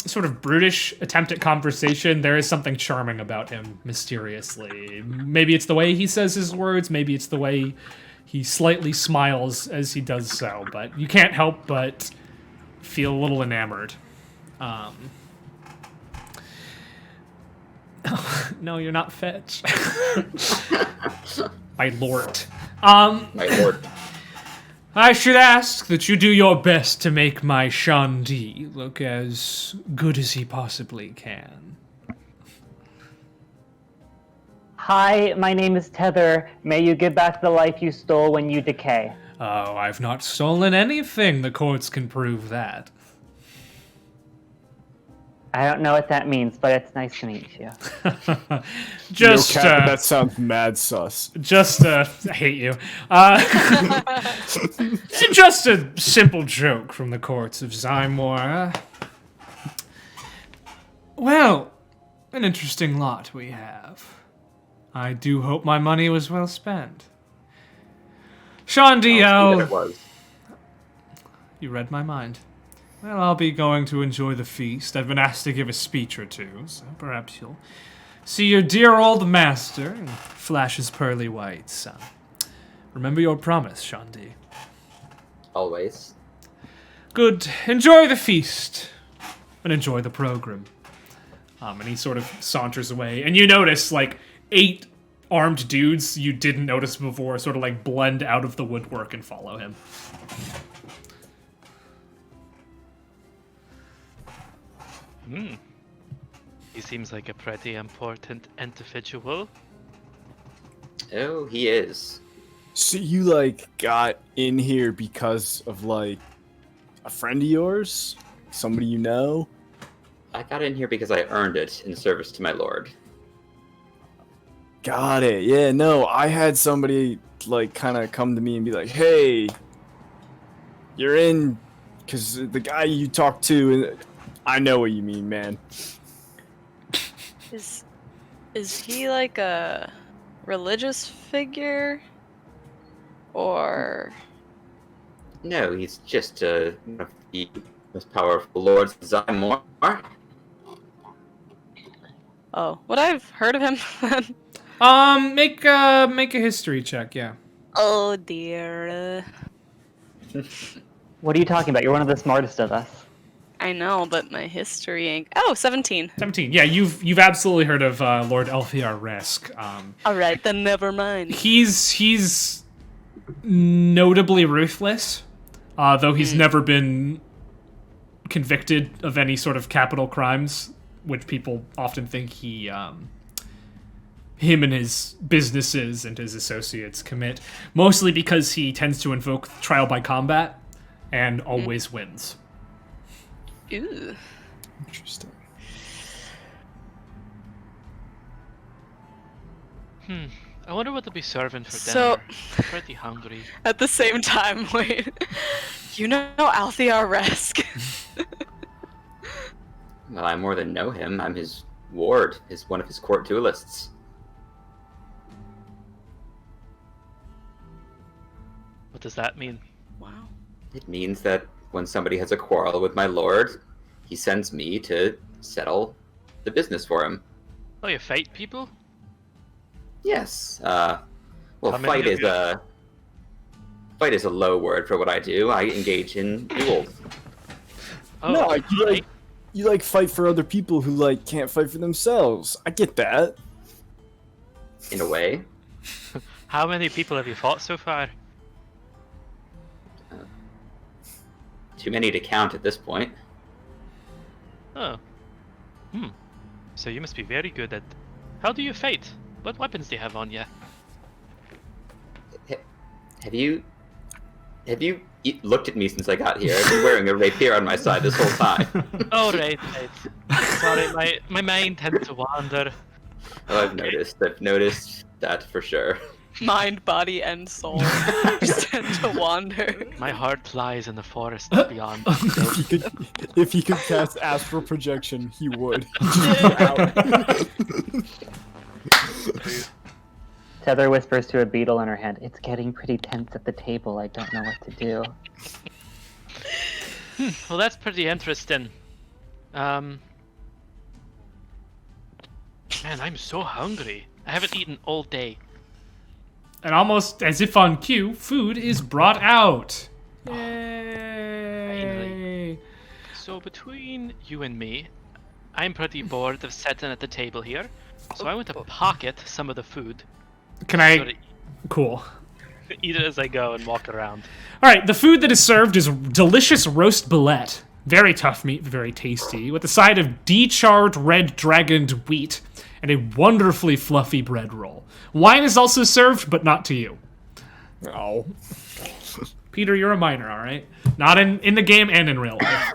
sort of brutish attempt at conversation, there is something charming about him, mysteriously. Maybe it's the way he says his words, maybe it's the way he slightly smiles as he does so, but you can't help but feel a little enamored. No, you're not Fetch. My lord. My lord. I should ask that you do your best to make my Shandi look as good as he possibly can. Hi, my name is Tether. May you give back the life you stole when you decay. Oh, I've not stolen anything. The courts can prove that. I don't know what that means, but it's nice to meet you. Just, no cap, that sounds mad sus. I hate you. Just a simple joke from the courts of Zymor. Well, an interesting lot we have. I do hope my money was well spent. Shandi, It was. You read my mind. Well, I'll be going to enjoy the feast. I've been asked to give a speech or two, so perhaps you'll see your dear old master and flash his pearly whites. Remember your promise, Shandi. Always. Good. Enjoy the feast. And enjoy the program. And he sort of saunters away. And you notice, like, 8 armed dudes you didn't notice before sort of, like, blend out of the woodwork and follow him. He seems like a pretty important individual. Oh, he is. So you, like, got in here because of, like, a friend of yours? Somebody you know? I got in here because I earned it in service to my lord. Got it. Yeah, no, I had somebody, like, kind of come to me and be like, hey, you're in, because the guy you talked to, and I know what you mean, man. Is he like a religious figure? Or... No, he's just one of the most powerful lords of Zymor. Oh, would I have heard of him? Make a history check, yeah. Oh dear. What are you talking about? You're one of the smartest of us. I know, but my history ain't... Oh, 17. 17. Yeah, you've absolutely heard of Lord Elfiar Resk. Alright, then never mind. He's notably ruthless, though he's never been convicted of any sort of capital crimes, which people often think him and his businesses and his associates commit, mostly because he tends to invoke trial by combat and always wins. Ooh. Interesting. I wonder what they'll be serving for So- dinner. I'm pretty hungry. At the same time, wait. You know Althear Resk? Well, I more than know him. I'm his ward, one of his court duelists. What does that mean? Wow. It means that when somebody has a quarrel with my lord, he sends me to settle the business for him. Oh, you fight people? Yes. How many Fight of is you? fight is a low word for what I do. I engage in duels. Oh, No, you like fight for other people who like can't fight for themselves. I get that. In a way. how many people have you fought so far? Too many to count at this point. Oh. So you must be very good at... How do you fight? What weapons do you have on you? Have you looked at me since I got here? I've been wearing a rapier on my side this whole time. Oh, right. Sorry, my mind tends to wander. Oh, I've noticed that for sure. Mind, body, and soul just tend to wander. My heart lies in the forest beyond. If he could cast astral projection, he would. Tether whispers to a beetle in her hand, "It's getting pretty tense at the table. I don't know what to do." Well, that's pretty interesting. Man, I'm so hungry. I haven't eaten all day. And almost as if on cue, food is brought out. Yay! So between you and me, I'm pretty bored of sitting at the table here. So I want to pocket some of the food. Can so I? that- Cool. Eat it as I go and walk around. All right, the food that is served is delicious roast bullet. Very tough meat, very tasty, with a side of decharred red dragoned wheat and a wonderfully fluffy bread roll. Wine is also served, but not to you. Oh. Peter, you're a minor, all right? Not in the game and in real life.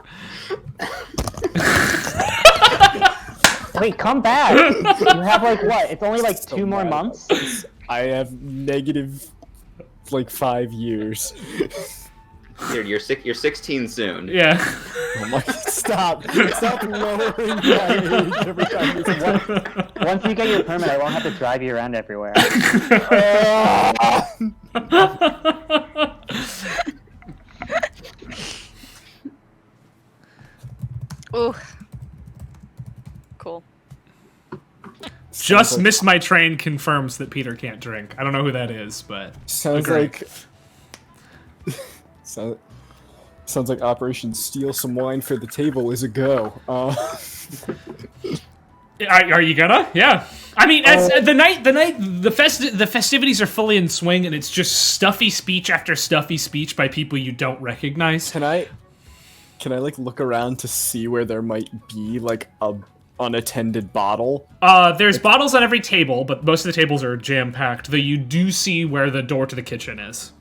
Wait, come back. You have like what? It's only like 2 more months. I have negative, like 5 years. Dude, you're 16 soon. Yeah. Oh my! Stop lowering my age every time you say Once you get your permit, I won't have to drive you around everywhere. Ooh. Cool. Just missed my train confirms that Peter can't drink. I don't know who that is, but Sounds agreed. like sounds like Operation Steal Some Wine for the Table is a go. Are you gonna? Yeah. I mean, as the festivities are fully in swing, and it's just stuffy speech after stuffy speech by people you don't recognize. Can I like look around to see where there might be like a unattended bottle? There's bottles on every table, but most of the tables are jam-packed, though you do see where the door to the kitchen is.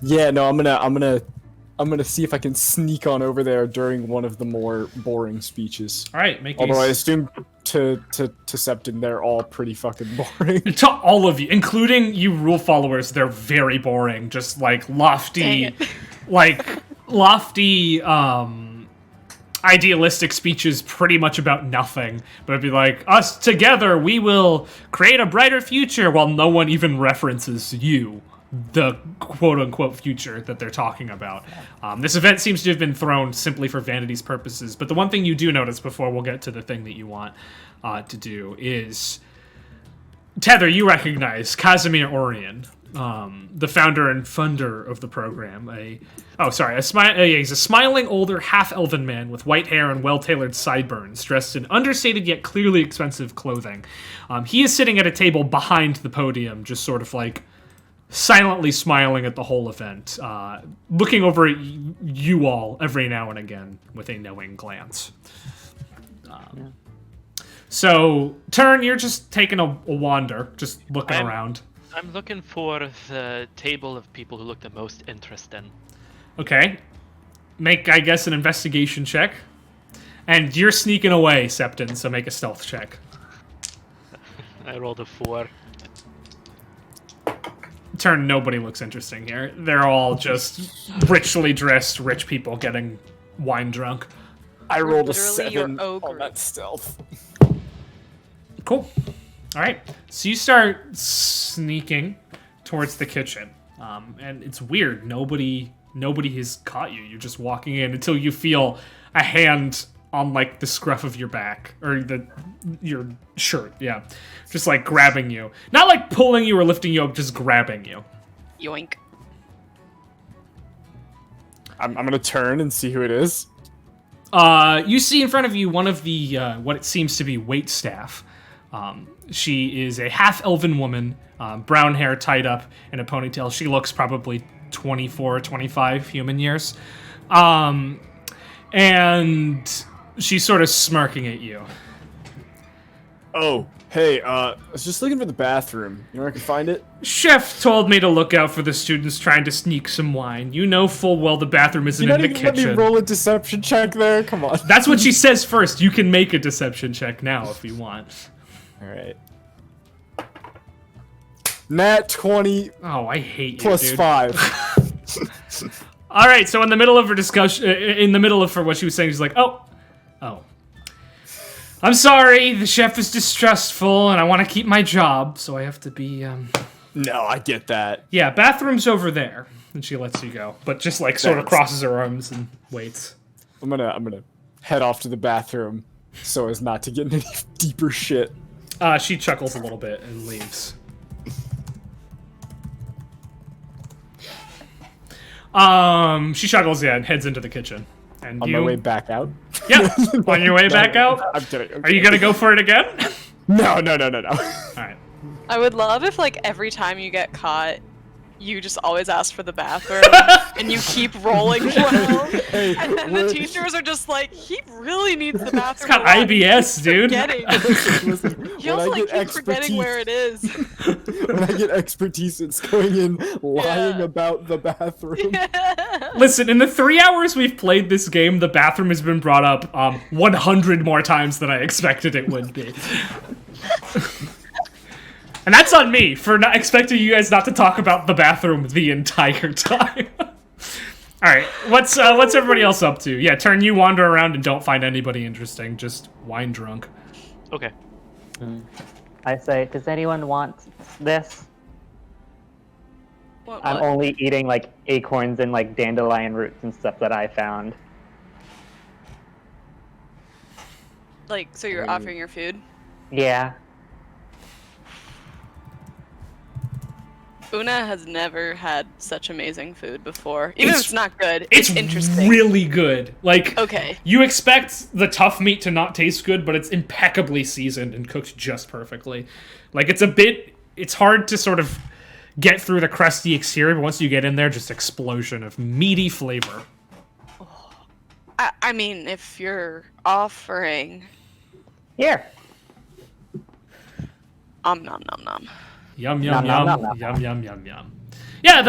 Yeah, no, I'm gonna see if I can sneak on over there during one of the more boring speeches. All right, make Although I a... assume to Septon, they're all pretty fucking boring. To all of you, including you rule followers, they're very boring. Just like lofty, idealistic speeches pretty much about nothing. But it'd be like, us together, we will create a brighter future, while no one even references you, the quote-unquote future that they're talking about. This event seems to have been thrown simply for vanity's purposes, but the one thing you do notice before we'll get to the thing that you want to do is... Tether, you recognize Casimir Orion, the founder and funder of the program. He's a smiling, older, half-elven man with white hair and well-tailored sideburns, dressed in understated yet clearly expensive clothing. He is sitting at a table behind the podium, just sort of like silently smiling at the whole event, looking over at you all every now and again with a knowing glance. So, Turn, you're just taking a wander, just looking around. I'm looking for the table of people who look the most interesting. Okay. Make, I guess, an investigation check. And you're sneaking away, Septon, so make a stealth check. I rolled a 4. Turn, nobody looks interesting here. They're all just richly dressed rich people getting wine drunk. I rolled a Literally 7 your ogre. on that stealth. Cool. All right. So you start sneaking towards the kitchen, and it's weird. Nobody has caught you. You're just walking in until you feel a hand on like the scruff of your back or your shirt. Yeah, just like grabbing you, not like pulling you or lifting you up, just grabbing you. Yoink. I'm gonna turn and see who it is. You see in front of you one of the what it seems to be waitstaff. She is a half-elven woman, brown hair tied up in a ponytail. She looks probably 24, 25 human years. And she's sort of smirking at you. Oh, hey, I was just looking for the bathroom. You know where I can find it? Chef told me to look out for the students trying to sneak some wine. You know full well the bathroom isn't in the kitchen. Let me roll a deception check there? Come on. That's what she says first. You can make a deception check now if you want. Alright. Nat 20 Oh, I hate you, plus dude. 5. All right, so in the middle of her discussion, in the middle of what she was saying, she's like, oh. I'm sorry, the chef is distrustful, and I want to keep my job, so I have to be, No, I get that. Yeah, bathroom's over there. And she lets you go, but just, like, sort of crosses her arms and waits. I'm gonna head off to the bathroom so as not to get in any deeper shit. She chuckles a little bit and leaves. She chuckles, yeah, and heads into the kitchen. And On my way back out? Yeah, on your way back out? I'm kidding. Are you gonna go for it again? No. Alright. I would love if, like, every time you get caught, you just always ask for the bathroom, and you keep rolling well. Hey, And then the teachers are just like, he really needs the bathroom. It's got a lot. IBS, dude. Listen, He when also I like get keeps forgetting where it is. when I get expertise, it's going in lying about the bathroom. Listen, in the 3 hours we've played this game, the bathroom has been brought up 100 more times than I expected it would be. And that's on me for not expecting you guys not to talk about the bathroom the entire time. All right, what's everybody else up to? Yeah, Turn, you wander around and don't find anybody interesting. Just wine drunk. Okay. I say, does anyone want this? What, I'm what? only eating like acorns and like dandelion roots and stuff that I found. Like, so you're offering your food? Yeah. Una has never had such amazing food before. Even if it's not good, It's interesting. really good. Like, Okay. you expect the tough meat to not taste good, but it's impeccably seasoned and cooked just perfectly. Like, it's hard to sort of get through the crusty exterior, but once you get in there, just explosion of meaty flavor. I mean, if you're offering, Here. nom nom nom. Yum, yum, Nom, yum, nom, nom, yum, yum, yum, yum. Yeah,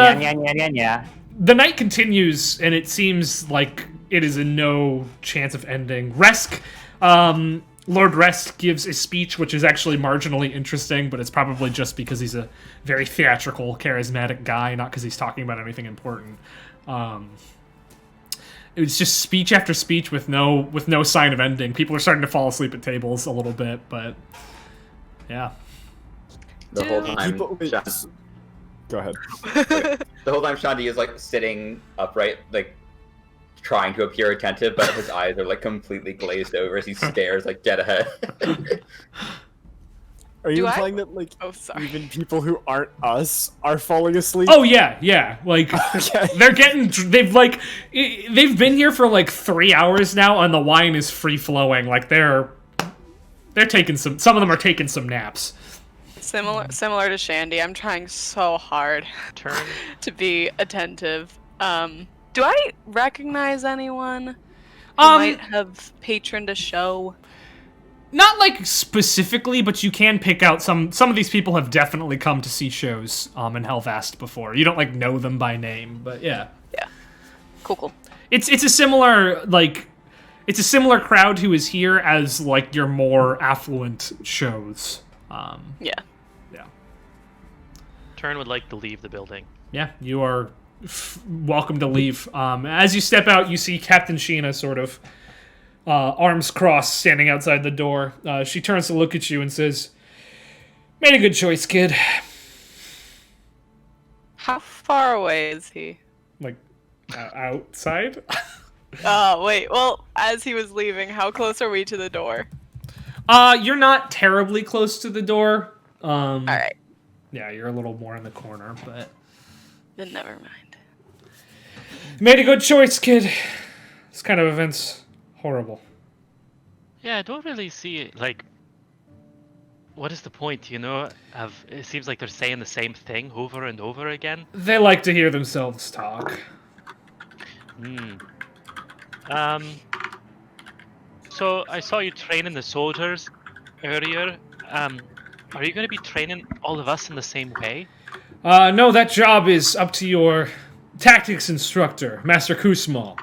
Yeah. the night continues, and it seems like it is in no chance of ending. Resk, Lord Resk gives a speech, which is actually marginally interesting, but it's probably just because he's a very theatrical, charismatic guy, not because he's talking about anything important. It was just speech after speech with no sign of ending. People are starting to fall asleep at tables a little bit, but yeah. The whole time, Wait, Shan- go ahead. the whole time Shanti is like sitting upright, like trying to appear attentive, but his eyes are like completely glazed over as he stares like dead ahead. Are you Do I- implying that like Oh, sorry. even people who aren't us are falling asleep? Oh yeah. Like Okay. they've been here for like 3 hours now, and the wine is free flowing. Like they're taking some of them are taking some naps. Similar to Shandy, I'm trying so hard Turn. to be attentive. Do I recognize anyone who Um, might have patroned a show? Not like specifically, but you can pick out some of these people have definitely come to see shows in Helvast before. You don't like know them by name, but yeah. Yeah. Cool. It's a similar crowd who is here as like your more affluent shows. Yeah. Yeah. Turn would like to leave the building. Yeah, you are welcome to leave. As you step out, you see Captain Sheena sort of arms crossed standing outside the door. She turns to look at you and says, "Made a good choice, kid." How far away is he? Like, outside? Oh, wait. Well, as he was leaving, how close are we to the door? You're not terribly close to the door. All right. Yeah, you're a little more in the corner, but... Then never mind. Made a good choice, kid. This kind of event's horrible. Yeah, I don't really see like. What is the point? You know, of it seems like they're saying the same thing over and over again. They like to hear themselves talk. So I saw you training the soldiers earlier. Are you going to be training all of us in the same way? No, that job is up to your tactics instructor, Master Kusmal.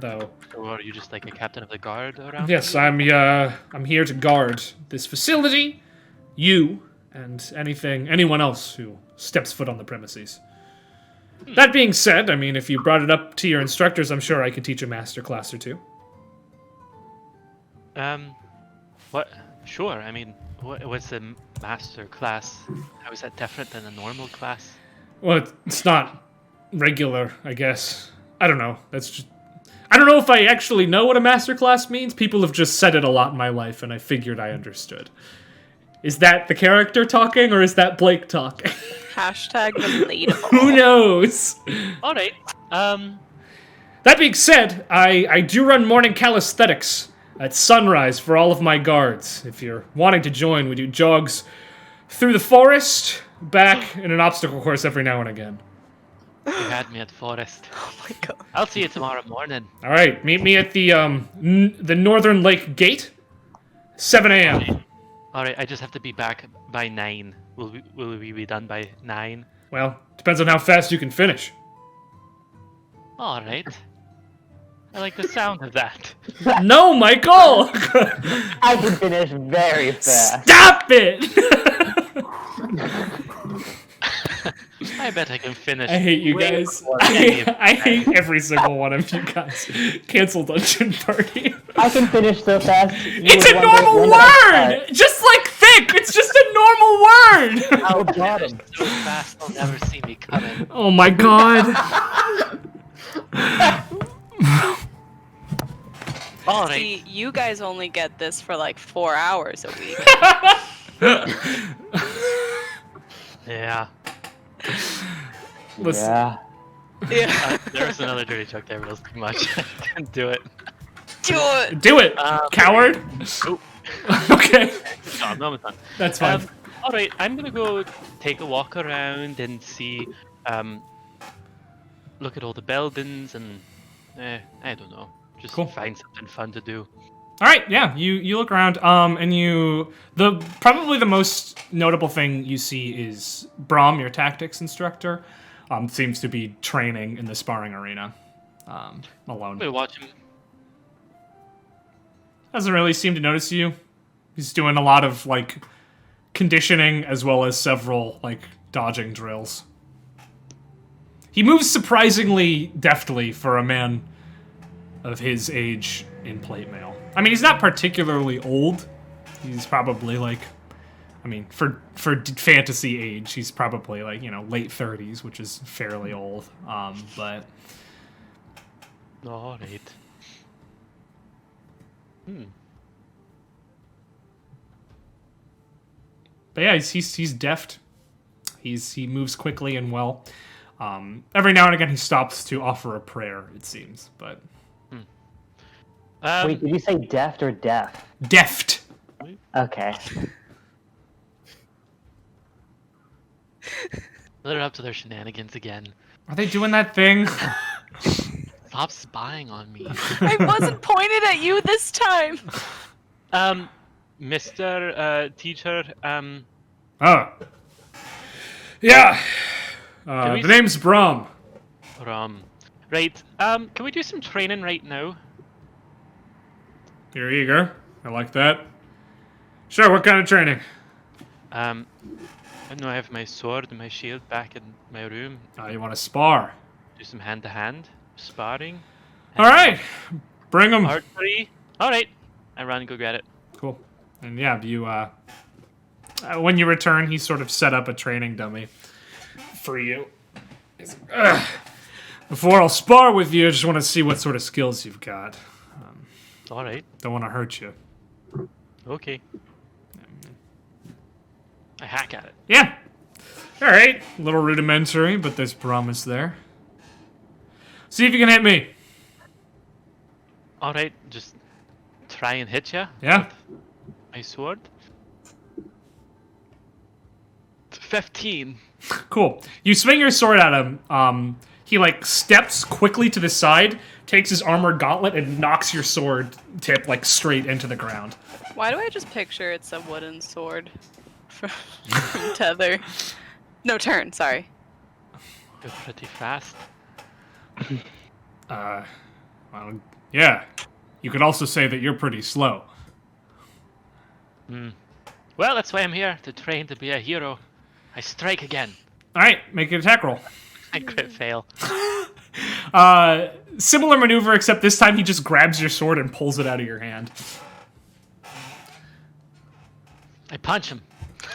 Though, Or are you just like a captain of the guard around? yes, here? I'm here to guard this facility, you, and anyone else who steps foot on the premises. That being said, I mean, if you brought it up to your instructors, I'm sure I could teach a master class or two. What? Sure. I mean, what's the master class? How is that different than a normal class? Well, it's not regular, I guess. I don't know. I don't know if I actually know what a master class means. People have just said it a lot in my life, and I figured I understood. Is that the character talking, or is that Blake talking? Hashtag relatable. Who knows? All right. That being said, I do run morning calisthenics at sunrise for all of my guards. If you're wanting to join, we do jogs through the forest, back in an obstacle course every now and again. You had me at forest. Oh my god. I'll see you tomorrow morning. All right, meet me at the the Northern Lake Gate, 7 a.m. All right, I just have to be back by 9. Will we be done by 9? Well, depends on how fast you can finish. All right. I like the sound of that. No, Michael! I can finish very fast. Stop it! I bet I can finish. I hate you way guys. before I hate every single one of you guys. Cancel Dungeon Party. I can finish so fast. It's a normal word! Just like thick! It's just a normal word! Oh, got him. So fast, they'll never see me coming. Oh my god. All right. See, you guys only get this for like 4 hours a week. Yeah. Listen. Yeah. Yeah. There's another dirty joke there, but it was too much. I can't do it. Do it. Do it, coward! Oh, Okay, no, it's not. that's fine. All right, I'm gonna go take a walk around and see, look at all the buildings and, I don't know, just Cool. find something fun to do. All right, yeah, you look around, and probably the most notable thing you see is Brahm, your tactics instructor, seems to be training in the sparring arena, I'm alone. gonna watch him. Doesn't really seem to notice you. He's doing a lot of like conditioning as well as several like dodging drills. He moves surprisingly deftly for a man of his age in plate mail. I mean, he's not particularly old. He's probably like, I mean, for fantasy age, he's probably like, late 30s, which is fairly old. But All right. But yeah, he's deft. He moves quickly and well. Every now and again, he stops to offer a prayer. It seems, but Wait, did you say deft or deaf? deft. Okay. They're up to their shenanigans again. Are they doing that thing? Stop spying on me. I wasn't pointed at you this time. Mr. Teacher, Oh, yeah. Can we The name's Brahm. Right, can we do some training right now? You're eager. I like that. Sure. What kind of training? I know I have my sword and my shield back in my room. You want to spar? Do some hand-to-hand sparring. All right. Bring them. Archery. All right. I run and go get it. Cool. And yeah, you when you return, he sort of set up a training dummy for you. He's like, "Ugh. Before I'll spar with you, I just want to see what sort of skills you've got. All right. Don't want to hurt you. Okay. I hack at it. Yeah. All right. A little rudimentary, but there's promise there. See if you can hit me. All right. Just try and hit ya. Yeah. My sword. 15. Cool. You swing your sword at him. He like steps quickly to the side, takes his armored gauntlet, and knocks your sword tip like straight into the ground. Why do I just picture it's a wooden sword from Tether? No, turn, sorry. Go pretty fast. Well, yeah. You could also say that you're pretty slow. Well, that's why I'm here, to train to be a hero. I strike again. All right, make an attack roll. I crit fail. Similar maneuver, except this time he just grabs your sword and pulls it out of your hand. I punch him.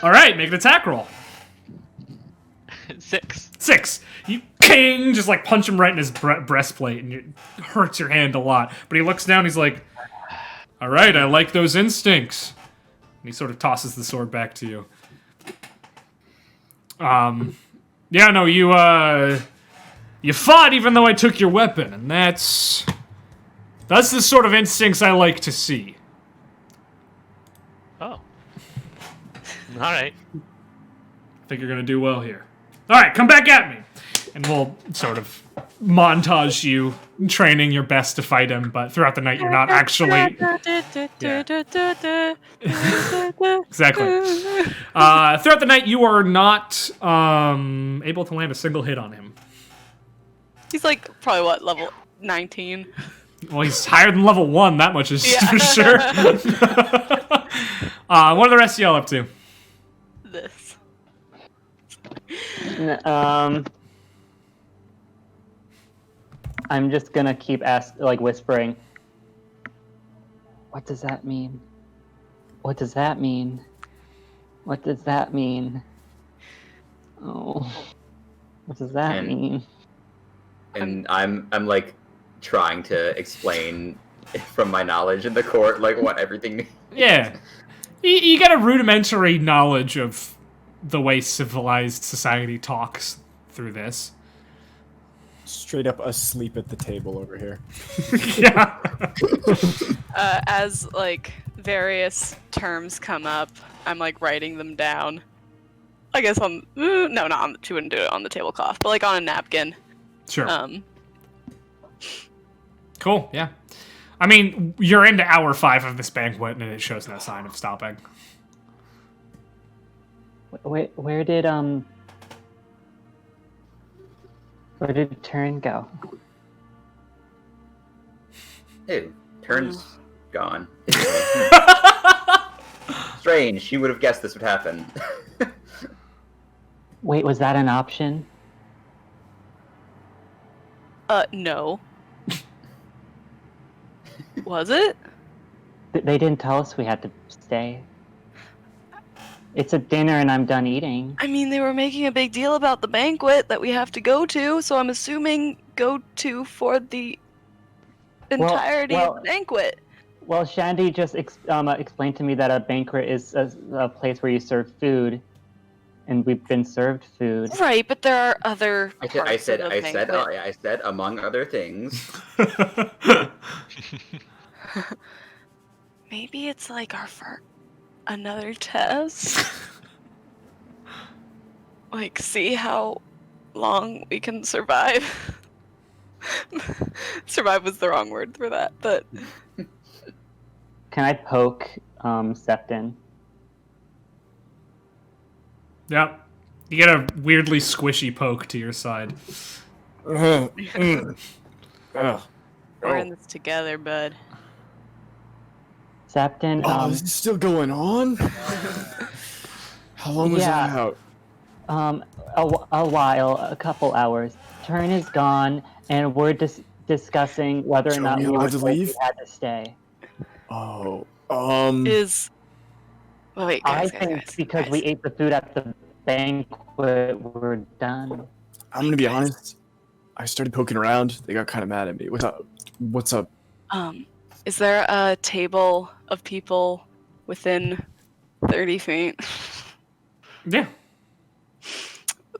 All right, make an attack roll. 6. 6. You king, just like punch him right in his breastplate, and it hurts your hand a lot. But he looks down, he's like, "All right, I like those instincts." And he sort of tosses the sword back to you. Yeah, no, you fought even though I took your weapon, and that's the sort of instincts I like to see. Oh. Alright. think you're gonna do well here. All right, come back at me, and we'll sort of montage you training your best to fight him. But throughout the night, you're not actually. Exactly. Throughout the night, you are not able to land a single hit on him. He's like probably what, level 19? Well, he's higher than level 1. That much is Yeah. for sure. What are the rest of y'all up to? This. I'm just gonna keep whispering. What does that mean? What does that mean? What does that mean? Oh, what does that mean? And I'm like trying to explain from my knowledge in the court like what everything means. Yeah. You get a rudimentary knowledge of the way civilized society talks through this. Straight up asleep at the table over here. Yeah. As like various terms come up, I'm like writing them down. I guess she wouldn't do it on the tablecloth, but like on a napkin. Sure. Cool, yeah. I mean, you're into hour 5 of this banquet, and it shows no sign of stopping. Where did Turn go? Ew, Turn's gone. Strange, she would have guessed this would happen. Wait, was that an option? No. Was it? They didn't tell us we had to stay. It's a dinner and I'm done eating. I mean, they were making a big deal about the banquet that we have to go to, so I'm assuming go to for the entirety of the banquet. Well, Shandy just explained to me that a banquet is a place where you serve food, and we've been served food. Right, but there are other I said among other things. Maybe it's like another test. Like, see how long we can survive. Survive was the wrong word for that, but... Can I poke Septon? Yep. You get a weirdly squishy poke to your side. We're in this together, bud. Septon, this is still going on? How long was that out? A while, a couple hours. Turn is gone, and we're discussing whether or not we allowed to leave? had to stay. Oh, wait, I guys, think because we ate the food at the banquet, we're done. I'm gonna be honest. I started poking around. They got kind of mad at me. What's up? Is there a table of people within 30 feet? Yeah.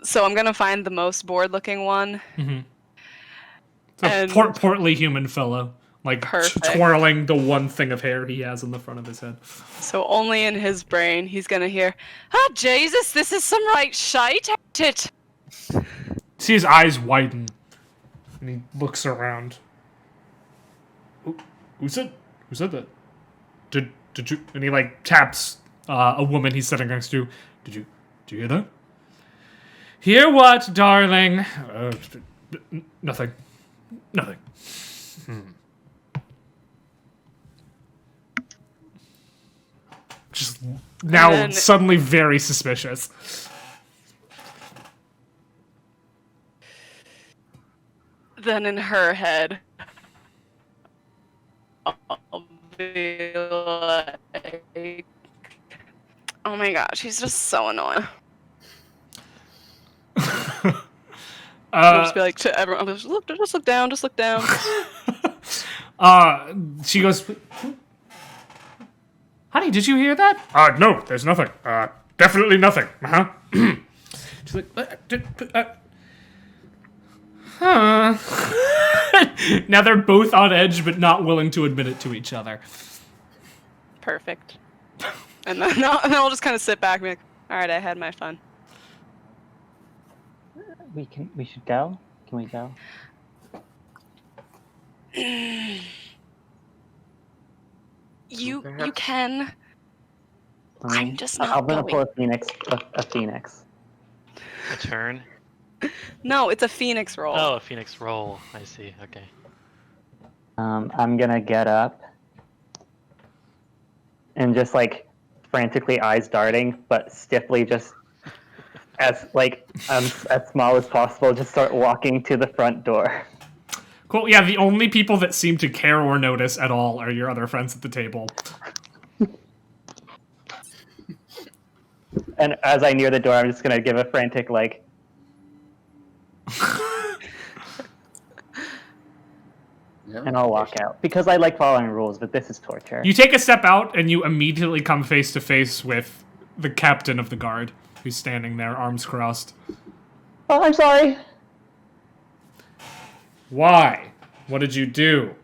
So I'm gonna find the most bored-looking one. Mm-hmm. It's a portly human fellow, like Perfect. twirling the one thing of hair he has in the front of his head. So only in his brain, he's gonna hear, Jesus, this is some right shite, ain't it? See his eyes widen, and he looks around. Who said that? Did you? And he like taps a woman he's sitting next to. Did you hear that? Hear what, darling? Nothing. Just now, suddenly very suspicious. Then in her head, I'll be like, oh my gosh, he's just so annoying. I'll just be like to everyone, just look down. She goes, honey, did you hear that? No, there's nothing. Definitely nothing. She's like, huh. Now they're both on edge, but not willing to admit it to each other. Perfect. And then I'll just kind of sit back and be like, all right, I had my fun. We should go. Can we go? You can. I'm just I'm not gonna going. pull a phoenix. A phoenix. A turn. No, it's a phoenix roll. Oh, a phoenix roll. I see. Okay. I'm gonna get up and just like frantically eyes darting, but stiffly just as small as possible, just start walking to the front door. Cool. Yeah, the only people that seem to care or notice at all are your other friends at the table. And as I near the door, I'm just gonna give a frantic like. And I'll walk out because I like following rules, but this is torture. You take a step out, and you immediately come face to face with the captain of the guard, who's standing there, arms crossed. Oh, I'm sorry. Why? What did you do?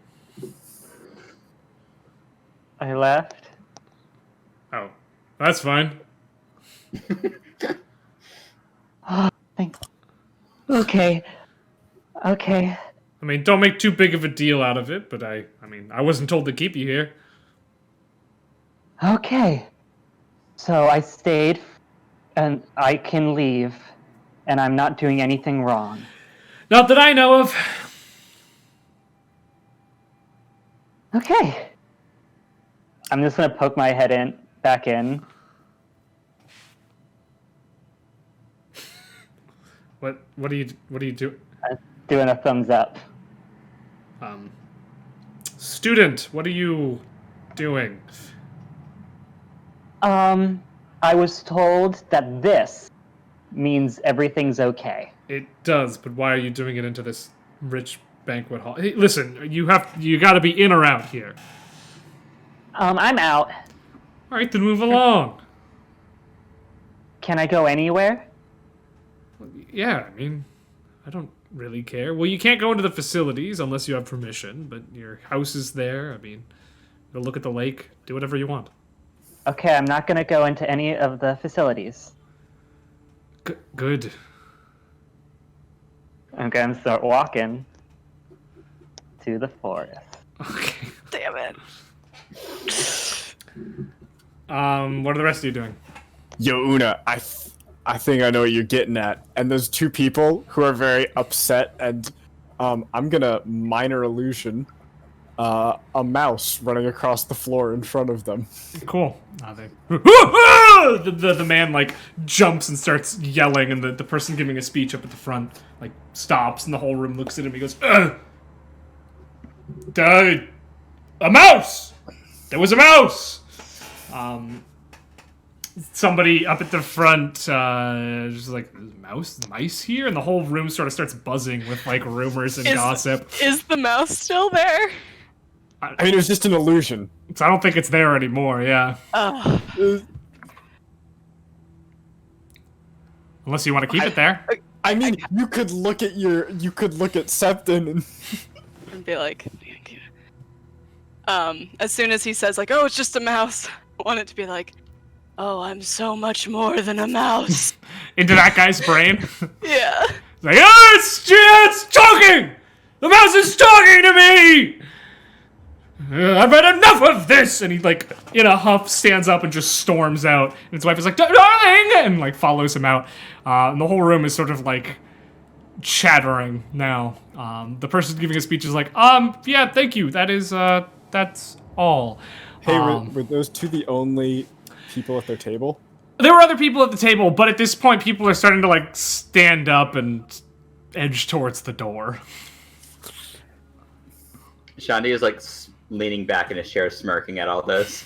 I left. Oh, that's fine. Thanks. Okay. I mean, don't make too big of a deal out of it, but I wasn't told to keep you here. Okay. So I stayed, and I can leave, and I'm not doing anything wrong. Not that I know of. Okay. I'm just gonna poke my head back in. What do you do? Doing a thumbs up. Student, what are you doing? I was told that this means everything's okay. It does, but why are you doing it into this rich banquet hall? Hey, listen, you gotta be in or out here. I'm out. Alright, then move along. Can I go anywhere? Yeah, I mean, I don't really care. Well, you can't go into the facilities unless you have permission, but your house is there. I mean, go look at the lake, do whatever you want. Okay, I'm not gonna go into any of the facilities. Good. I'm gonna start walking to the forest. Okay. Damn it. What are the rest of you doing? Yo, Una, I think I know what you're getting at. And there's two people who are very upset, and I'm gonna minor illusion a mouse running across the floor in front of them. Cool. The man like jumps and starts yelling, and the person giving a speech up at the front like stops, and the whole room looks at him. He goes, "A mouse! There was a mouse!" Somebody up at the front just like, mice here? And the whole room sort of starts buzzing with like rumors and gossip. Is the mouse still there? I mean, it was just an illusion. So I don't think it's there anymore, yeah. Unless you want to keep it there. I mean, you could look at Septon And be like, thank you. As soon as he says like, oh, it's just a mouse, I want it to be like, oh, I'm so much more than a mouse. Into that guy's brain. Yeah. It's like, oh, it's talking! The mouse is talking to me! I've had enough of this! And he, like, in a huff, stands up and just storms out. And his wife is like, darling! And, like, follows him out. And the whole room is sort of, like, chattering now. The person giving a speech is like, yeah, thank you. That's all. Hey, were those two the only people at their table? There were other people at the table, but at this point, people are starting to, like, stand up and edge towards the door. Shandi is, like, leaning back in his chair, smirking at all this.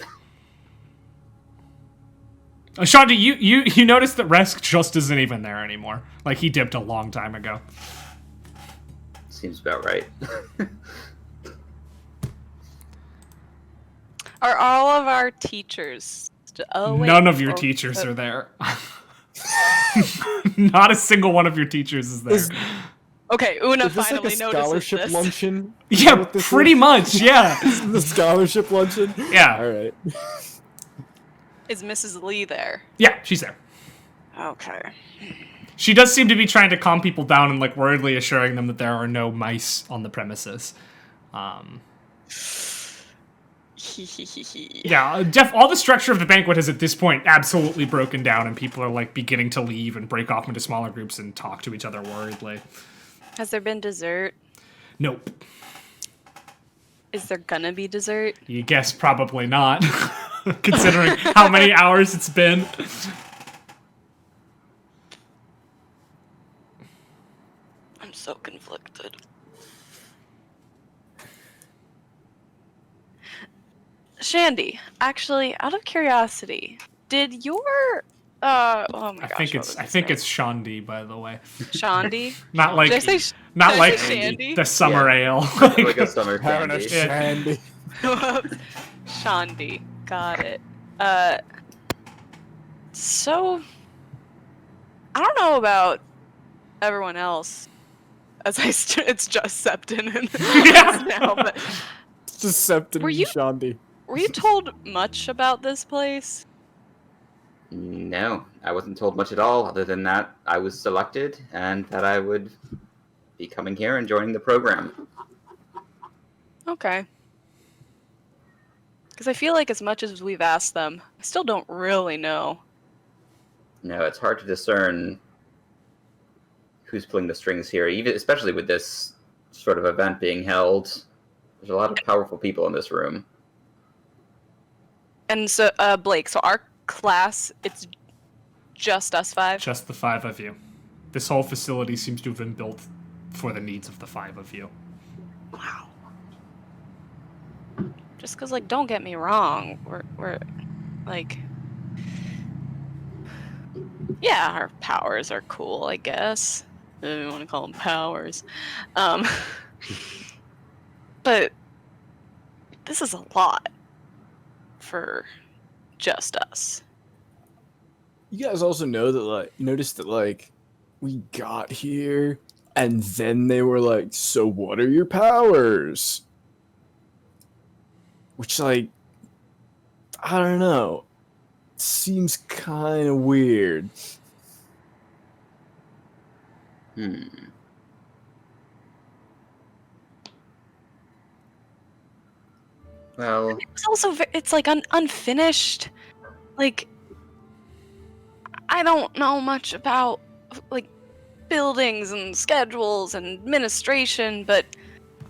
Shandi, you notice that Resk just isn't even there anymore. Like, he dipped a long time ago. Seems about right. Are all of our teachers... None of your teachers are there. Not a single one of your teachers is there. Okay, Una Is this finally like a notices scholarship this. luncheon? Yeah, pretty much, yeah. This is the scholarship luncheon? Yeah. Alright. Is Mrs. Lee there? Yeah, she's there. Okay. She does seem to be trying to calm people down and like worriedly assuring them that there are no mice on the premises. Yeah, all the structure of the banquet has at this point absolutely broken down, and people are like beginning to leave and break off into smaller groups and talk to each other worriedly. Has there been dessert? Nope. Is there gonna be dessert? You guess probably not, considering how many hours it's been. I'm so conflicted. Shandy, actually, out of curiosity, did your oh my gosh, I think it's Shandi, by the way. Shandy? Not like Did I say not did I like say Shandy? the summer ale. Like a summer Having a candy. shandy. Shandy, got it. So I don't know about everyone else, as it's just Septon and Yeah. now, but It's just Septon Were and you- Shandi. were you told much about this place? No, I wasn't told much at all, other than that I was selected and that I would be coming here and joining the program. Okay. Because I feel like as much as we've asked them, I still don't really know. No, it's hard to discern who's pulling the strings here, even especially with this sort of event being held. There's a lot of powerful people in this room. And so, Blake, so our class, it's just us five? Just the 5 of you. This whole facility seems to have been built for the needs of the 5 of you. Wow. Just because, like, don't get me wrong, we're like, yeah, our powers are cool, I guess. If you want to call them powers. But this is a lot for just us. You guys also know that, like, noticed that, like, we got here, and then they were like, so what are your powers? Which, like, I don't know. Seems kind of weird. Well, It's also, it's like unfinished. Like, I don't know much about, like, buildings and schedules and administration, but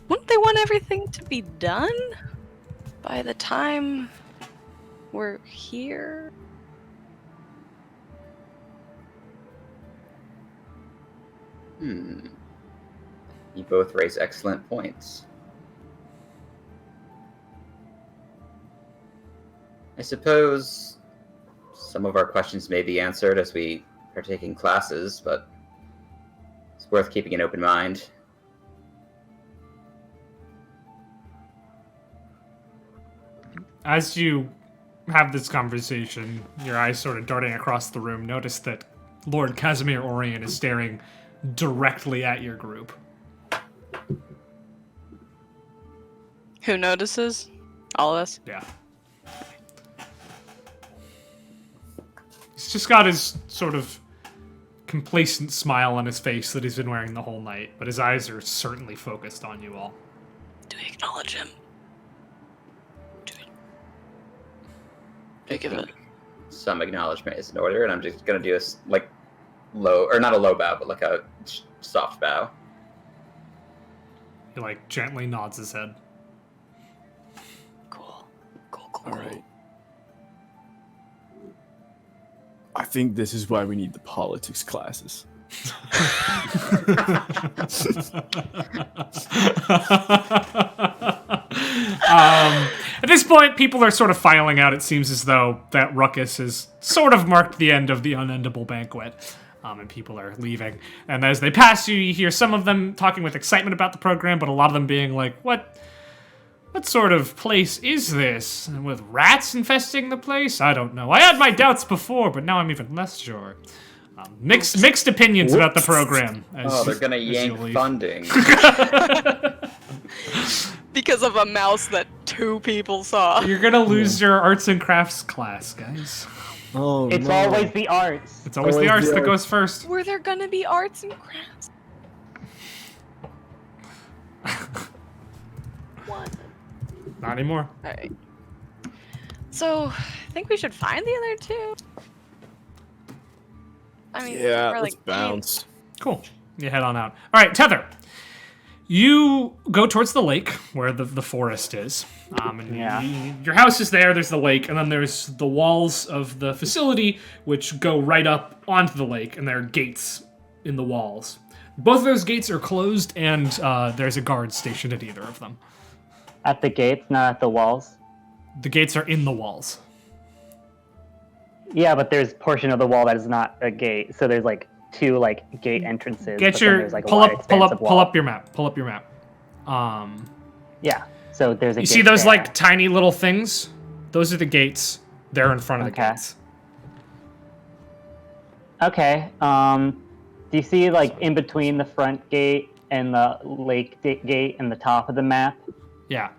wouldn't they want everything to be done by the time we're here? you both raise excellent points. I suppose some of our questions may be answered as we partake in classes, but it's worth keeping an open mind. As you have this conversation, your eyes sort of darting across the room, notice that Lord Casimir Orion is staring directly at your group. Who notices? All of us? Yeah. He's just got his sort of complacent smile on his face that he's been wearing the whole night, but his eyes are certainly focused on you all. Do we acknowledge him? Do we give it? Some acknowledgement is in order, and I'm just gonna do a low, or not a low bow, but like a soft bow. He like gently nods his head. Cool. All right. I think this is why we need the politics classes. At this point, people are sort of filing out. It seems as though that ruckus has sort of marked the end of the unendable banquet. And people are leaving. And as they pass you, you hear some of them talking with excitement about the program, but a lot of them being like, what sort of place is this? And with rats infesting the place? I don't know. I had my doubts before, but now I'm even less sure. Mixed opinions about the program. Oh, they're gonna as you yank leave. funding. Because of a mouse that 2 people saw. You're gonna lose your arts and crafts class, guys. Oh, It's no. always the arts. It's always the Always arts the that arts. goes first. Were there gonna be arts and crafts? One. Not anymore. Alright. So, I think we should find the other two. I mean, Yeah, or let's like, bounce. Cool. You head on out. All right, Tether. You go towards the lake where the forest is. And Yeah. your house is there. There's the lake, and then there's the walls of the facility, which go right up onto the lake, and there are gates in the walls. Both of those gates are closed, and there's a guard stationed at either of them. At the gates, not at the walls. The gates are in the walls. Yeah, but there's a portion of the wall that is not a gate. So there's like two like gate entrances. Get but then your there's, like, a pull wide up, pull expanse up, of pull wall. up your map. Pull up your map. Yeah. So there's a You gate see those there. like tiny little things? Those are the gates. They're in front of the Okay. gates. Okay. Do you see like in between the front gate and the lake gate and the top of the map? Yeah.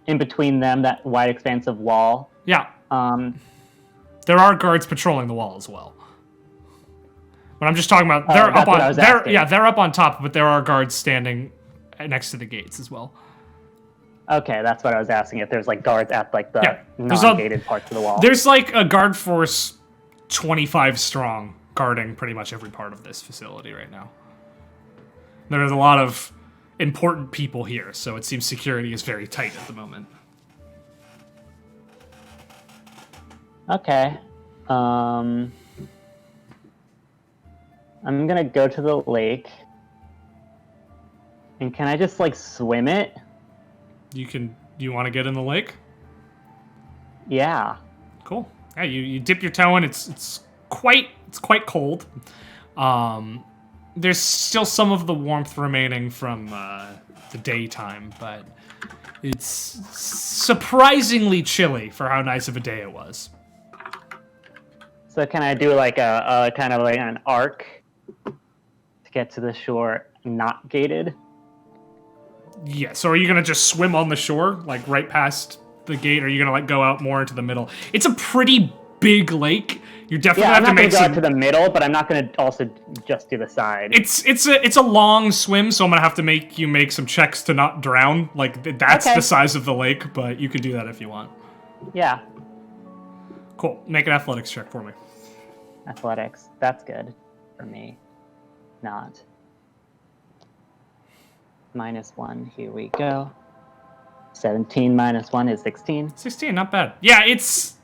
In between them, that wide expanse of wall. Yeah. Um, There are guards patrolling the wall as well. But I'm just talking about they're that's up what I on was asking. they're up on top, but there are guards standing next to the gates as well. okay, that's what I was asking. If there's like guards at like the Yeah, there's a- non-gated parts of the wall. There's like a guard force 25 strong guarding pretty much every part of this facility right now. There's a lot of important people here, so it seems security is very tight at the moment. Okay. I'm gonna go to the lake. And can I just like swim it? You want to get in the lake? Yeah. Cool. Yeah, you dip your toe in. It's quite cold. There's still some of the warmth remaining from the daytime, but it's surprisingly chilly for how nice of a day it was. So can I do like a kind of like an arc to get to the shore not gated? Yeah. So are you gonna just swim on the shore, like right past the gate? Or are you gonna like go out more into the middle? It's a pretty big lake. You're definitely Yeah, I'm gonna not have to gonna make go out some. to the middle, but I'm not gonna also just do the side. It's a long swim, so I'm gonna have to make some checks to not drown. Like that's Okay. the size of the lake, but you could do that if you want. Yeah, Cool. Make an athletics check for me. athletics. That's good for me. Not. -1. Here we go. 17 minus 1 is 16. 16, not bad. Yeah, it's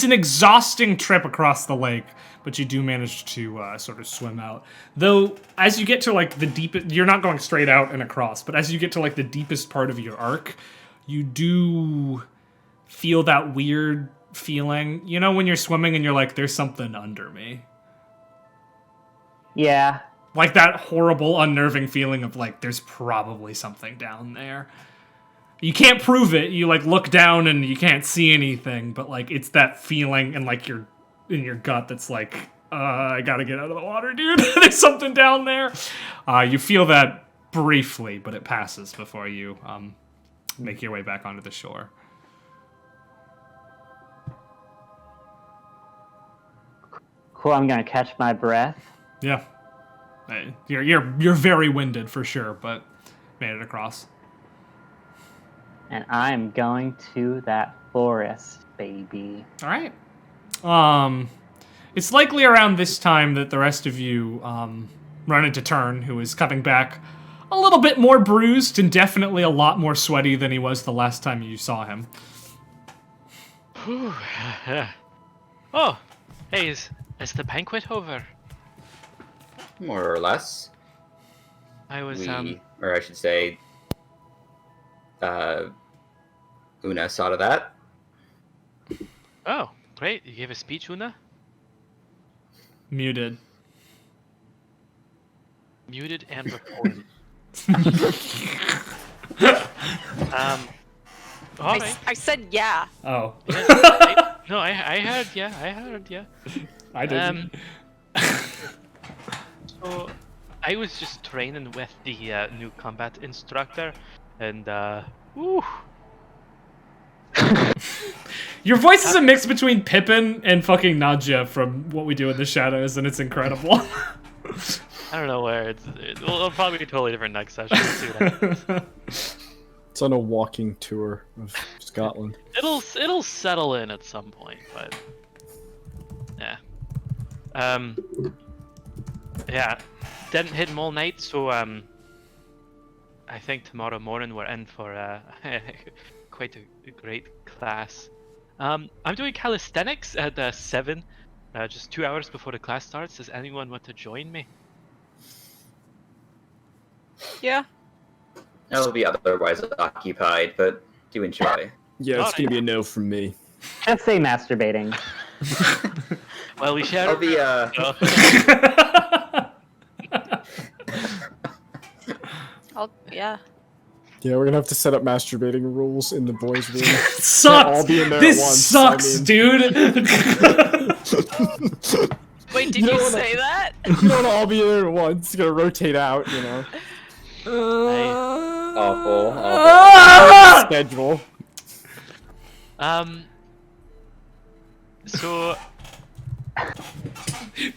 an exhausting trip across the lake, but you do manage to sort of swim out. Though, as you get to like the deepest, you're not going straight out and across, but as you get to like the deepest part of your arc, you do feel that weird feeling. You know when you're swimming and you're like, there's something under me. Yeah. Like that horrible, unnerving feeling of like, there's probably something down there. You can't prove it. You like look down and you can't see anything, but like it's that feeling and like in your gut that's like, I gotta get out of the water, dude. There's something down there. You feel that briefly, but it passes before you make your way back onto the shore. Cool, I'm gonna catch my breath. Yeah, you're very winded for sure, but made it across. And I'm going to that forest, baby. All right. It's likely around this time that the rest of you run into Turn, who is coming back a little bit more bruised and definitely a lot more sweaty than he was the last time you saw him. Whew. Oh, hey, is the banquet over? More or less. I was Or I should say, Una saw to that. Oh, great! You gave a speech, Una. Muted. Muted and recorded. All right. I said yeah. Oh. No, I heard. Yeah, I heard. Yeah. I didn't. So, I was just training with the new combat instructor, and woo. Your voice is a mix between Pippin and fucking Nadja from What We Do in the Shadows, and it's incredible. I don't know where it'll probably be a totally different next session. We'll see what happens. It's on a walking tour of Scotland. It'll settle in at some point, but yeah. Yeah, didn't hit them all night, so I think tomorrow morning we're in for quite a great class. I'm doing calisthenics at 7, just 2 hours before the class starts. Does anyone want to join me? Yeah. I'll be otherwise occupied, but do enjoy. Yeah, it's gonna be a no from me. Just say masturbating. Well, we share. I'll be Yeah. Yeah, we're gonna have to set up masturbating rules in the boys' room. Sucks. All be in there This at once, sucks, I mean. dude. Wait, did You you don't wanna- say that? You don't wanna all be there at once. It's gonna rotate out, you know. awful. Ah! Schedule. So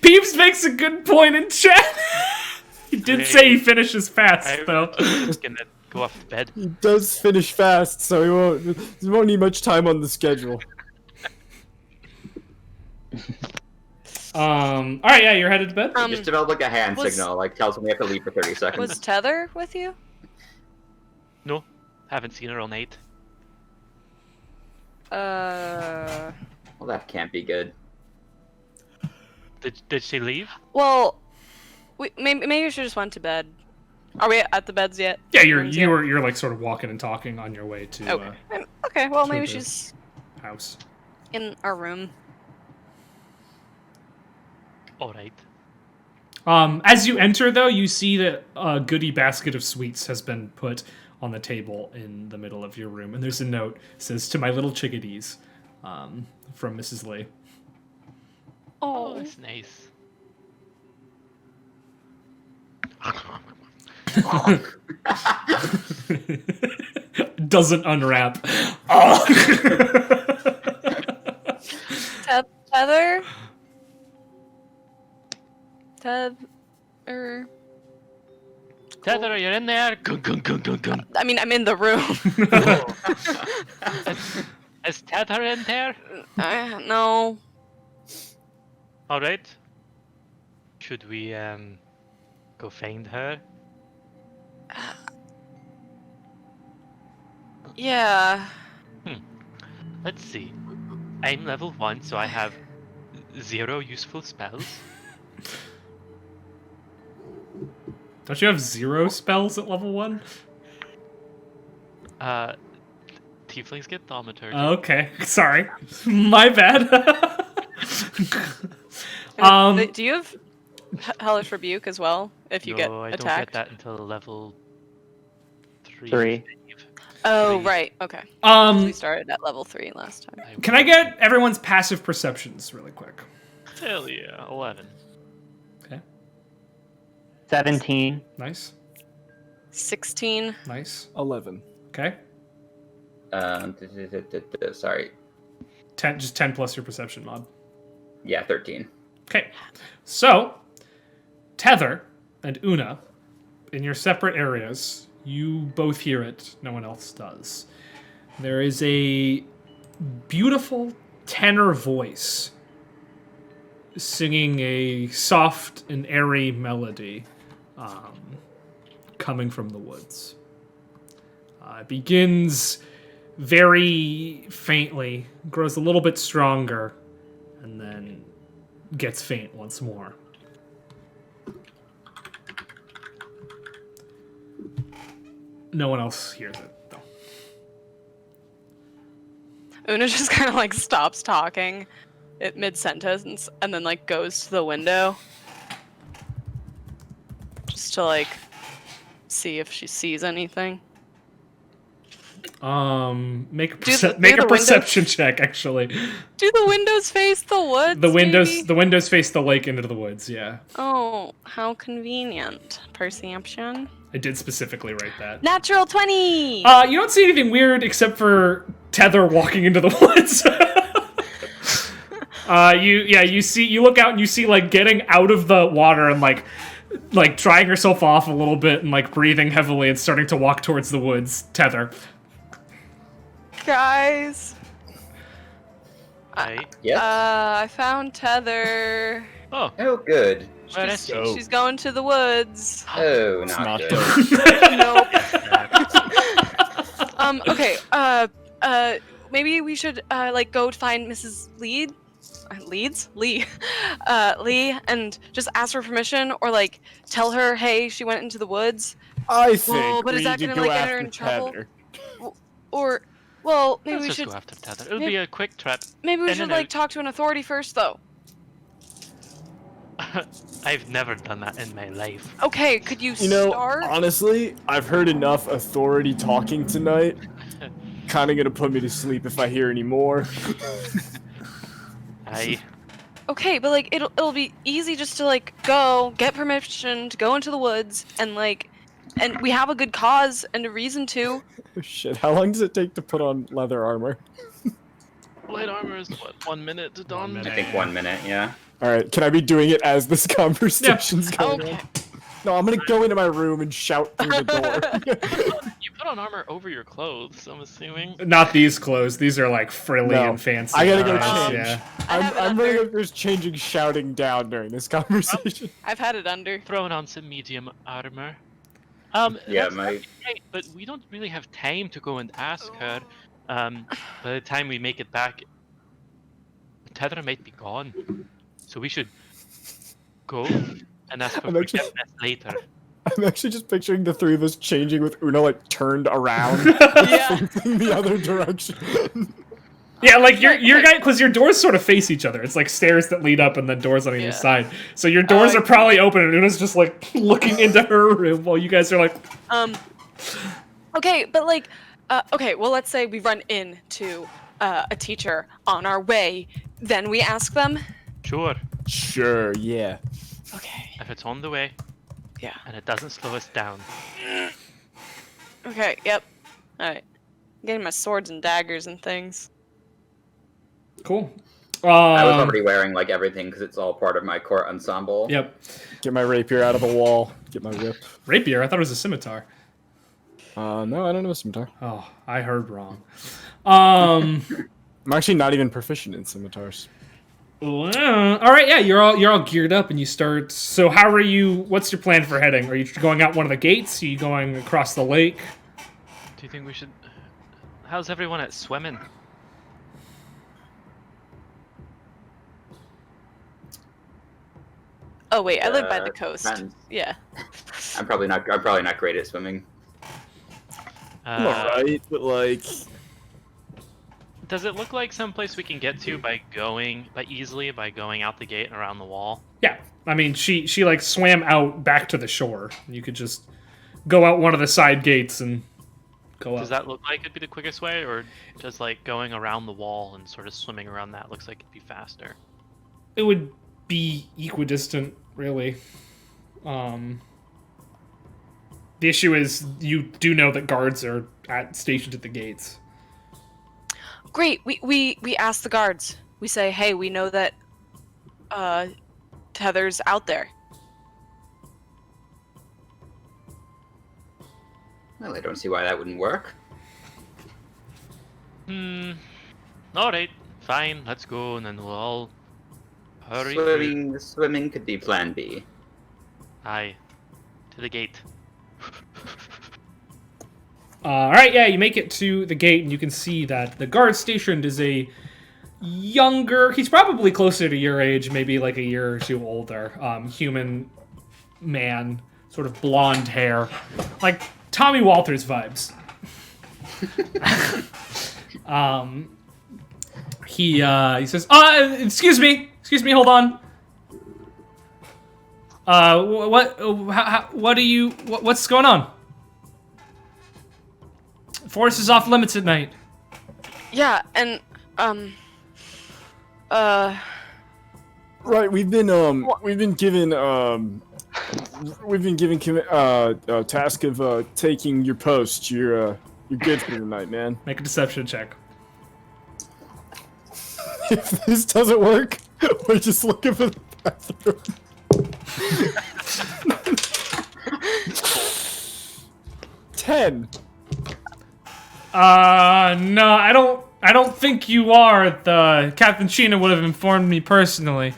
Peeps makes a good point in chat. He did say he finishes fast, though. I'm just gonna go off to bed. He does finish fast, so he won't need much time on the schedule. All right, yeah, you're headed to bed. Just develop like a hand was- signal, like tells him we have to leave for 30 seconds. Was Tether with you? No, haven't seen her all night. Well, that can't be good. Did she leave? Well, maybe you should just went to bed. Are we at the beds yet? Yeah, Rooms yet? you're like sort of walking and talking on your way to Okay. Okay. Well, maybe the- she's house. in our room. All right. As you enter, though, you see that a goodie basket of sweets has been put on the table in the middle of your room, and there's a note that says, "To my little chickadees," from Mrs. Lee. Oh, that's nice. Doesn't unwrap. Oh. Tether? Tether? Tether, you're in there. Gung, gung, gung, gung, gung. I mean, I'm in the room. Is Tether in there? No. All right. Should we go find her? Yeah. Let's see. I'm level 1, so I have 0 useful spells. Don't you have 0 spells at level 1? Tieflings get thaumaturgy. Okay, sorry. My bad. Do you have Hellish Rebuke as well? If you no, get I don't attacked? get that until level 3. 3. Oh, 3. right. Okay. 'Cause we started at level 3 last time. Can I get everyone's passive perceptions really quick? Hell yeah, 11. Okay, 17. nice, 16. nice. 11. Okay, Sorry. 10, just 10 plus your perception mod. Yeah, 13. Okay, so Tether and Una, in your separate areas, you both hear it. No one else does. There is a beautiful tenor voice singing a soft and airy melody coming from the woods. It begins very faintly, grows a little bit stronger, and then gets faint once more. No one else hears it, though. Una just kind of like stops talking at mid-sentence and then like goes to the window just to like see if she sees anything. Make a, Do the make a windows- perception check, actually. Do the windows face the woods? The windows maybe? the windows face the lake into the woods, yeah. Oh, how convenient. Perception. I did specifically write that. Natural 20! You don't see anything weird except for Tether walking into the woods. You look out and you see like getting out of the water and like drying herself off a little bit and like breathing heavily and starting to walk towards the woods. Tether. Guys. Yes. I found Tether. Oh, Oh, good. where is she? She's going to the woods. Oh, It's not not good. Nope. Okay. Maybe we should like go find Mrs. Lee, Lee, and just ask for permission, or like tell her, hey, she went into the woods, I think but is we that need to gonna, go like, get her after in trouble? Tether. or, well, maybe Let's we just should. go after Tether. It'll be a quick trip. Maybe we in should and like out. talk to an authority first, though. I've never done that in my life. Okay, could you, You know, start? honestly, I've heard enough authority talking tonight. Kind of gonna put me to sleep if I hear any more. I Okay, but like it'll be easy just to like go get permission to go into the woods and we have a good cause and a reason to. Oh, shit, how long does it take to put on leather armor? light armor is what 1 minute to don. minute. I think 1 minute, yeah. Alright, can I be doing it as this conversation's going Okay. on? No, I'm gonna go into my room and shout through the door. You put on armor over your clothes, I'm assuming. Not these clothes. These are like frilly No, and fancy. I gotta go clothes, change. Yeah. I have it I'm running under. upstairs changing, shouting down during this conversation. I've had it under. Throwing on some medium armor. Yeah, that's my- great, but we don't really have time to go and ask her. By the time we make it back, Tether might be gone. So we should go and ask for I'm actually- forgiveness later. I'm actually just picturing the three of us changing with Una like turned around, Yeah. facing the other direction. Yeah, like your guy, because your doors sort of face each other. It's like stairs that lead up and then doors on either Yeah. side. So your doors I are probably open, and Una's just like looking into her room while you guys are like, Okay, but like, okay, well, let's say we run into a teacher on our way, then we ask them. Sure. Sure, yeah. Okay. If it's on the way Yeah. and it doesn't slow us down. Okay. Yep. All right. Getting my swords and daggers and things. cool. I was already wearing like everything because it's all part of my court ensemble. Yep. Get my rapier out of the wall. Get my whip. Rapier. I thought it was a scimitar. No, I don't know scimitar. Oh, I heard wrong. I'm actually not even proficient in scimitars. Well, all right, yeah, you're all geared up, and you start. So, how are you? What's your plan for heading? Are you going out one of the gates? Are you going across the lake? Do you think we should... How's everyone at swimming? Oh wait, I live by the Uh, coast. depends. Yeah. I'm probably not great at swimming. I'm alright, but like... Does it look like someplace we can get to by easily by going out the gate and around the wall? Yeah, I mean, she like swam out back to the shore. You could just go out one of the side gates and go Does up. that look like it'd be the quickest way, or does like going around the wall and sort of swimming around that looks like it'd be faster? It would be equidistant, really. The issue is you do know that guards are stationed at the gates. Great. We ask the guards. We say, hey, we know that Tether's out there. Well, I don't see why that wouldn't work. Alright, fine, let's go, and then we'll all hurry. Swimming could be plan B. Aye. To the gate. All right, yeah, you make it to the gate, and you can see that the guard stationed is a younger. He's probably closer to your age, maybe like a year or two older. Human man, sort of blonde hair, like Tommy Walters vibes. He says, excuse me, hold on. What's going on? Forest is off limits at night. Yeah, and Right, we've been given task of taking your post. You're good for the night, man. Make a deception check. If this doesn't work, we're just looking for the bathroom. 10. No, I don't think you are. The Captain Sheena would have informed me personally.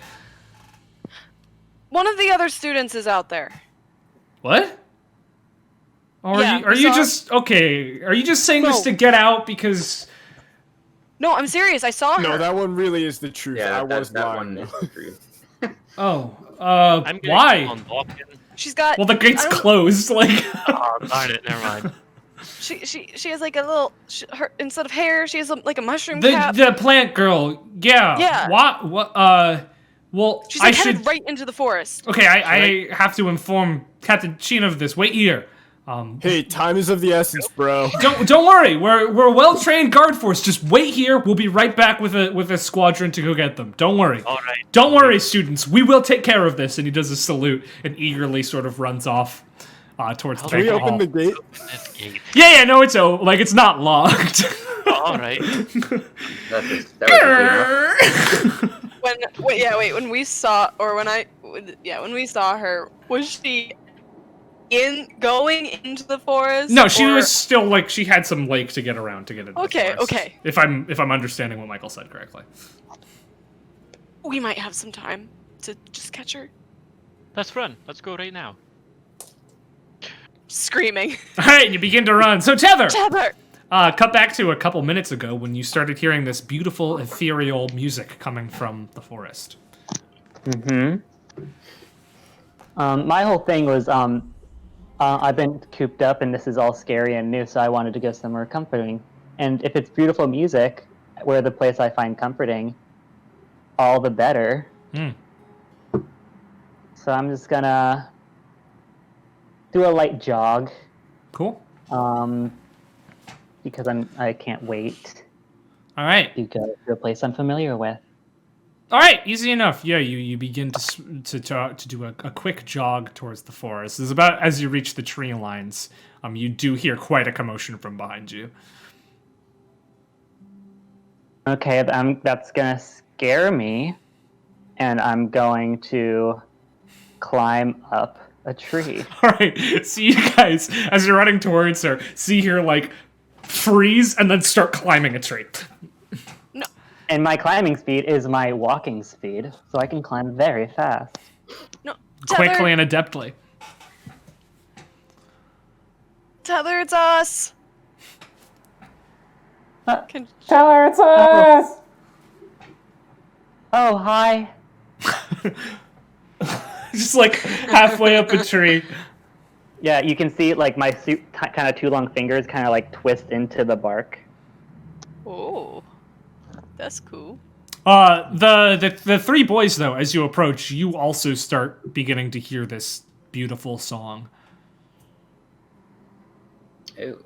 One of the other students is out there. What? Or Yeah, are we you saw- just okay? Are you just saying this No. to get out because? No, I'm serious. I saw her. No, that one really is the truth. Yeah, I was that lying. one is the truth. Oh, I'm gonna why? keep on walking. She's got. Well, the gate's I don't- closed. Like. Oh, darn it, never mind. She has like a little. Her instead of hair, she has like a mushroom The cap. the plant girl. Yeah. Yeah. What? Well, She's I like should. headed right into the forest. Okay, I have to inform Captain Sheena of this. Wait here. Hey, time is of the essence, bro. Don't worry. We're a well-trained guard force. Just wait here. We'll be right back with a squadron to go get them. Don't worry. All right. Don't worry, students. We will take care of this. And he does a salute and eagerly sort of runs off towards the Can we banquet hall. open the gate? This gate. Yeah, no, it's not locked. All right. That was enough. When we saw her, was she going into the forest? No, she or- was still like she had some lake to get around to get into Okay, the forest. okay. If I'm understanding what Michael said correctly. We might have some time to just catch her Let's run. Let's go right now. screaming. All right, you begin to run. So Tether. Tether. Cut back to a couple minutes ago when you started hearing this beautiful ethereal music coming from the forest. My whole thing was, I've been cooped up and this is all scary and new, so I wanted to go somewhere comforting. And if it's beautiful music, where the place I find comforting, all the better. Hmm. So I'm just gonna do a light jog, Cool. because I can't wait All right. to go to a place I'm familiar with. All right, easy enough. Yeah, you begin to do a quick jog towards the forest. It's about as you reach the tree lines. You do hear quite a commotion from behind you. Okay, that's gonna scare me, and I'm going to climb up a tree. All right, so you guys, as you're running towards her, see her like freeze and then start climbing a tree. And my climbing speed is my walking speed, so I can climb very fast. No. Tether. Quickly and adeptly. Tether, it's us. Can- Oh, hi. Just like halfway up a tree. Yeah, you can see like my kind of two long fingers kind of like twist into the bark. Oh, that's cool. The three boys though, as you approach, you also start beginning to hear this beautiful song. Ew.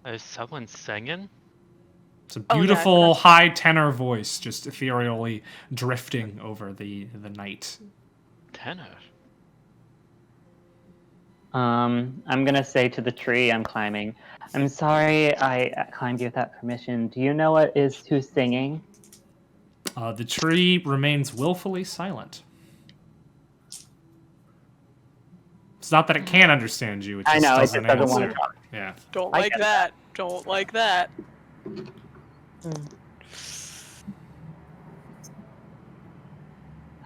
Is someone singing? It's a Oh, yeah, I beautiful high tenor voice just ethereally drifting over the night. Tenor. I'm gonna say to the tree I'm climbing, I'm sorry I climbed you without permission. Do you know what who's singing? The tree remains willfully silent. It's not that it can't understand you. It just I know, it doesn't just doesn't answer. want to talk. Yeah. Don't I like get that. Don't like that.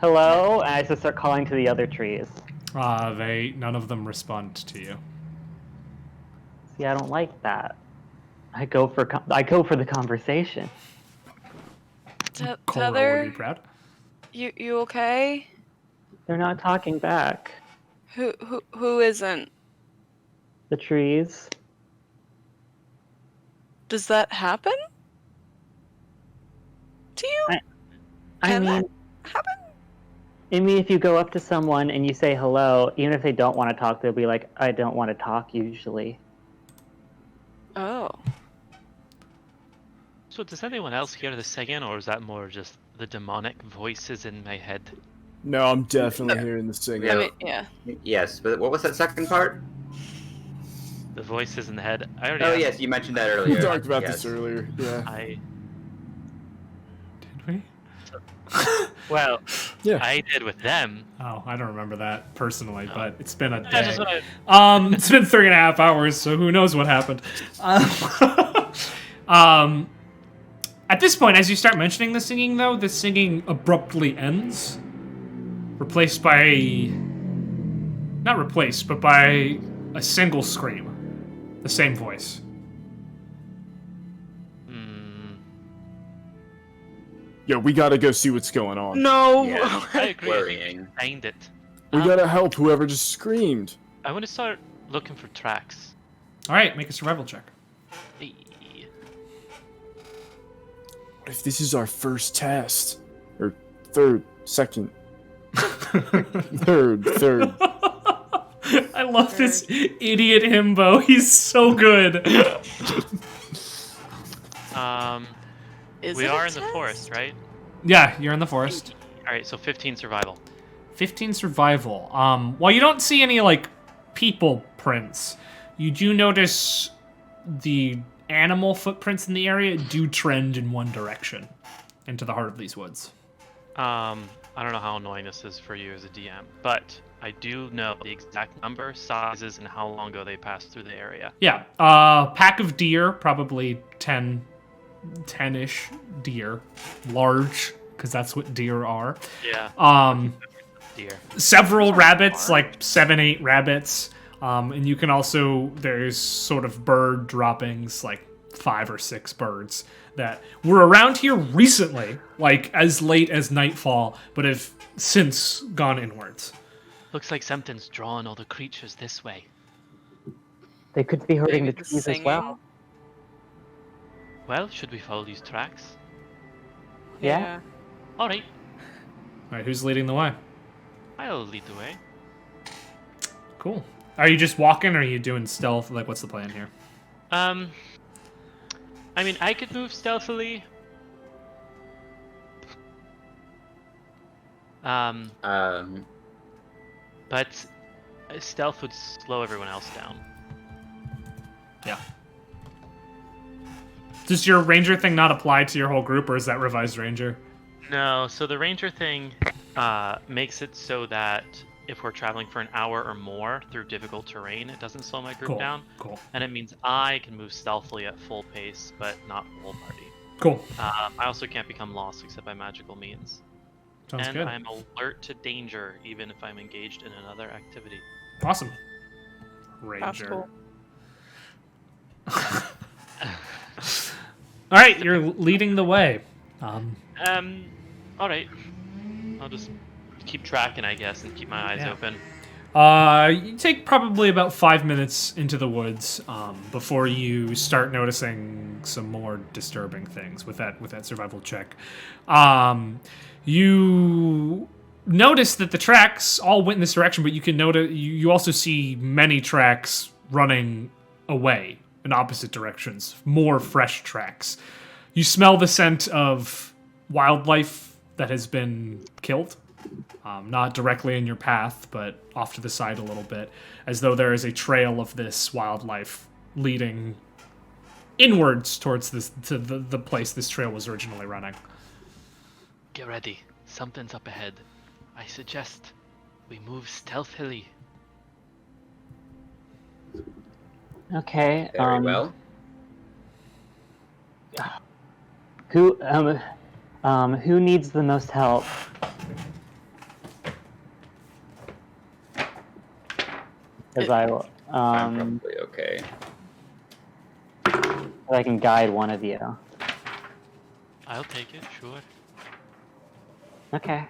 Hello? And I just start calling to the other trees. None of them respond to you. See, I don't like that. I go for the conversation. Cora would be Tether, proud. you okay? They're not talking back. Who isn't? The trees. Does that happen? To you? I Can mean, that happen? if you go up to someone and you say hello, even if they don't want to talk, they'll be like, I don't want to talk usually. Oh. So does anyone else hear the singing, or is that more just the demonic voices in my head? No, I'm definitely hearing the singing. Yeah. I mean, yeah. Yes, but what was that second part? The voices in the head. I already Oh asked. yes, you mentioned that We earlier. talked about Yes. this earlier. Yeah. Well, Yeah. I did with them. Oh, I don't remember that personally, but it's been a That's day. just what I. It's been 3.5 hours, so who knows what happened. At this point, as you start mentioning the singing, though, the singing abruptly ends, replaced by... Not replaced, but by a single scream. The same voice. Yo, we gotta go see what's going on. No. Yeah, I agree. worrying. Find it. We gotta help whoever just screamed. I want to start looking for tracks. Alright, make a survival check. Hey. What if this is our first test? Or third, second. third. I love this idiot himbo. He's so good. Is We it a are in the test? forest, right? Yeah, you're in the forest. All right, so 15 survival. 15 survival. While you don't see any, like, people prints, you do notice the animal footprints in the area do trend in one direction, into the heart of these woods. I don't know how annoying this is for you as a DM, but I do know the exact number, sizes, and how long ago they passed through the area. Yeah, pack of deer, probably 10-ish deer. Large, because that's what deer are. Yeah. Deer. Several rabbits, like 7-8 rabbits. And you can also, there's sort of bird droppings, like 5 or 6 birds that were around here recently, like as late as nightfall, but have since gone inwards. Looks like something's drawing all the creatures this way. They could be hurting the Maybe the trees as singing? well. Well, should we follow these tracks? Yeah. All right, All right, who's leading the way? I'll lead the way. Cool. Are you just walking, or are you doing stealth? Like, what's the plan here? I mean, I could move stealthily. But stealth would slow everyone else down. Yeah. Does your ranger thing not apply to your whole group, or is that revised ranger? No, so the ranger thing makes it so that if we're traveling for an hour or more through difficult terrain, it doesn't slow my group Cool. down. Cool. And it means I can move stealthily at full pace, but not full party. Cool. I also can't become lost except by magical means. Sounds and good. I'm alert to danger even if I'm engaged in another activity. Awesome. That's Ranger. cool. All right, you're leading the way. All right. I'll just keep tracking, I guess, and keep my eyes Yeah. open. You take probably about 5 minutes into the woods before you start noticing some more disturbing things with that survival check. You notice that the tracks all went in this direction, but you can notice you also see many tracks running away in opposite directions, more fresh tracks. You smell the scent of wildlife that has been killed. Not directly in your path, but off to the side a little bit, as though there is a trail of this wildlife leading inwards towards the place this trail was originally running. Get ready. Something's up ahead. I suggest we move stealthily. Okay. Very well. Who needs the most help? Because I'm probably okay. I can guide one of you. I'll take it, sure. Okay.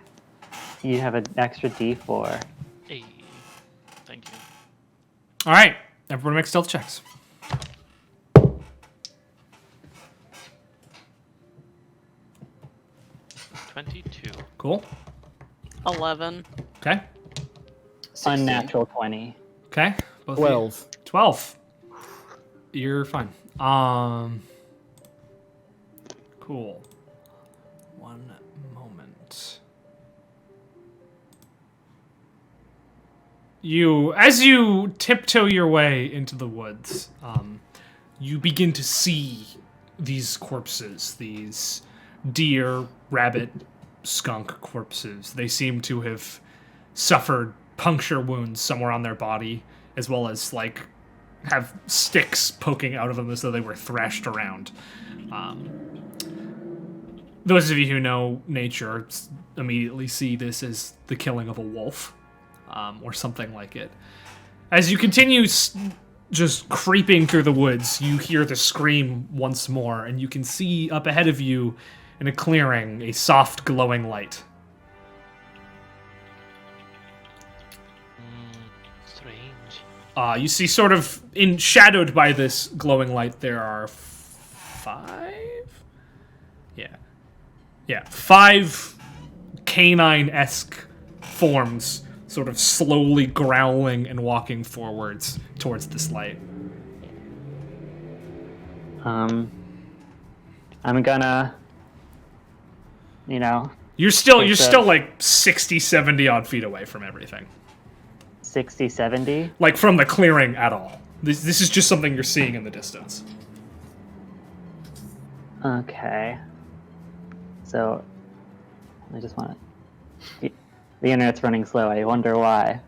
You have an extra D4. Hey. Thank you. All right, everyone make stealth checks. 22. Cool. 11. Okay. 16. Unnatural 20. Okay. Both of you. 12. 12. You're fine. Cool. One moment. As you tiptoe your way into the woods, you begin to see these corpses, these deer, rabbit, skunk corpses. They seem to have suffered puncture wounds somewhere on their body, as well as like have sticks poking out of them as though they were thrashed around. Those of you who know nature immediately see this as the killing of a wolf, or something like it. As you continue just creeping through the woods, you hear the scream once more, and you can see up ahead of you in a clearing a soft glowing light. Strange. You see, sort of shadowed by this glowing light, there are 5? Yeah, 5 canine-esque forms sort of slowly growling and walking forwards towards this light. I'm gonna, You're still like 60, 70 odd feet away from everything. 60, 70. Like from the clearing at all. This is just something you're seeing in the distance. Okay. So, I just want to... The internet's running slow. I wonder why.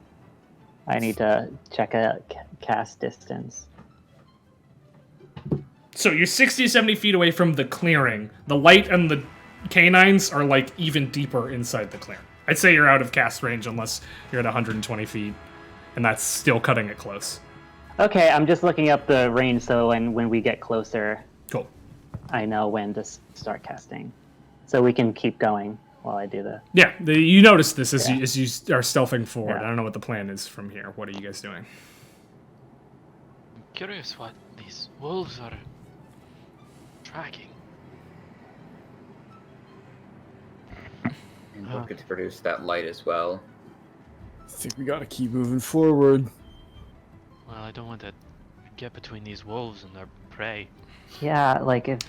I need to check a cast distance. So you're 60, 70 feet away from the clearing. The light and the canines are like even deeper inside the clearing. I'd say you're out of cast range unless you're at 120 feet, and that's still cutting it close. Okay, I'm just looking up the range so when we get closer, Cool. I know when to start casting. So we can keep going while I do the... Yeah, you notice this as Yeah. you are stealthing forward. Yeah. I don't know what the plan is from here. What are you guys doing? I'm curious what these wolves are tracking. And looking to produce that light as well. I think we gotta keep moving forward. Well, I don't want to get between these wolves and their prey. Yeah, like if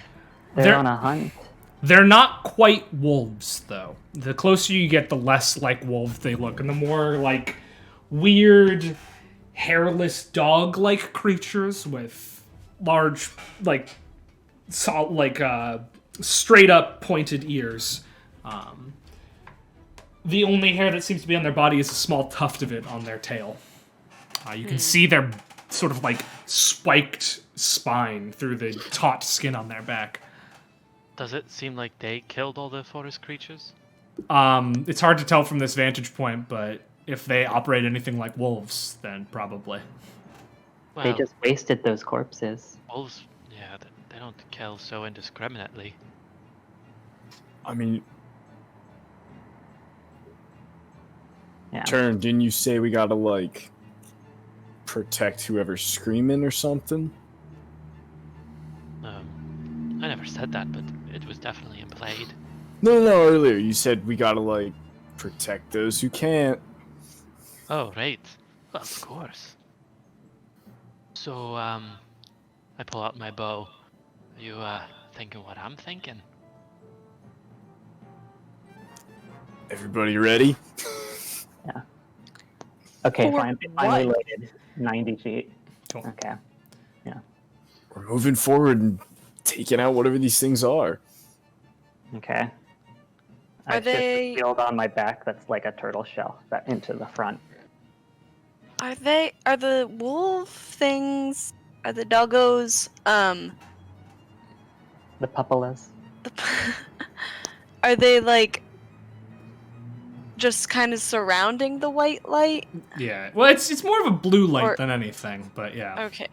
they're They're- on a hunt. They're not quite wolves, though. The closer you get, the less like wolves they look, and the more like weird, hairless dog-like creatures with large, like, straight up pointed ears. The only hair that seems to be on their body is a small tuft of it on their tail. You can see their sort of like spiked spine through the taut skin on their back. Does it seem like they killed all the forest creatures? It's hard to tell from this vantage point, but if they operate anything like wolves, then probably. Well, They just wasted those corpses. wolves, yeah, they don't kill so indiscriminately. I mean, Yeah. Turn, didn't you say we gotta, like, protect whoever's screaming or something? I never said that, but it was definitely implied. No, earlier you said we gotta, like, protect those who can't. Oh, right. Well, of course. So, I pull out my bow. Are you, thinking what I'm thinking? Everybody ready? Okay, For fine. Finally what? loaded. 90 feet. Cool. Okay. We're moving forward and taking out whatever these things are. Okay. I Are shift they- the shield on my back that's like a turtle shell that into the front. Are the wolf things, are the doggos, The pupalas. are they like just kind of surrounding the white light? Yeah. Well, it's more of a blue light Or- than anything, but yeah. Okay.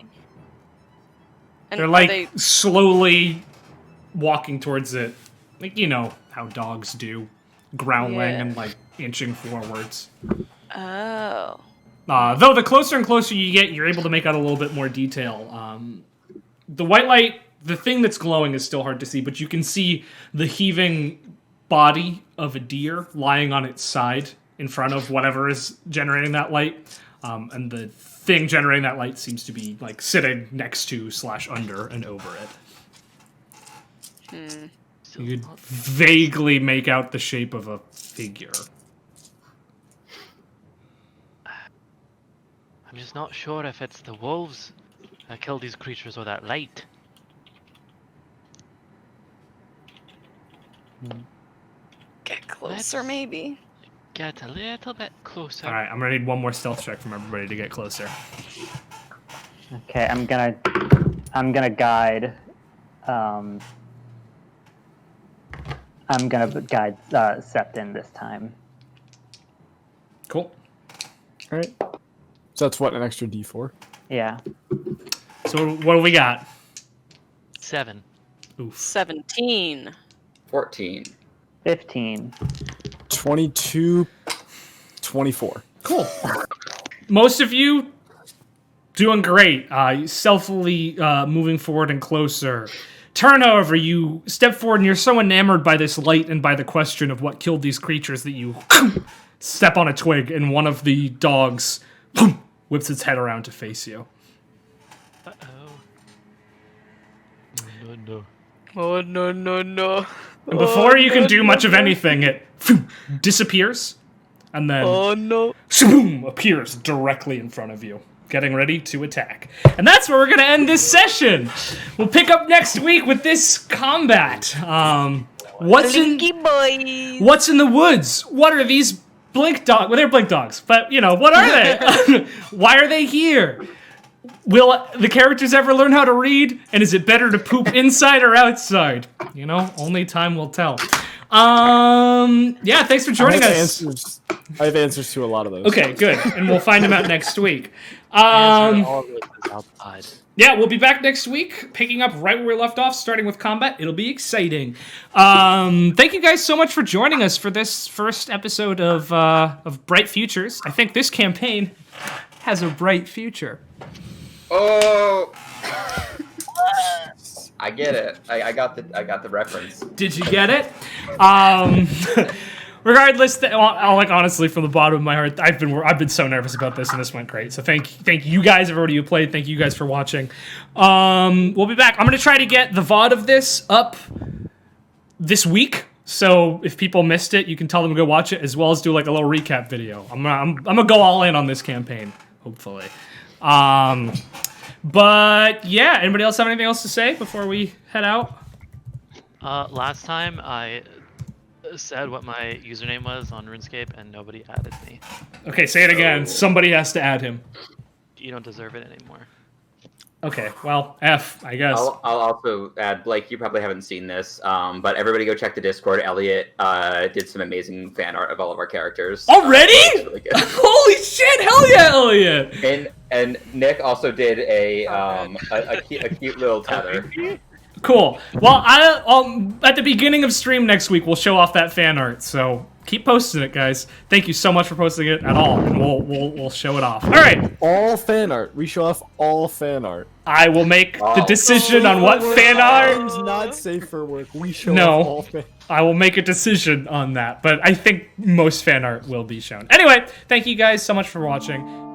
And They're are like they- slowly walking towards it. Like, you know how dogs do. Growling Yeah. and like inching forwards. Oh. Though the closer and closer you get, you're able to make out a little bit more detail. The white light, the thing that's glowing is still hard to see, but you can see the heaving body of a deer lying on its side in front of whatever is generating that light. And the thing generating that light seems to be like sitting next to / under and over it. Still You could not- vaguely make out the shape of a figure. I'm just not sure if it's the wolves that killed these creatures or that light. Get closer. Closer, maybe. Get a little bit closer. All right, I'm gonna need one more stealth check from everybody to get closer. Okay, I'm gonna guide. I'm gonna guide Septon this time. Cool. All right. So that's what, an extra D4? Yeah. So what do we got? 7. Oof. 17. 14. 15. 22, 24. Cool. Most of you doing great. Stealthily moving forward and closer. Turn, however, you step forward and you're so enamored by this light and by the question of what killed these creatures that you step on a twig and one of the dogs whips its head around to face you. Uh-oh. No. Oh, no. And before you can do much of anything, it disappears and then no. boom, appears directly in front of you, getting ready to attack. And that's where we're going to end this session. We'll pick up next week with this combat. What's in the woods? What are these blink dogs? Well, they're blink dogs, but, what are they? Why are they here? Will the characters ever learn how to read? And is it better to poop inside or outside? Only time will tell. Yeah, thanks for joining us. I have answers to a lot of those. Okay, good. And we'll find them out next week. All this is outside. Yeah, we'll be back next week, picking up right where we left off, starting with combat. It'll be exciting. Thank you guys so much for joining us for this first episode of Bright Futures. I think this campaign has a bright future. Oh! I get it. I got the reference. Did you get it? Regardless, honestly, from the bottom of my heart, I've been so nervous about this, and this went great. So thank you guys, everybody who played. Thank you guys for watching. We'll be back. I'm gonna try to get the VOD of this up this week. So if people missed it, you can tell them to go watch it, as well as do like a little recap video. I'm gonna go all in on this campaign, hopefully. But yeah, anybody else have anything else to say before we head out? Last time I said what my username was on RuneScape and nobody added me. Okay, say it again. Somebody has to add him. You don't deserve it anymore. Okay, well, F, I guess. I'll also add, Blake, you probably haven't seen this, but everybody go check the Discord. Elliot did some amazing fan art of all of our characters. Already? It's really good. Holy shit, hell yeah, Elliot! And Nick also did a cute little tether. Cool. Well, I'll at the beginning of stream next week, we'll show off that fan art, so keep posting it, guys. Thank you so much for posting it at all, and we'll show it off. All right. All fan art. We show off all fan art. I will make the decision on what fan art. It's not safe for work. We show No. off all fan. I will make a decision on that, but I think most fan art will be shown. Anyway, thank you guys so much for watching.